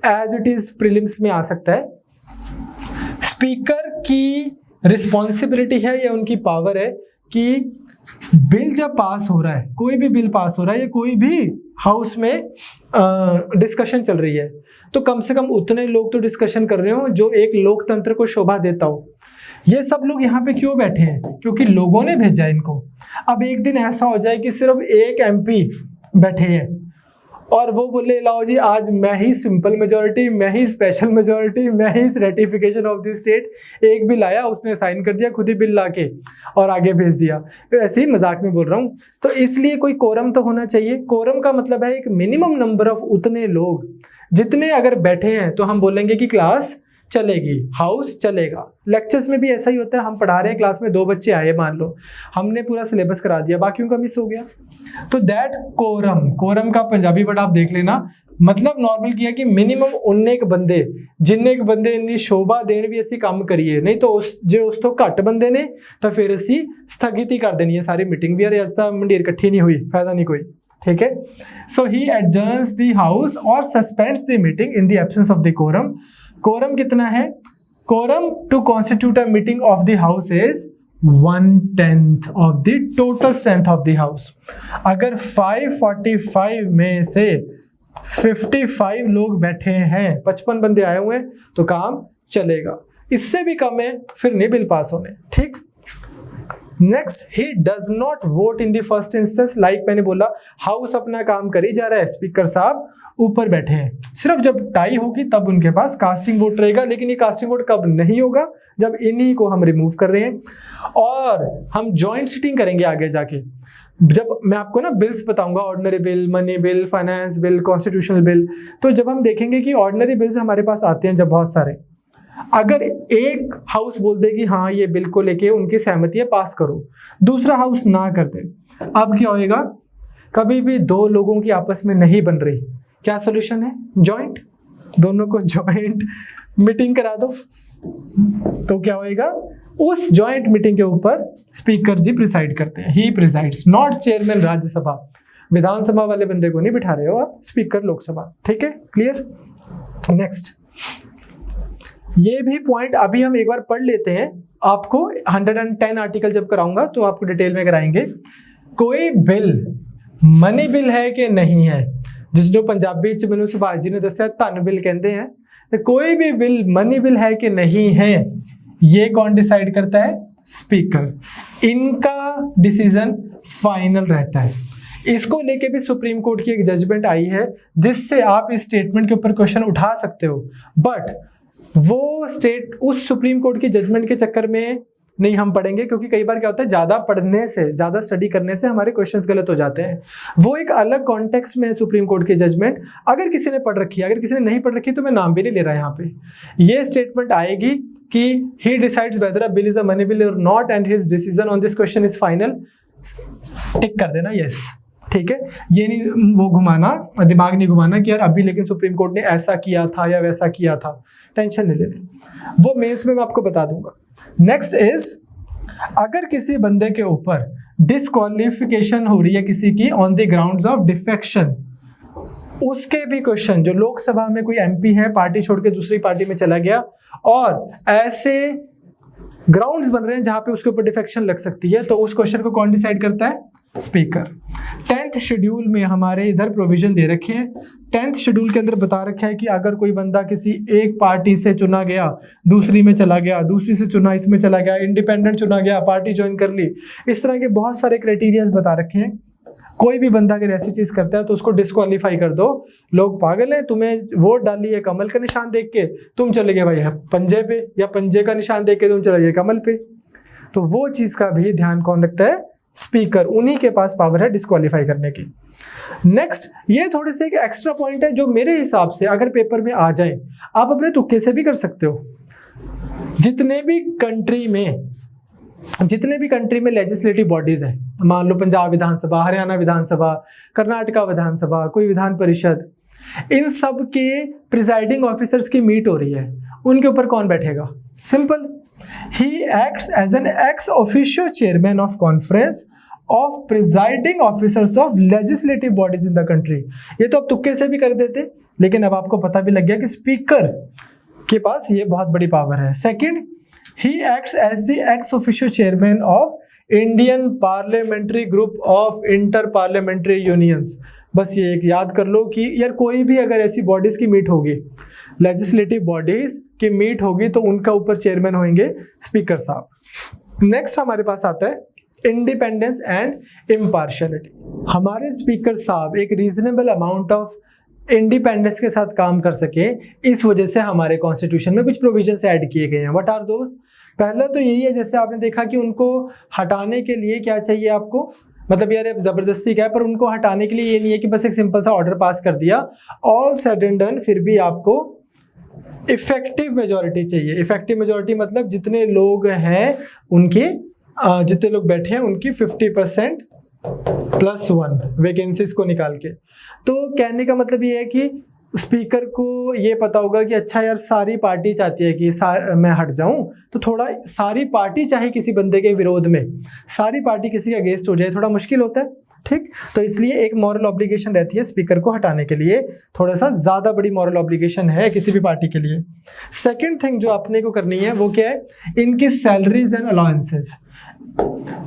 एज इट इज प्रीलिम्स में आ सकता है। स्पीकर की रिस्पॉन्सिबिलिटी है या उनकी पावर है कि बिल जब पास हो रहा है, कोई भी बिल पास हो रहा है या कोई भी हाउस में डिस्कशन चल रही है, तो कम से कम उतने लोग तो डिस्कशन कर रहे हो जो एक लोकतंत्र को शोभा देता हो। ये सब लोग यहाँ पे क्यों बैठे हैं? क्योंकि लोगों ने भेजा इनको। अब एक दिन ऐसा हो जाए कि सिर्फ एक एमपी बैठे हैं और वो बोले लाओ जी आज मैं ही सिंपल मेजोरिटी, मैं ही स्पेशल मेजोरिटी, मैं ही रेटिफिकेशन ऑफ द स्टेट, एक बिल आया उसने साइन कर दिया खुद ही बिल लाके और आगे भेज दिया। तो ऐसे ही मजाक में बोल रहा हूँ। तो इसलिए कोई कोरम तो होना चाहिए। कोरम का मतलब है एक मिनिमम नंबर ऑफ उतने लोग जितने अगर बैठे हैं तो हम बोलेंगे कि क्लास चलेगी, हाउस चलेगा। लेक्चर्स में भी ऐसा ही होता है, हम पढ़ा रहे हैं, क्लास में 2 बच्चे आए मान लो, हमने पूरा सिलेबस करा दिया, बाकियों का मिस हो गया, तो दैट कोरम। कोरम का पंजाबी वर्ड आप देख लेना, मतलब नॉर्मल किया कि मिनिमम 19 बंदे, जिन्ने बंदे इन्नी शोभा देन भी असी काम करिए, नहीं तो उस तो घट बंदे ने तो फिर असी स्थगित ही कर देनी है सारी मीटिंग भी। अरे अज तो मंडीर इकट्ठी नहीं हुई, फायदा नहीं कोई, ठीक है। So he adjourns the house और suspends the meeting in the absence of the quorum. Quorum कितना है? Quorum to constitute a meeting of the house is 1/10 of the total strength of the house. अगर 545 में से 55 लोग बैठे हैं, 55 बंदे आए हुए हैं, तो काम चलेगा। इससे भी कम है फिर नहीं बिल पास होने, ठीक। Next, he does not vote in the first instance. Like मैंने बोला हाउस अपना काम कर ही जा रहा है, स्पीकर साहब ऊपर बैठे हैं, सिर्फ जब टाई होगी तब उनके पास कास्टिंग वोट रहेगा। लेकिन ये कास्टिंग वोट कब नहीं होगा? जब इन्हीं को हम रिमूव कर रहे हैं। और हम जॉइंट सिटिंग करेंगे आगे जाके, जब मैं आपको ना बिल्स बताऊंगा, ordinary bill, money bill, finance bill, constitutional bill. तो जब हम देखेंगे कि ऑर्डिनरी बिल्स हमारे पास आते हैं जब बहुत सारे, अगर एक हाउस बोल दे कि हाँ ये बिल को लेके उनकी सहमति है, पास करो, दूसरा हाउस ना कर दे, अब क्या होएगा? कभी भी 2 लोगों की आपस में नहीं बन रही, क्या सोल्यूशन है? जॉइंट, दोनों को जॉइंट मीटिंग करा दो। तो क्या होएगा? उस जॉइंट मीटिंग के ऊपर स्पीकर जी प्रिसाइड करते हैं, ही प्रिसाइड्स, नॉट चेयरमैन राज्यसभा। विधानसभा वाले बंदे को नहीं बिठा रहे हो आप, स्पीकर लोकसभा, ठीक है, क्लियर। नेक्स्ट, ये भी पॉइंट अभी हम एक बार पढ़ लेते हैं, आपको 110 आर्टिकल जब कराऊंगा तो आपको डिटेल में कराएंगे। कोई बिल मनी बिल है कि नहीं है, जिसको पंजाबी च मैनू सुभाष जी ने दस्या धन बिल कहते हैं, तो कोई भी बिल मनी बिल है कि नहीं है, ये कौन डिसाइड करता है? स्पीकर। इनका डिसीजन फाइनल रहता है। इसको लेके भी सुप्रीम कोर्ट की एक जजमेंट आई है, जिससे आप इस स्टेटमेंट के ऊपर क्वेश्चन उठा सकते हो, बट वो स्टेट उस सुप्रीम कोर्ट की जजमेंट के चक्कर में नहीं हम पढ़ेंगे, क्योंकि कई बार क्या होता है ज्यादा पढ़ने से, ज्यादा स्टडी करने से हमारे क्वेश्चंस गलत हो जाते हैं। वो एक अलग कॉन्टेक्स्ट में है सुप्रीम कोर्ट की जजमेंट। अगर किसी ने पढ़ रखी है, अगर किसी ने नहीं पढ़ रखी तो मैं नाम भी नहीं ले रहा यहाँ पे, ये स्टेटमेंट आएगी कि he decides whether a bill is a money bill और not and his decision on this question is final. Tick कर देना यस, ठीक है। ये नहीं वो घुमाना, दिमाग नहीं घुमाना कि यार अभी लेकिन सुप्रीम कोर्ट ने ऐसा किया था या वैसा किया था, टेंशन नहीं लेनी, वो मेंस में मैं आपको बता दूंगा। नेक्स्ट इज, अगर किसी बंदे के ऊपर डिस्क्वालिफिकेशन हो रही है किसी की on the grounds of defection, उसके भी क्वेश्चन, जो लोकसभा में कोई एमपी है पार्टी छोड़ के दूसरी पार्टी में चला गया और ऐसे ग्राउंड्स बन रहे हैं जहां पे उसके ऊपर डिफेक्शन लग सकती है, तो उस क्वेश्चन को कौन डिसाइड करता है? स्पीकर। 10th शेड्यूल में हमारे इधर प्रोविजन दे रखे हैं। 10th शेड्यूल के अंदर बता रखा है कि अगर कोई बंदा किसी एक पार्टी से चुना गया, दूसरी में चला गया, दूसरी से चुना इसमें चला गया, इंडिपेंडेंट चुना गया, पार्टी ज्वाइन कर ली, इस तरह के बहुत सारे क्राइटेरियाज बता रखे हैं। कोई भी बंदा अगर ऐसी चीज करता है तो उसको डिस्क्वालीफाई कर दो। लोग पागल हैं, तुम्हें वोट डाली है कमल का निशान देख के, तुम चले गए भाई पंजे पे, या पंजे का निशान देख के तुम चले गए कमल पे, तो वो चीज का भी ध्यान कौन रखता है? स्पीकर। उन्हीं के पास पावर है डिस्क्वालीफाई करने की। नेक्स्ट, ये थोड़े से एक एक्स्ट्रा पॉइंट है जो मेरे हिसाब से अगर पेपर में आ जाए, आप अपने तुक्के से भी कर सकते हो। जितने भी कंट्री में लेजिस्लेटिव बॉडीज है, मान लो पंजाब विधानसभा, हरियाणा विधानसभा, कर्नाटका विधानसभा, कोई विधान परिषद, इन सब के प्रिजाइडिंग ऑफिसर्स की मीट हो रही है, उनके ऊपर कौन बैठेगा? Simple, he acts as an ex officio chairman of conference of presiding officers of legislative bodies in the country। ये तो आप तुक्के से भी कर देते, लेकिन अब आपको पता भी लग गया कि स्पीकर के पास ये बहुत बड़ी पावर है। Second, he acts as the ex officio chairman of Indian parliamentary group of inter parliamentary unions. बस ये एक याद कर लो कि यार कोई भी अगर ऐसी बॉडीज की मीट होगी, लेजिस्लेटिव बॉडीज की मीट होगी, तो उनका ऊपर चेयरमैन होंगे स्पीकर साहब। नेक्स्ट हमारे पास आता है इंडिपेंडेंस एंड इम्पार्शियलिटी। हमारे स्पीकर साहब एक रीजनेबल अमाउंट ऑफ इंडिपेंडेंस के साथ काम कर सके, इस वजह से हमारे कॉन्स्टिट्यूशन में कुछ प्रोविजंस ऐड किए गए हैं। What are those? पहला तो यही है, जैसे आपने देखा कि उनको हटाने के लिए क्या चाहिए आपको, मतलब यार अब जबरदस्ती क्या है, पर उनको हटाने के लिए ये नहीं है कि बस एक सिंपल सा ऑर्डर पास कर दिया, ऑल सेड एंड डन, फिर भी आपको इफेक्टिव मेजॉरिटी चाहिए। इफेक्टिव मेजॉरिटी मतलब जितने लोग हैं उनके जितने लोग बैठे हैं उनकी 50% +1 वैकेंसीज को निकाल के। तो कहने का मतलब ये है कि स्पीकर को ये पता होगा कि अच्छा यार सारी पार्टी चाहती है कि मैं हट जाऊं, तो थोड़ा सारी पार्टी चाहे किसी बंदे के विरोध में, सारी पार्टी किसी के अगेंस्ट हो जाए, थोड़ा मुश्किल होता है, ठीक। तो इसलिए एक मॉरल ऑब्लिगेशन रहती है स्पीकर को हटाने के लिए, थोड़ा सा ज़्यादा बड़ी मॉरल ऑब्लिगेशन है किसी भी पार्टी के लिए। सेकेंड थिंग जो आपने को करनी है वो क्या है, इनकी salaries and allowances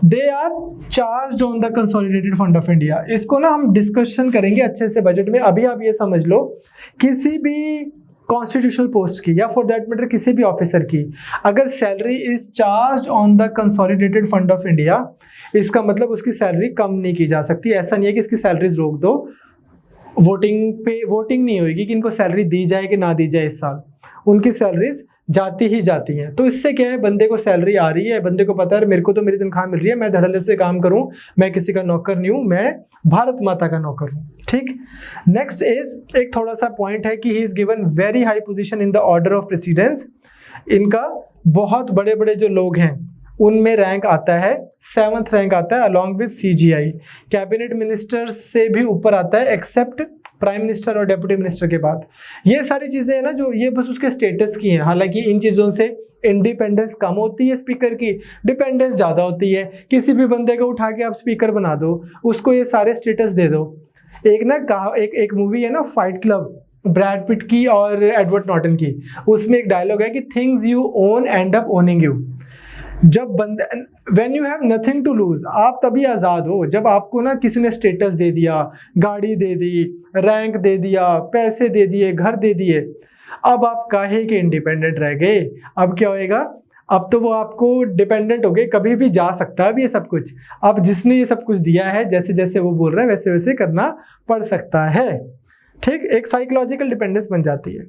they are charge on the consolidated fund of India. इसको ना हम डिस्कशन करेंगे अच्छे से बजट में। अभी आप ये समझ लो, किसी भी कॉन्स्टिट्यूशनल पोस्ट की या फॉर दैट मैटर किसी भी ऑफिसर की अगर salary is charge on the consolidated fund of India, इसका मतलब उसकी सैलरी कम नहीं की जा सकती। ऐसा नहीं है कि इसकी सैलरीज रोक दो, वोटिंग नहीं होगी कि इनको सैलरी दी जाए कि ना दी जाए, इस साल उनकी सैलरीज जाती ही जाती हैं। तो इससे क्या है, बंदे को सैलरी आ रही है, बंदे को पता है मेरे को तो मेरी तनख्वाह मिल रही है, मैं धड़ल्ले से काम करूं, मैं किसी का नौकर नहीं हूं, मैं भारत माता का नौकर हूं, ठीक। नेक्स्ट इज एक थोड़ा सा पॉइंट है कि he is given very high position in the order of precedence. इनका बहुत बड़े बड़े जो लोग हैं उनमें रैंक आता है 7th रैंक आता है along with CGI। Cabinet ministers से भी ऊपर आता है एक्सेप्ट प्राइम मिनिस्टर और डेप्यूटी मिनिस्टर के बाद। ये सारी चीज़ें हैं ना जो ये बस उसके स्टेटस की हैं। हालांकि इन चीज़ों से इंडिपेंडेंस कम होती है स्पीकर की, डिपेंडेंस ज़्यादा होती है। किसी भी बंदे को उठा के आप स्पीकर बना दो, उसको ये सारे स्टेटस दे दो। एक ना एक मूवी है ना फाइट क्लब, ब्रैड पिट की और एडवर्ड नॉर्टन की, उसमें एक डायलॉग है कि things you own end up owning you. जब बंदे when you have nothing to lose, आप तभी आज़ाद हो जब आपको ना किसी ने स्टेटस दे दिया, गाड़ी दे दी, रैंक दे दिया, पैसे दे दिए, घर दे दिए। अब आप काहे के इंडिपेंडेंट रह गए? अब क्या होएगा, अब तो वो आपको डिपेंडेंट हो गए, कभी भी जा सकता है अब ये सब कुछ। अब जिसने ये सब कुछ दिया है, जैसे जैसे वो बोल रहा है वैसे वैसे करना पड़ सकता है, ठीक। एक साइकोलॉजिकल डिपेंडेंस बन जाती है।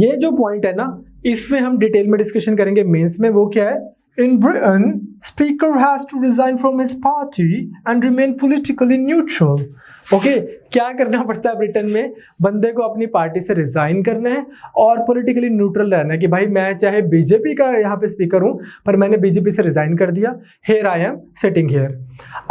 ये जो पॉइंट है ना, इसमें हम डिटेल में डिस्कशन करेंगे मेंस में। वो क्या है, In Britain, speaker has to resign from his party and remain politically neutral. Okay, क्या करना पड़ता है ब्रिटेन में? बंदे को अपनी पार्टी से रिजाइन करना है और पॉलिटिकली न्यूट्रल रहना है कि भाई मैं चाहे बीजेपी का यहाँ पे स्पीकर हूँ, पर मैंने बीजेपी से रिजाइन कर दिया, here I am sitting here.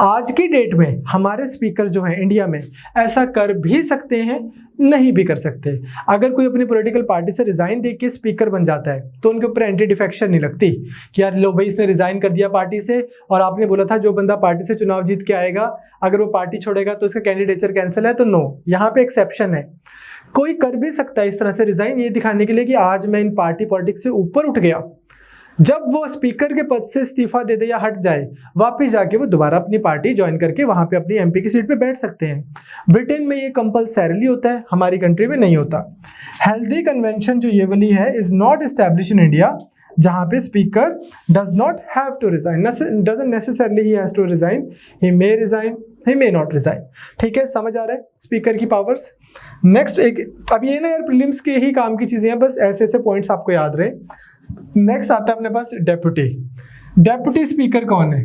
आज की डेट में हमारे स्पीकर जो हैं इंडिया में ऐसा कर भी सकते हैं, नहीं भी कर सकते। अगर कोई अपनी पॉलिटिकल पार्टी से रिजाइन दे के स्पीकर बन जाता है तो उनके ऊपर एंटी डिफेक्शन नहीं लगती कि यार लो भाई इसने रिजाइन कर दिया पार्टी से, और आपने बोला था जो बंदा पार्टी से चुनाव जीत के आएगा अगर वो पार्टी छोड़ेगा तो उसका कैंडिडेचर कैंसिल है। तो नो, यहाँ पे एक्सेप्शन है। कोई कर भी सकता है इस तरह से रिजाइन, ये दिखाने के लिए कि आज मैं इन पार्टी पॉलिटिक्स से ऊपर उठ गया। जब वो स्पीकर के पद से इस्तीफा दे दे या हट जाए, वापस जाके वो दोबारा अपनी पार्टी ज्वाइन करके वहां पे अपनी MP की सीट पे बैठ सकते हैं। ब्रिटेन में ये कंपल्सरीली होता है, हमारी कंट्री में नहीं होता। हेल्दी कन्वेंशन जो ये वाली है is not establish in India, जहां पे speaker does not have to resign, doesn't necessarily he has to resign, he may resign, he may not resign. ठीक है, समझ आ रहा है स्पीकर की पावर्स। नेक्स्ट एक, अब ये ना यार प्रीलिम्स के ही काम की चीजें हैं, बस ऐसे ऐसे पॉइंट्स आपको याद रहे। नेक्स्ट आता है अपने पास डेप्यूटी। डेप्यूटी स्पीकर कौन है?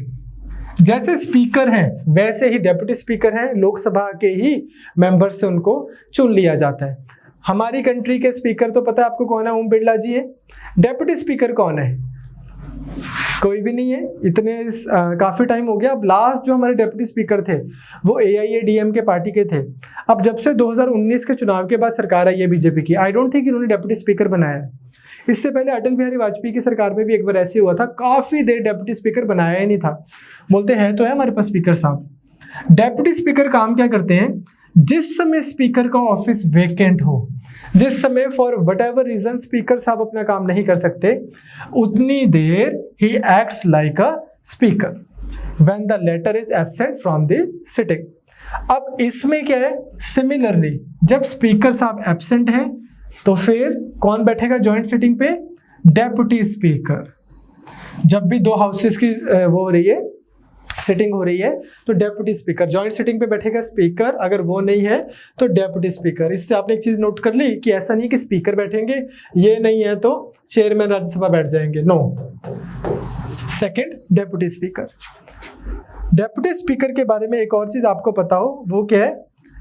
जैसे स्पीकर हैं वैसे ही डेप्यूटी स्पीकर हैं, लोकसभा के ही मेंबर से उनको चुन लिया जाता है। हमारी कंट्री के स्पीकर तो पता है आपको कौन है, ओम बिरला जी है। डेप्यूटी स्पीकर कौन है? कोई भी नहीं है, इतने काफ़ी टाइम हो गया। अब लास्ट जो हमारे डेप्यूटी स्पीकर थे वो AIADM के पार्टी के थे। अब जब से 2019 के चुनाव के बाद सरकार आई है बीजेपी की, आई डोंट थिंक इन्होंने डेप्यूटी स्पीकर बनाया है। इससे पहले अटल बिहारी वाजपेयी की सरकार में भी एक बार ऐसे हुआ था, काफ़ी देर डेप्यूटी स्पीकर बनाया ही नहीं था। बोलते हैं तो है हमारे पास स्पीकर साहब। डेप्यूटी स्पीकर काम क्या करते हैं? जिस समय स्पीकर का ऑफिस वेकेंट हो, जिस समय for whatever reason speaker साहब अपना काम नहीं कर सकते, उतनी देर he acts like a speaker. when the latter is absent from the sitting। अब इसमें क्या है, सिमिलरली जब स्पीकर साहब एब्सेंट हैं तो फिर कौन बैठेगा जॉइंट सिटिंग पे, डेप्यूटी स्पीकर। जब भी दो हाउसेस की वो हो रही है, सिटिंग हो रही है, तो डेप्यूटी स्पीकर जॉइंट सिटिंग पे बैठेगा स्पीकर, अगर वो नहीं है तो डेप्यूटी स्पीकर। इससे आपने एक चीज नोट कर ली कि ऐसा नहीं कि स्पीकर बैठेंगे, ये नहीं है तो चेयरमैन राज्यसभा बैठ जाएंगे, no. Second, deputy speaker. Deputy speaker के बारे में एक और चीज आपको पता हो, वो क्या है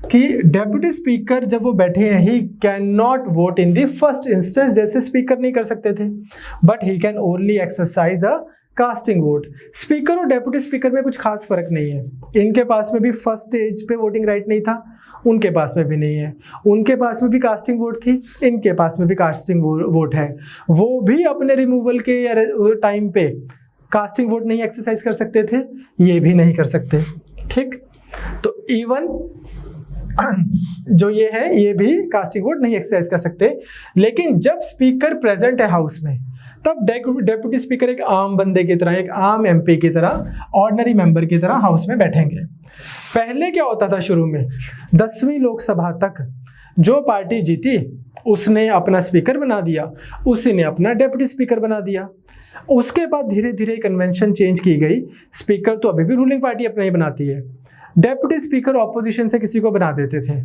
कि डेप्यूटी स्पीकर जब वो बैठे हैं, ही can not vote in the first instance, जैसे स्पीकर नहीं कर सकते थे, but he can only exercise a casting vote. Speaker और डेप्यूटी स्पीकर में कुछ खास फर्क नहीं है। इनके पास में भी फर्स्ट स्टेज पे वोटिंग राइट नहीं था, उनके पास में भी नहीं है। उनके पास में भी कास्टिंग वोट थी, इनके पास में भी कास्टिंग वोट है। वो भी अपने रिमूवल के टाइम पे कास्टिंग वोट नहीं एक्सरसाइज कर सकते थे, ये भी नहीं कर सकते, ठीक। तो इवन जो ये है, ये भी कास्टिंग वोट नहीं एक्सरसाइज कर सकते। लेकिन जब स्पीकर प्रेजेंट है हाउस में, तब डेप्यूटी स्पीकर एक आम बंदे की तरह, एक आम एमपी की तरह, ऑर्डिनरी मेंबर की तरह हाउस में बैठेंगे। पहले क्या होता था, शुरू में 10वीं लोकसभा तक जो पार्टी जीती उसने अपना स्पीकर बना दिया, उसी ने अपना डेप्यूटी स्पीकर बना दिया। उसके बाद धीरे धीरे कन्वेंशन चेंज की गई। स्पीकर तो अभी भी रूलिंग पार्टी अपना ही बनाती है, डेप्यूटी स्पीकर ऑपोजिशन से किसी को बना देते थे।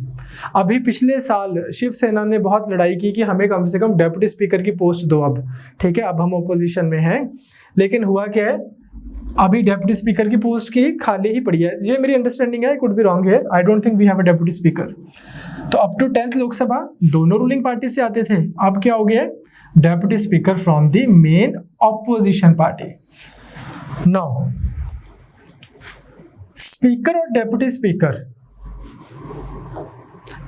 अभी पिछले साल शिवसेना ने बहुत लड़ाई की कि हमें कम से कम डेप्यूटी स्पीकर की पोस्ट दो अब, ठीक है, अब हम ऑपोजिशन में हैं। लेकिन हुआ क्या है, अभी डेप्यूटी स्पीकर की पोस्ट की खाली ही पड़ी है। ये मेरी अंडरस्टैंडिंग है, could be wrong here, I don't think we have a deputy speaker. तो अप टू 10th लोकसभा दोनों रूलिंग पार्टी से आते थे, अब क्या हो गया, deputy speaker from the main opposition party. Now speaker और डेप्यूटी स्पीकर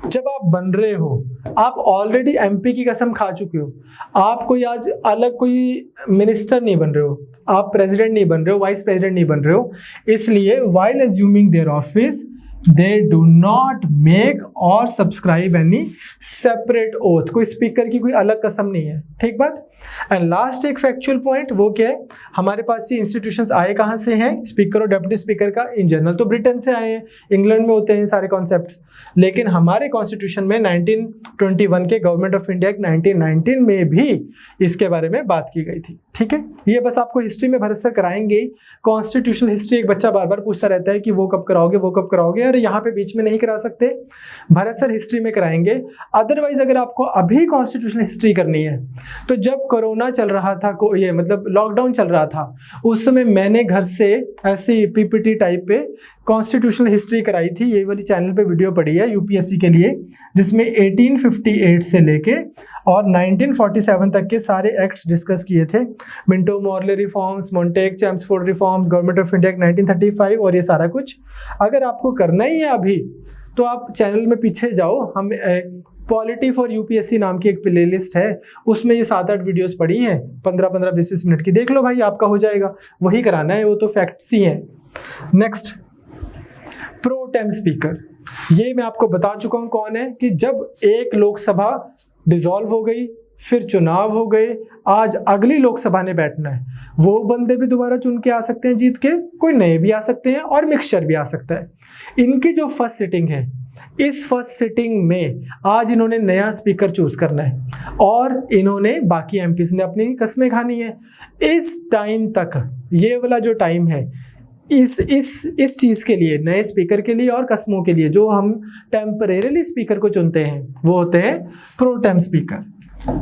जब आप बन रहे हो, आप ऑलरेडी एमपी की कसम खा चुके हो। आप कोई आज अलग कोई मिनिस्टर नहीं बन रहे हो, आप प्रेसिडेंट नहीं बन रहे हो, वाइस प्रेसिडेंट नहीं बन रहे हो। इसलिए while assuming their office they do not make or subscribe any separate oath। कोई स्पीकर की कोई अलग कसम नहीं है, ठीक बात। एंड लास्ट एक फैक्चुअल पॉइंट, वो क्या है, हमारे पास ये इंस्टीट्यूशंस आए कहाँ से हैं, स्पीकर और डेप्यूटी स्पीकर का इन जनरल तो ब्रिटेन से आए हैं, इंग्लैंड में होते हैं सारे कॉन्सेप्ट्स। लेकिन हमारे कॉन्स्टिट्यूशन में 1921 के गवर्नमेंट ऑफ इंडिया एक्ट 1919 में भी इसके बारे में बात की गई थी, ठीक है। ये बस आपको हिस्ट्री में भरत सर कराएंगे। कॉन्स्टिट्यूशनल हिस्ट्री एक बच्चा बार बार पूछता रहता है कि वो कब कराओगे, वो कब कराओगे। अरे यहाँ पे बीच में नहीं करा सकते, भरत सर हिस्ट्री में कराएंगे। अदरवाइज अगर आपको अभी कॉन्स्टिट्यूशनल हिस्ट्री करनी है, तो जब कोरोना चल रहा था, ये मतलब लॉकडाउन चल रहा था, उस समय मैंने घर से ऐसी पीपीटी टाइप पे कॉन्स्टिट्यूशनल हिस्ट्री कराई थी। ये वाली चैनल पे वीडियो पड़ी है यूपीएससी के लिए, जिसमें 1858 से लेके और 1947 तक के सारे एक्ट्स डिस्कस किए थे। Minto Morley reforms, Montek Chelmsford reforms, government of India 1935 और ये सारा कुछ। अगर आपको करना ही है अभी, तो आप चैनल में पीछे जाओ, हम पॉलिटी फॉर यूपीएससी नाम की एक प्लेलिस्ट है, उसमें ये 7-8 वीडियोस पड़ी हैं, 15-15, 20-20 मिनट की, देख लो भाई, आपका हो जाएगा। वही कराना है, वो तो फैक्ट्स ही हैं। Next, pro tem speaker. ये मैं आपको बता चुका हूं कौन है, कि जब एक लोकसभा डिसॉल्व हो गई, फिर चुनाव हो गए, आज अगली लोकसभा ने बैठना है, वो बंदे भी दोबारा चुन के आ सकते हैं जीत के, कोई नए भी आ सकते हैं और मिक्सचर भी आ सकता है। इनकी जो फर्स्ट सिटिंग है, इस फर्स्ट सिटिंग में आज इन्होंने नया स्पीकर चूज करना है और इन्होंने बाकी एमपीस ने अपनी कस्में खानी है। इस टाइम तक, ये वाला जो टाइम है, इस चीज के लिए, नए स्पीकर के लिए और कस्मों के लिए, जो हम टेम्परेरीली स्पीकर को चुनते हैं, वो होते हैं प्रो टेम स्पीकर।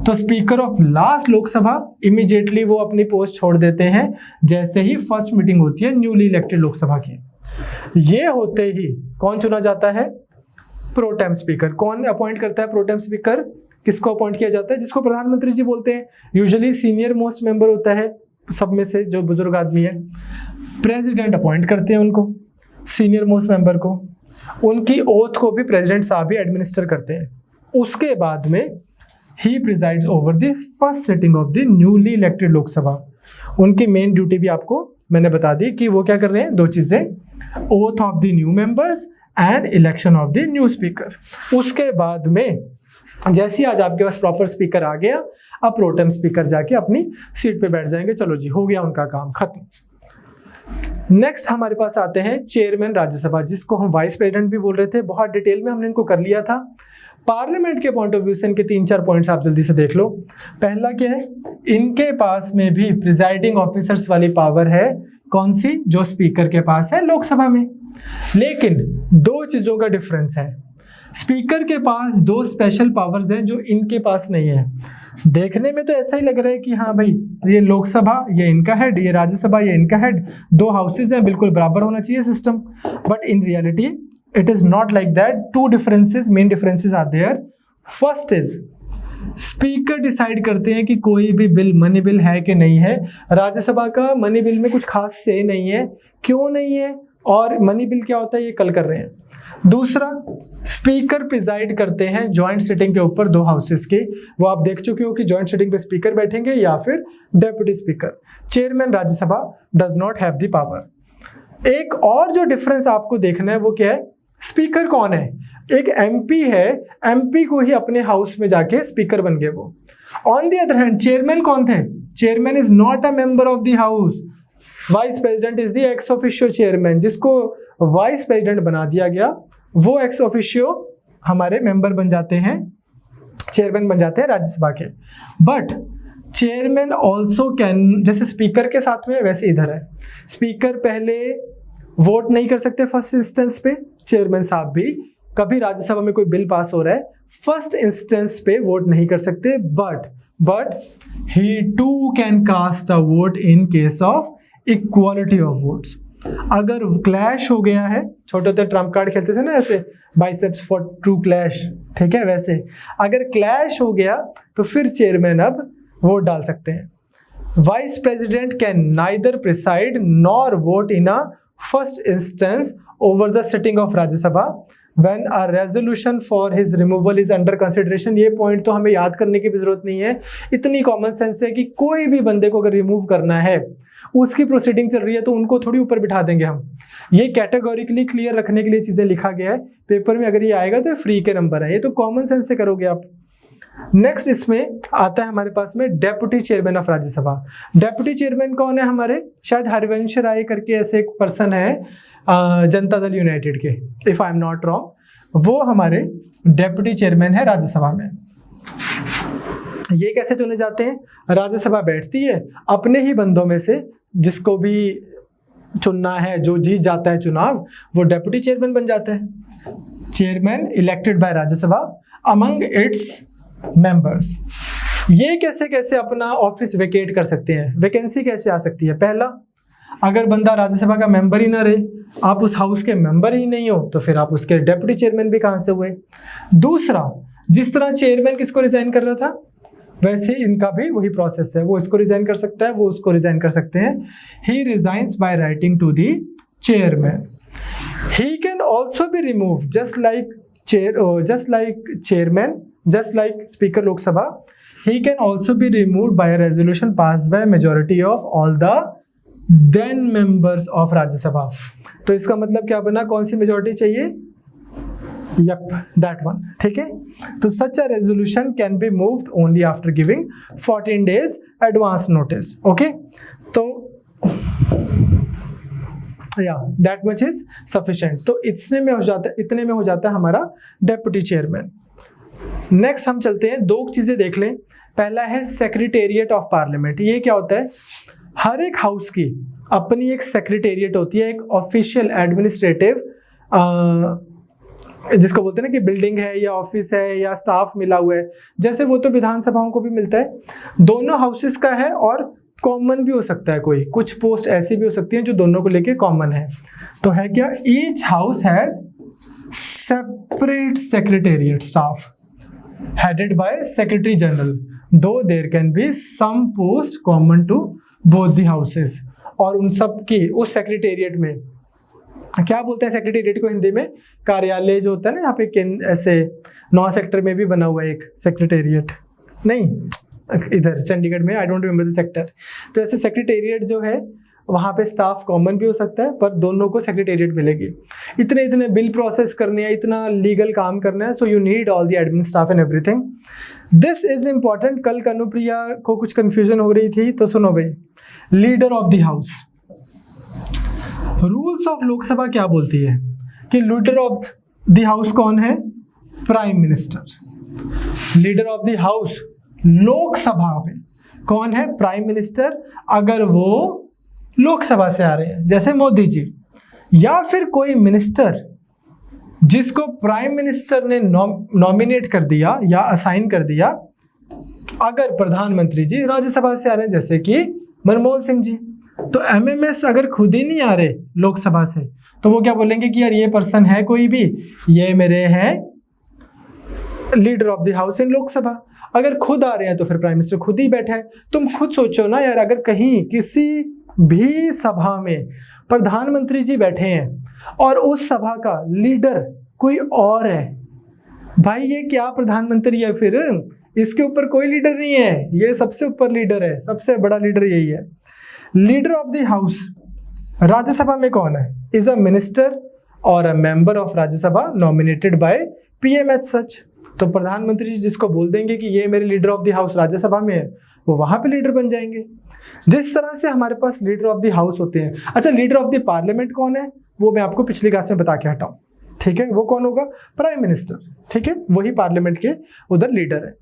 तो speaker of last Lok Sabha immediately वो अपनी पोस्ट छोड़ देते हैं जैसे ही फर्स्ट मीटिंग होती है न्यूली इलेक्टेड लोकसभा की। ये होते ही कौन चुना जाता है, प्रो टेम स्पीकर। कौन अपॉइंट करता है प्रो टेम स्पीकर, किसको अपॉइंट किया जाता है, जिसको प्रधानमंत्री जी बोलते हैं। यूजुअली सीनियर मोस्ट मेंबर होता है सब में से, जो बुजुर्ग आदमी है। प्रेसिडेंट अपॉइंट करते हैं उनको, सीनियर मोस्ट मेंबर को। उनकी ओथ को भी प्रेसिडेंट साहब ही एडमिनिस्टर करते हैं। उसके बाद में he presides over the first sitting of the newly elected Lok Sabha. उनकी मेन ड्यूटी भी आपको मैंने बता दी कि वो क्या कर रहे हैं, 2 चीजें, oath of the new members and election of the new speaker. उसके बाद में जैसे आज आपके पास प्रॉपर स्पीकर आ गया, अब प्रोटेम स्पीकर जाके अपनी सीट पे बैठ जाएंगे। चलो जी, हो गया उनका काम खत्म। नेक्स्ट हमारे पास आते हैं चेयरमैन राज्यसभा, जिसको हम वाइस प्रेसिडेंट भी बोल रहे थे। बहुत डिटेल में हमने इनको कर लिया था। पार्लियामेंट के पॉइंट ऑफ व्यू से इनके 3-4 पॉइंट्स आप जल्दी से देख लो। पहला क्या है, इनके पास में भी प्रिजाइडिंग ऑफिसर्स वाली पावर है। कौन सी? जो स्पीकर के पास है लोकसभा में। लेकिन 2 चीजों का डिफरेंस है। स्पीकर के पास 2 स्पेशल पावर्स हैं जो इनके पास नहीं है। देखने में तो ऐसा ही लग रहा है कि हाँ भाई, ये लोकसभा ये इनका हेड, ये राज्यसभा ये इनका हेड, 2 हाउसेज हैं, बिल्कुल बराबर होना चाहिए system. But in reality it is not like that. 2 differences, main differences are there. First is speaker decide करते हैं कि कोई भी बिल मनी बिल है कि नहीं है। राज्यसभा का मनी बिल में कुछ खास से नहीं है। क्यों नहीं है और मनी बिल क्या होता है ये कल कर रहे हैं। दूसरा, स्पीकर प्रिजाइड करते हैं जॉइंट सिटिंग के ऊपर 2 हाउसेस की। वो आप देख चुके हो कि जॉइंट सिटिंग पे स्पीकर बैठेंगे या फिर deputy speaker. Chairman Rajya Sabha does not have the power. एक और जो डिफरेंस आपको देखना है वो क्या है, स्पीकर कौन है? एक एमपी है, एमपी को ही अपने हाउस में जाके स्पीकर बन गए वो। On the other hand chairman कौन थे? Chairman is not a member of the house. Vice president is the ex officio chairman. जिसको वाइस प्रेसिडेंट बना दिया गया वो एक्स ऑफिशियो हमारे मेंबर बन जाते हैं, चेयरमैन बन जाते हैं राज्यसभा के। बट चेयरमैन ऑल्सो कैन, जैसे स्पीकर के साथ में वैसे इधर है, स्पीकर पहले वोट नहीं कर सकते फर्स्ट इंस्टेंस पे। चेयरमैन साहब भी कभी राज्यसभा में कोई बिल पास हो रहा है फर्स्ट इंस्टेंस पे वोट नहीं कर सकते। But he too can cast a vote in case of equality of votes. अगर क्लैश हो गया है, छोटे होते ट्रम्प कार्ड खेलते थे ना ऐसे, बाइसेप्स फॉर ट्रू क्लैश, ठीक है, वैसे अगर क्लैश हो गया तो फिर चेयरमैन अब वोट डाल सकते हैं। Vice president can neither preside nor vote in a first instance over the sitting of Rajya Sabha when a resolution for his removal is under consideration। ये पॉइंट तो हमें याद करने की भी जरूरत नहीं है, इतनी कॉमन सेंस है कि कोई भी बंदे को अगर रिमूव करना है, उसकी प्रोसीडिंग चल रही है तो उनको थोड़ी ऊपर बिठा देंगे हम। ये कैटेगोरिकली क्लियर रखने के लिए चीजें लिखा गया है पेपर में। अगर ये आएगा तो फ्री के नंबर है, ये तो कॉमन सेंस से करोगे आप। नेक्स्ट इसमें आता है हमारे पास में deputy chairman of Rajya Sabha. Deputy chairman कौन है हमारे? शायद हरिवंश राय करके ऐसे एक पर्सन है जनता दल यूनाइटेड के, if I am not wrong, वो हमारे डेप्यूटी चेयरमैन है राज्यसभा में। ये कैसे चुने जाते हैं? राज्यसभा बैठती है, अपने ही बंदों में से जिसको भी चुनना है, जो जीत जाता है चुनाव, वो डेप्यूटी चेयरमैन बन जाता है। Chairman elected by Rajya Sabha among its members. ये कैसे कैसे अपना ऑफिस वेकेट कर सकते हैं, वैकेंसी कैसे आ सकती है? पहला, अगर बंदा राज्यसभा का मेंबर ही ना रहे, आप उस हाउस के मेंबर ही नहीं हो, तो फिर आप उसके डेप्यूटी चेयरमैन भी कहां से हुए? दूसरा, जिस तरह चेयरमैन किसको रिजाइन कर रहा था, वैसे इनका भी वही प्रोसेस है। वो इसको रिजाइन कर सकता है, वो उसको रिजाइन कर सकते हैं। He resigns by writing to the chairman. He can also be remove just like chairman, just like Speaker Lok Sabha. He can also be removed by a resolution passed by a majority of all the then members of Rajya Sabha. तो इसका मतलब क्या बना? कौन सी majority चाहिए? Yep, that one. ठीक है, तो such a resolution can be moved only after giving 14 days advance notice. Okay, तो that much is sufficient. तो इतने में हो जाता है हमारा डेप्यूटी चेयरमैन। नेक्स्ट हम चलते हैं, 2 चीजें देख लें। पहला है सेक्रेटेरिएट ऑफ पार्लियामेंट। ये क्या होता है? हर एक हाउस की अपनी एक सेक्रेटेरिएट होती है, एक ऑफिशियल एडमिनिस्ट्रेटिव, जिसको बोलते हैं ना कि बिल्डिंग है या ऑफिस है या स्टाफ मिला हुआ है। जैसे वो तो विधानसभाओं को भी मिलता है, दोनों हाउसेस का है, और कॉमन भी हो सकता है, कोई कुछ पोस्ट ऐसी भी हो सकती हैं जो दोनों को लेके कॉमन है। तो है क्या? Each house has separate secretariat staff headed by secretary general, though there can be some post common to both the houses। और उन सब की उस सेक्रेटेरिएट में क्या बोलते हैं? सेक्रेटेरिएट को हिंदी में कार्यालय जो होता है ना, यहाँ पे ऐसे 9 सेक्टर में भी बना हुआ है एक सेक्रेटेरिएट, नहीं इधर चंडीगढ़ में, आई डोंट रिमेंबर द सेक्टर। तो ऐसे सेक्रेटेरिएट जो है वहाँ पे स्टाफ कॉमन भी हो सकता है, पर दोनों को सेक्रेटेरिएट मिलेगी। इतने बिल प्रोसेस करने हैं, इतना लीगल काम करना है, so you need all the admin staff and everything. This is important. कल कनुप्रिया को कुछ कंफ्यूजन हो रही थी, तो सुनो भाई, leader of the house, rules of Lok Sabha क्या बोलती है कि लीडर ऑफ द हाउस कौन है? Prime minister. Leader of the house Lok Sabha में कौन है? प्राइम मिनिस्टर, अगर वो लोकसभा से आ रहे हैं, जैसे मोदी जी, या फिर कोई मिनिस्टर जिसको प्राइम मिनिस्टर ने नॉमिनेट कर दिया या असाइन कर दिया। अगर प्रधानमंत्री जी राज्यसभा से आ रहे हैं, जैसे कि मनमोहन सिंह जी, तो एमएमएस अगर खुद ही नहीं आ रहे लोकसभा से, तो वो क्या बोलेंगे कि यार ये पर्सन है कोई भी, ये मेरे हैं leader of the house in Lok Sabha. अगर खुद आ रहे हैं तो फिर प्राइम मिनिस्टर खुद ही बैठा है। तुम खुद सोचो ना यार, अगर कहीं किसी भी सभा में प्रधानमंत्री जी बैठे हैं और उस सभा का लीडर कोई और है, भाई ये क्या प्रधानमंत्री है? फिर इसके ऊपर कोई लीडर नहीं है, ये सबसे ऊपर लीडर है, सबसे बड़ा लीडर यही है। Leader of the house Rajya Sabha में कौन है? इज अ मिनिस्टर और a member of Rajya Sabha nominated by PM as such. तो प्रधानमंत्री जी जिसको बोल देंगे कि ये मेरे leader of the house Rajya Sabha में है, वो वहां पे लीडर बन जाएंगे। जिस तरह से हमारे पास लीडर ऑफ द हाउस होते हैं। अच्छा, लीडर ऑफ द पार्लियामेंट कौन है? वो मैं आपको पिछली क्लास में बता के हटाऊं, ठीक है? वो कौन होगा? प्राइम मिनिस्टर, ठीक है? वही पार्लियामेंट के उधर लीडर है।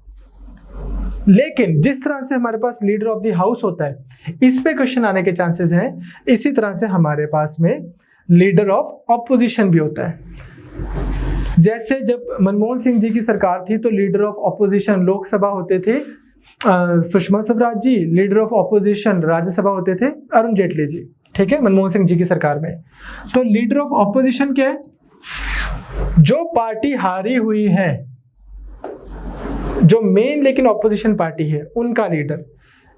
लेकिन जिस तरह से हमारे पास लीडर ऑफ द हाउस होता है, इस पे क्वेश्चन आने के चांसेस हैं। इसी तरह से हमारे पास में लीडर ऑफ ऑपोजिशन भी होता है। जैसे जब मनमोहन सिंह जी की सरकार थी तो लीडर ऑफ ऑपोजिशन लोकसभा होते थे Sushma Swaraj ji, leader of opposition Rajya Sabha होते थे अरुण जेटली जी, ठीक है? मनमोहन सिंह जी की सरकार में। तो लीडर ऑफ ऑपोजिशन क्या है? जो पार्टी हारी हुई है, जो मेन लेकिन ऑपोजिशन पार्टी है, उनका लीडर।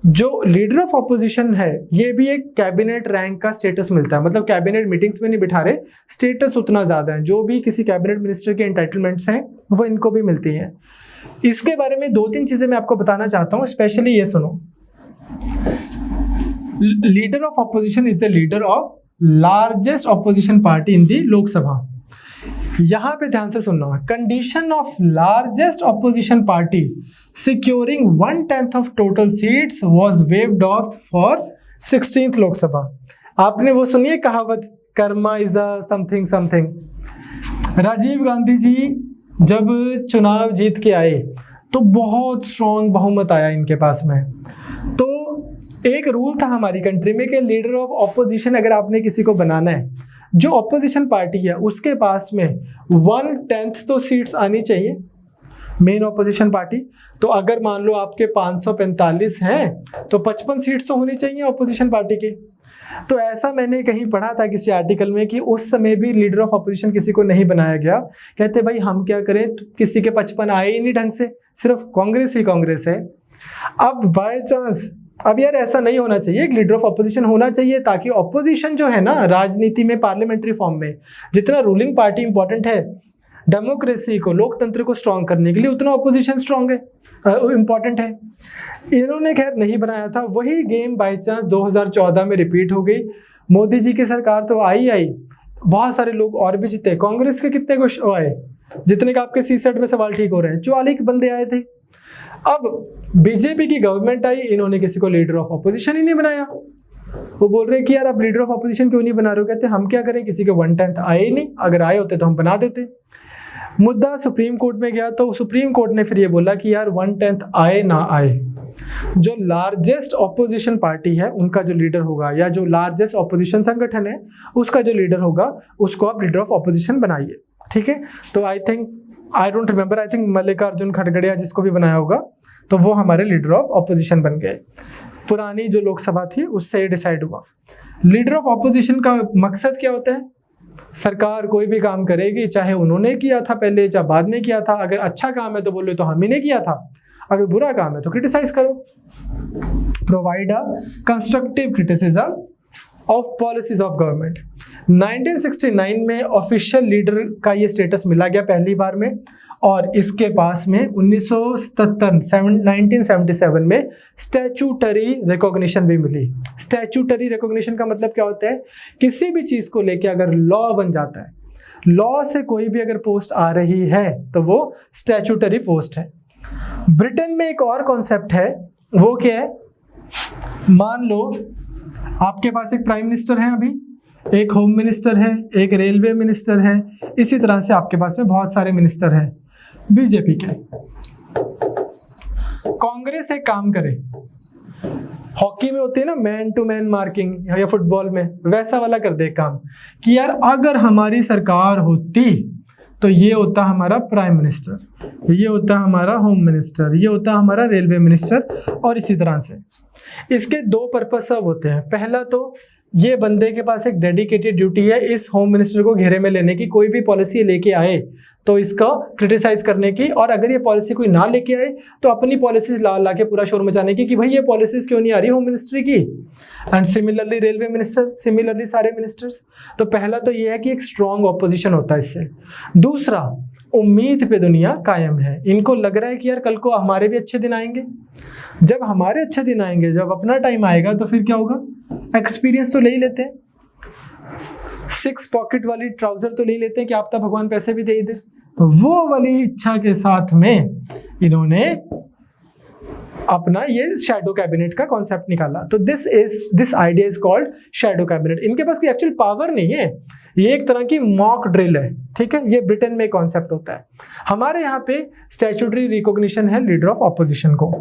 जो लीडर ऑफ ऑपोजिशन है, ये भी एक कैबिनेट रैंक का स्टेटस मिलता है, मतलब कैबिनेट मीटिंग्स में नहीं बिठा रहे, स्टेटस उतना ज्यादा है। जो भी किसी कैबिनेट मिनिस्टर के एंटाइटलमेंट्स हैं वो इनको भी मिलती हैं। इसके बारे में 2-3 चीजें मैं आपको बताना चाहता हूं, स्पेशली ये सुनो। Leader of opposition is the leader of largest opposition party in the Lok Sabha. यहां पे ध्यान से सुनना है। Condition of largest opposition party securing 1/10 of total seats was waived off for 16th Lok Sabha. आपने वो सुनिए कहावत, karma is a something something. Rajiv Gandhi ji जब चुनाव जीत के आए तो बहुत स्ट्रॉन्ग बहुमत आया इनके पास में। तो एक रूल था हमारी कंट्री में कि लीडर ऑफ ऑपोजिशन अगर आपने किसी को बनाना है, जो ऑपोजिशन पार्टी है उसके पास में 1/10 तो सीट्स आनी चाहिए, मेन ऑपोजिशन पार्टी। तो अगर मान लो आपके 545 हैं तो 55 सीट्स तो होनी चाहिए ऑपोजिशन पार्टी की। तो ऐसा मैंने कहीं पढ़ा था किसी आर्टिकल में कि उस समय भी लीडर ऑफ ऑपोजिशन किसी को नहीं बनाया गया। कहते भाई हम क्या करें, तो किसी के 55 आए ही नहीं ढंग से, सिर्फ कांग्रेस ही कांग्रेस है। अब बाय चांस, अब यार ऐसा नहीं होना चाहिए, एक लीडर ऑफ ऑपोजिशन होना चाहिए ताकि ऑपोजिशन जो है ना राजनीति में, पार्लियामेंट्री फॉर्म में, जितना रूलिंग पार्टी इंपॉर्टेंट है डेमोक्रेसी को, लोकतंत्र को स्ट्रॉन्ग करने के लिए, उतना ऑपोजिशन स्ट्रॉन्ग है, इंपॉर्टेंट है। इन्होंने खैर नहीं बनाया था। वही गेम बाय चांस 2014 में रिपीट हो गई। मोदी जी की सरकार तो आई, बहुत सारे लोग और भी जीते। कांग्रेस के कितने को आए, जितने का आपके सीसेट में सवाल ठीक हो रहे हैं, 44 बंदे आए थे। अब बीजेपी की गवर्नमेंट आई, इन्होंने किसी को लीडर ऑफ ऑपोजिशन ही नहीं बनाया। वो बोल रहे हैं कि यार आप लीडर ऑफ ऑपोजिशन क्यों नहीं बना रहे हो? कहते हम क्या करें, किसी के 1/10 आए ही नहीं, अगर आए होते तो हम बना देते। मुद्दा सुप्रीम कोर्ट में गया तो सुप्रीम कोर्ट ने फिर ये बोला कि यार 1/10 आए ना आए, जो लार्जेस्ट ऑपोजिशन पार्टी है उनका जो लीडर होगा, या जो लार्जेस्ट ऑपोजिशन संगठन है उसका जो लीडर होगा, उसको आप लीडर ऑफ ऑपोजिशन बनाइए, ठीक है? तो I don't remember, I think Mallikarjun खड़गड़िया जिसको भी बनाया होगा, तो वो हमारे लीडर ऑफ ऑपोजिशन बन गए। पुरानी जो लोकसभा थी उससे डिसाइड हुआ। लीडर ऑफ ऑपोजिशन का मकसद क्या होता है? सरकार कोई भी काम करेगी, चाहे उन्होंने किया था पहले, चाहे बाद में किया था, अगर अच्छा काम है तो बोले तो हम ही ने किया था, अगर बुरा काम है तो क्रिटिसाइज करो। Provide a constructive criticism of policies of government. 1969 में ऑफिशियल लीडर का ये स्टेटस मिला गया पहली बार में, और इसके पास में 1977 में स्टैच्यूटरी रिकॉग्निशन भी मिली। स्टैच्यूटरी रिकॉग्निशन का मतलब क्या होता है? किसी भी चीज को लेके अगर लॉ बन जाता है, लॉ से कोई भी अगर पोस्ट आ रही है तो वो स्टैच्यूटरी पोस्ट है। ब्रिटेन में एक और कॉन्सेप्ट है, वो क्या है? मान लो आपके पास एक प्राइम मिनिस्टर है अभी, एक होम मिनिस्टर है, एक रेलवे मिनिस्टर है, इसी तरह से आपके पास में बहुत सारे मिनिस्टर हैं बीजेपी के। कांग्रेस एक काम करे, हॉकी में होती है ना मैन टू मैन मार्किंग, या फुटबॉल में वैसा वाला कर दे काम कि यार अगर हमारी सरकार होती तो ये होता हमारा प्राइम मिनिस्टर, ये होता हमारा होम मिनिस्टर, ये होता हमारा रेलवे मिनिस्टर, और इसी तरह से। इसके दो पर्पस सब होते हैं। पहला तो ये बंदे के पास एक डेडिकेटेड ड्यूटी है इस होम मिनिस्टर को घेरे में लेने की, कोई भी पॉलिसी लेके आए तो इसका क्रिटिसाइज करने की, और अगर ये पॉलिसी कोई ना लेके आए तो अपनी पॉलिसीज ला के पूरा शोर मचाने की कि भाई ये पॉलिसीज क्यों नहीं आ रही होम मिनिस्ट्री की। And similarly railway minister, similarly सारे मिनिस्टर्स। तो पहला तो ये है कि एक स्ट्रॉन्ग ऑपोजिशन होता है इससे। दूसरा, उम्मीद पे दुनिया कायम है, इनको लग रहा है कि यार कल को हमारे भी अच्छे दिन आएंगे। जब हमारे अच्छे दिन आएंगे, जब अपना टाइम आएगा, तो फिर क्या होगा, एक्सपीरियंस तो ले ही लेते हैं, 6 पॉकेट वाली ट्राउजर तो ले लेते हैं कि आप तक भगवान पैसे भी दे ही दे। वो वाली इच्छा के साथ में इन्होंने अपना ये शैडो कैबिनेट का कॉन्सेप्ट निकाला। तो this idea is called shadow cabinet. इनके पास कोई एक्चुअल पावर नहीं है, ये एक तरह की मॉक ड्रिल है, ठीक है। ये ब्रिटेन में कॉन्सेप्ट होता है। हमारे यहाँ पे स्टैट्यूटरी रिकॉग्निशन है लीडर ऑफ ऑपोजिशन को।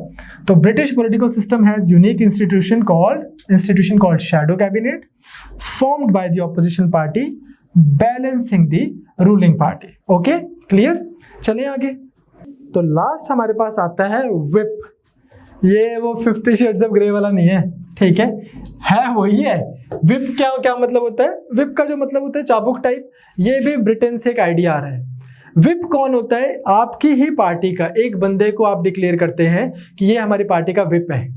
तो British political system has unique institution called shadow cabinet formed by the opposition party balancing the ruling party. Okay, clear. चलें आगे। तो लास्ट हमारे पास आता है विप। ये वो 50 शेड्स ऑफ ग्रे वाला नहीं है, ठीक है वही है। विप क्या मतलब होता है? विप का जो मतलब होता है चाबुक टाइप। ये भी ब्रिटेन से एक आइडिया आ रहा है। विप कौन होता है? आपकी ही पार्टी का एक बंदे को आप डिक्लेयर करते हैं कि ये हमारी पार्टी का विप है।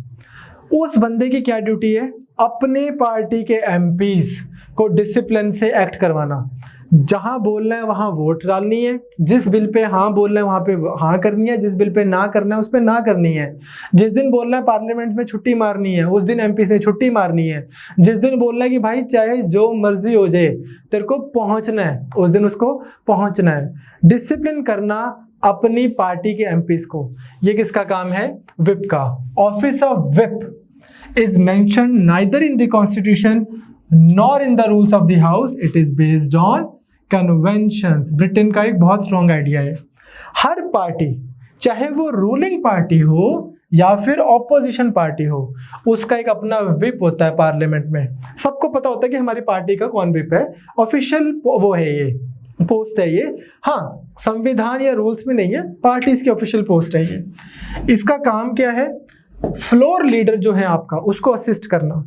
उस बंदे की क्या ड्यूटी है? अपने पार्टी के एमपीज को डिसिप्लिन से एक्ट करवाना। जहां बोलना है वहां वोट डालनी है, जिस बिल पे हाँ बोलना है वहां पे हाँ करनी है, जिस बिल पे ना करना है उस पे ना करनी है। जिस दिन बोलना है पार्लियामेंट में छुट्टी मारनी है, उस दिन एमपी से छुट्टी मारनी है। जिस दिन बोलना है कि भाई चाहे जो मर्जी हो जाए तेरे को पहुंचना है, उस दिन उसको पहुंचना है। डिसिप्लिन करना अपनी पार्टी के एमपीज को, ये किसका काम है? विप का। Office of whip is mentioned neither in the constitution nor in the rules of the house, it is based on conventions. Britain का एक बहुत स्ट्रॉन्ग आइडिया है। हर पार्टी, चाहे वो रूलिंग पार्टी हो या फिर ऑपोजिशन पार्टी हो, उसका एक अपना विप होता है पार्लियामेंट में। सबको पता होता है कि हमारी पार्टी का कौन विप है। ऑफिशियल वो है, ये पोस्ट है ये। हाँ, संविधान या रूल्स में नहीं है, पार्टीज की ऑफिशियल पोस्ट है ये। इसका काम क्या है? फ्लोर लीडर जो है आपका, उसको असिस्ट करना।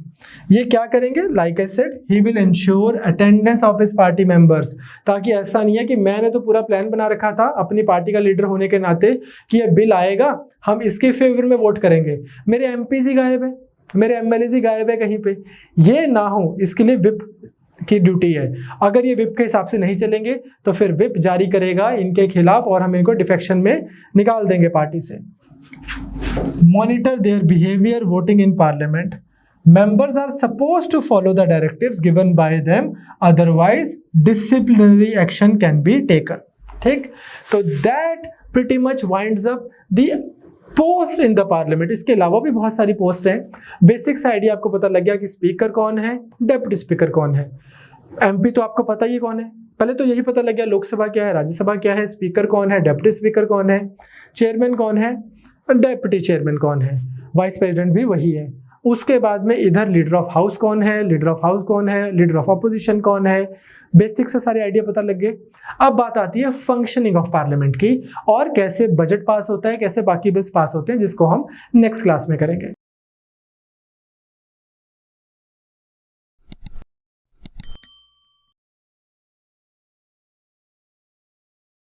ये क्या करेंगे? Like I said, he will ensure attendance of his party members. ताकि ऐसा नहीं है कि मैंने तो पूरा प्लान बना रखा था अपनी पार्टी का लीडर होने के नाते कि ये बिल आएगा, हम इसके फेवर में वोट करेंगे, मेरे एमपीज ही गायब है, मेरे एमएलए ही गायब है कहीं पे। ये ना हो, इसके लिए विप की ड्यूटी है। अगर ये विप के हिसाब से नहीं चलेंगे तो फिर विप जारी करेगा इनके खिलाफ और हम इनको डिफेक्शन में निकाल देंगे पार्टी से। Monitor their behavior voting in parliament. Members are supposed to follow the directives given by them, otherwise disciplinary action can be taken. ठीक, तो that pretty much winds up the post in the parliament. इसके अलावा भी बहुत सारी post हैं। Basics idea आपको पता लग गया कि स्पीकर कौन है, डेप्यूटी स्पीकर कौन है। एमपी तो आपको पता ही कौन है, पहले तो यही पता लग गया लोकसभा क्या है, राज्यसभा क्या है, स्पीकर कौन है, डेप्यूटी स्पीकर कौन है, चेयरमैन कौन है, डेप्यूटी चेयरमैन कौन है, वाइस प्रेसिडेंट भी वही है। उसके बाद में इधर लीडर ऑफ हाउस कौन है, लीडर ऑफ हाउस कौन है, लीडर ऑफ अपोजिशन कौन है। बेसिक से सारे आइडिया पता लग गए। अब बात आती है फंक्शनिंग ऑफ पार्लियामेंट की और कैसे बजट पास होता है, कैसे बाकी बिल्स पास होते हैं, जिसको हम नेक्स्ट क्लास में करेंगे।